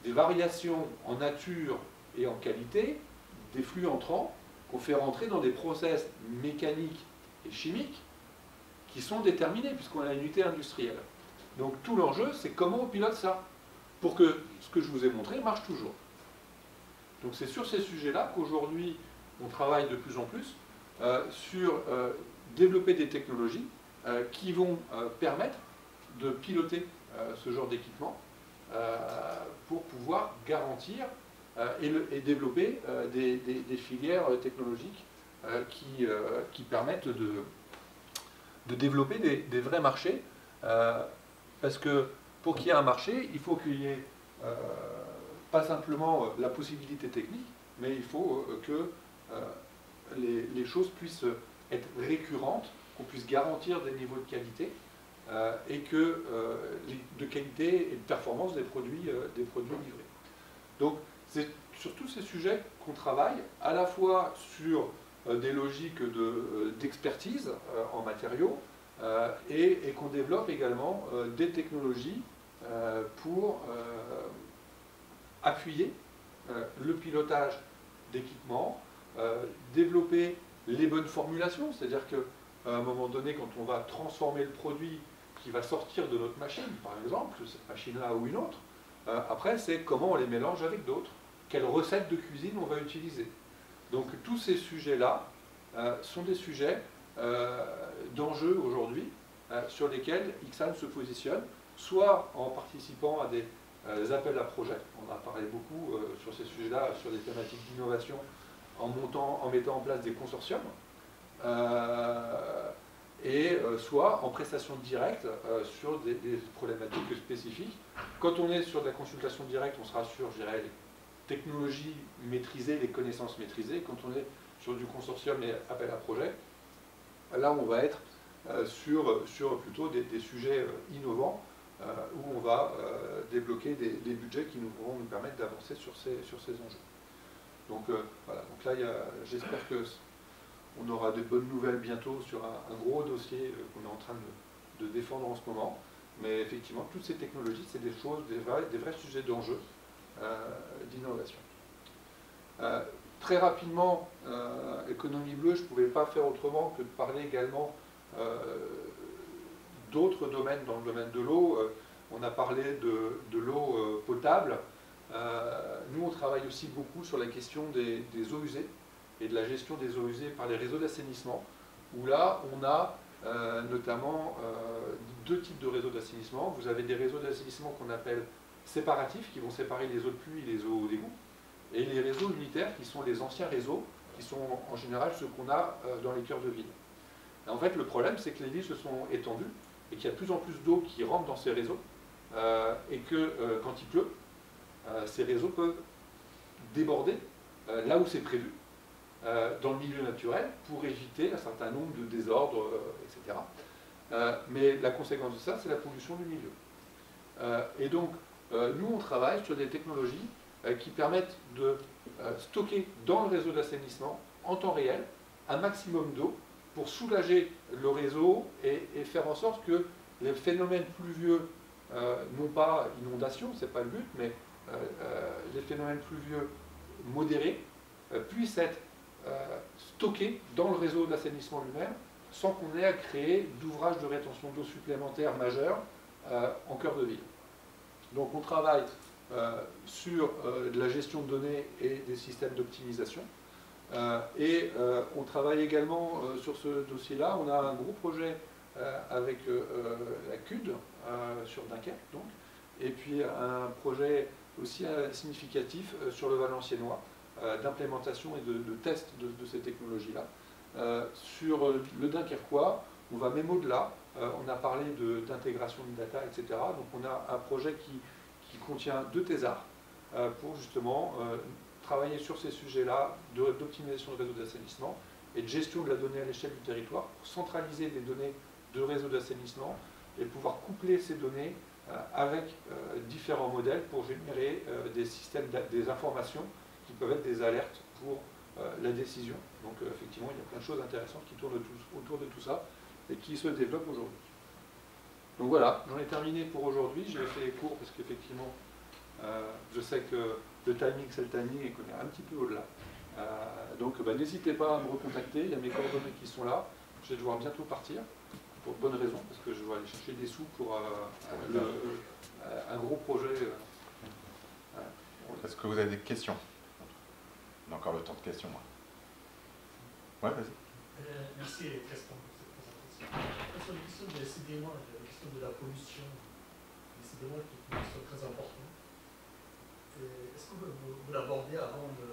des variations en nature et en qualité, des flux entrants qu'on fait rentrer dans des process mécaniques et chimiques qui sont déterminés, puisqu'on a une unité industrielle. Donc tout l'enjeu, c'est comment on pilote ça, pour que ce que je vous ai montré marche toujours. Donc c'est sur ces sujets-là qu'aujourd'hui, on travaille de plus en plus sur développer des technologies qui vont permettre de piloter ce genre d'équipement pour pouvoir garantir et développer des filières technologiques qui permettent de développer des vrais marchés. Parce que pour qu'il y ait un marché, il faut qu'il y ait pas simplement la possibilité technique, mais il faut que les choses puissent être récurrentes, qu'on puisse garantir des niveaux de qualité et de qualité et de performance des produits livrés. Donc c'est sur tous ces sujets qu'on travaille, à la fois sur des logiques d'expertise en matériaux et qu'on développe également des technologies pour appuyer le pilotage d'équipements, développer les bonnes formulations, c'est-à-dire qu'à un moment donné, quand on va transformer le produit qui va sortir de notre machine, par exemple, cette machine-là ou une autre, après c'est comment on les mélange avec d'autres, quelles recettes de cuisine on va utiliser. Donc tous ces sujets-là sont des sujets d'enjeux aujourd'hui sur lesquels Ixxat se positionne, soit en participant à des appels à projets, on a parlé beaucoup sur ces sujets-là, sur des thématiques d'innovation, en mettant en place des consortiums, et soit en prestation directe sur des problématiques spécifiques. Quand on est sur de la consultation directe, on sera sur, je dirais, les technologies maîtrisées, les connaissances maîtrisées. Quand on est sur du consortium et appel à projet, là on va être sur plutôt des sujets innovants, où on va débloquer des budgets qui vont nous permettre d'avancer sur ces enjeux. Donc voilà, donc là j'espère qu'on aura de bonnes nouvelles bientôt sur un gros dossier qu'on est en train de défendre en ce moment. Mais effectivement, toutes ces technologies, c'est des choses, des vrais sujets d'enjeu d'innovation. Très rapidement, économie bleue, je ne pouvais pas faire autrement que de parler également d'autres domaines dans le domaine de l'eau. On a parlé de l'eau potable. Nous, on travaille aussi beaucoup sur la question des eaux usées et de la gestion des eaux usées par les réseaux d'assainissement, où là, on a notamment deux types de réseaux d'assainissement. Vous avez des réseaux d'assainissement qu'on appelle séparatifs, qui vont séparer les eaux de pluie et les eaux d'égout, et les réseaux unitaires, qui sont les anciens réseaux, qui sont en général ceux qu'on a dans les cœurs de ville. Et en fait, le problème, c'est que les villes se sont étendues, et qu'il y a de plus en plus d'eau qui rentre dans ces réseaux, et que quand il pleut, ces réseaux peuvent déborder là où c'est prévu, dans le milieu naturel, pour éviter un certain nombre de désordres, etc. Mais la conséquence de ça, c'est la pollution du milieu. Et donc, nous, on travaille sur des technologies qui permettent de stocker dans le réseau d'assainissement, en temps réel, un maximum d'eau pour soulager le réseau et faire en sorte que les phénomènes pluvieux, non pas inondation, c'est pas le but, mais les phénomènes pluvieux modérés puissent être stockés dans le réseau d'assainissement lui-même, sans qu'on ait à créer d'ouvrages de rétention d'eau supplémentaires majeurs en cœur de ville. Donc on travaille sur de la gestion de données et des systèmes d'optimisation. On travaille également sur ce dossier-là. On a un gros projet avec la CUD sur Dunkerque, donc, et puis un projet aussi significatif sur le Valenciennois d'implémentation et de test de ces technologies-là. Sur le Dunkerquois, on va même au-delà. On a parlé d'intégration de data, etc. Donc on a un projet qui contient 2 thésards pour justement travailler sur ces sujets-là d'optimisation de réseau d'assainissement et de gestion de la donnée à l'échelle du territoire pour centraliser les données de réseau d'assainissement et pouvoir coupler ces données avec différents modèles pour générer des systèmes, des informations qui peuvent être des alertes pour la décision. Donc effectivement, il y a plein de choses intéressantes qui tournent autour de tout ça et qui se développent aujourd'hui. Donc voilà, j'en ai terminé pour aujourd'hui. J'ai fait court parce qu'effectivement, je sais que le timing, c'est le timing et qu'on est un petit peu au-delà. Donc n'hésitez pas à me recontacter, il y a mes coordonnées qui sont là. Je vais devoir bientôt partir. pour de bonnes raisons, parce que je vais aller chercher des sous pour un gros projet. Est-ce que vous avez des questions? On a encore le temps de questions. Ouais, vas-y. Merci Tristan pour cette présentation. Sur la question des sédiments, la question de la pollution, les sédiments qui est une question très importante. Est-ce que vous l'abordez avant de...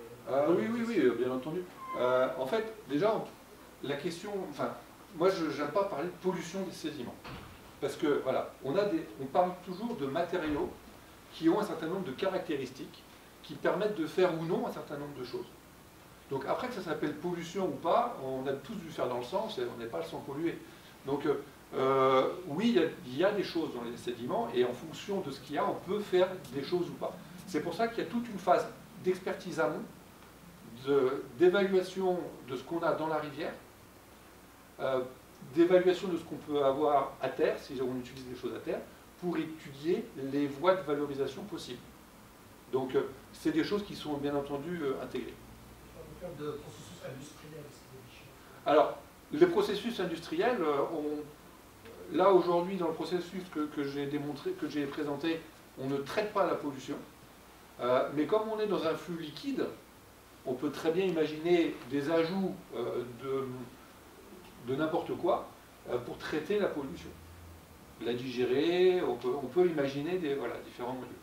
Oui, bien entendu. En fait, déjà, la question... Enfin, moi, je n'aime pas parler de pollution des sédiments. Parce que, voilà, on parle toujours de matériaux qui ont un certain nombre de caractéristiques qui permettent de faire ou non un certain nombre de choses. Donc après que ça s'appelle pollution ou pas, on a tous dû faire dans le sens et on n'est pas le sans polluer. Donc oui, il y a des choses dans les sédiments et en fonction de ce qu'il y a, on peut faire des choses ou pas. C'est pour ça qu'il y a toute une phase d'expertise amont, d'évaluation de ce qu'on a dans la rivière, d'évaluation de ce qu'on peut avoir à terre, si on utilise des choses à terre, pour étudier les voies de valorisation possibles. Donc c'est des choses qui sont bien entendu intégrées. De processus industriel, alors, les processus industriels, là aujourd'hui dans le processus que j'ai démontré, que j'ai présenté, on ne traite pas la pollution. Mais comme on est dans un flux liquide, on peut très bien imaginer des ajouts de n'importe quoi pour traiter la pollution. La digérer, on peut imaginer différents modules.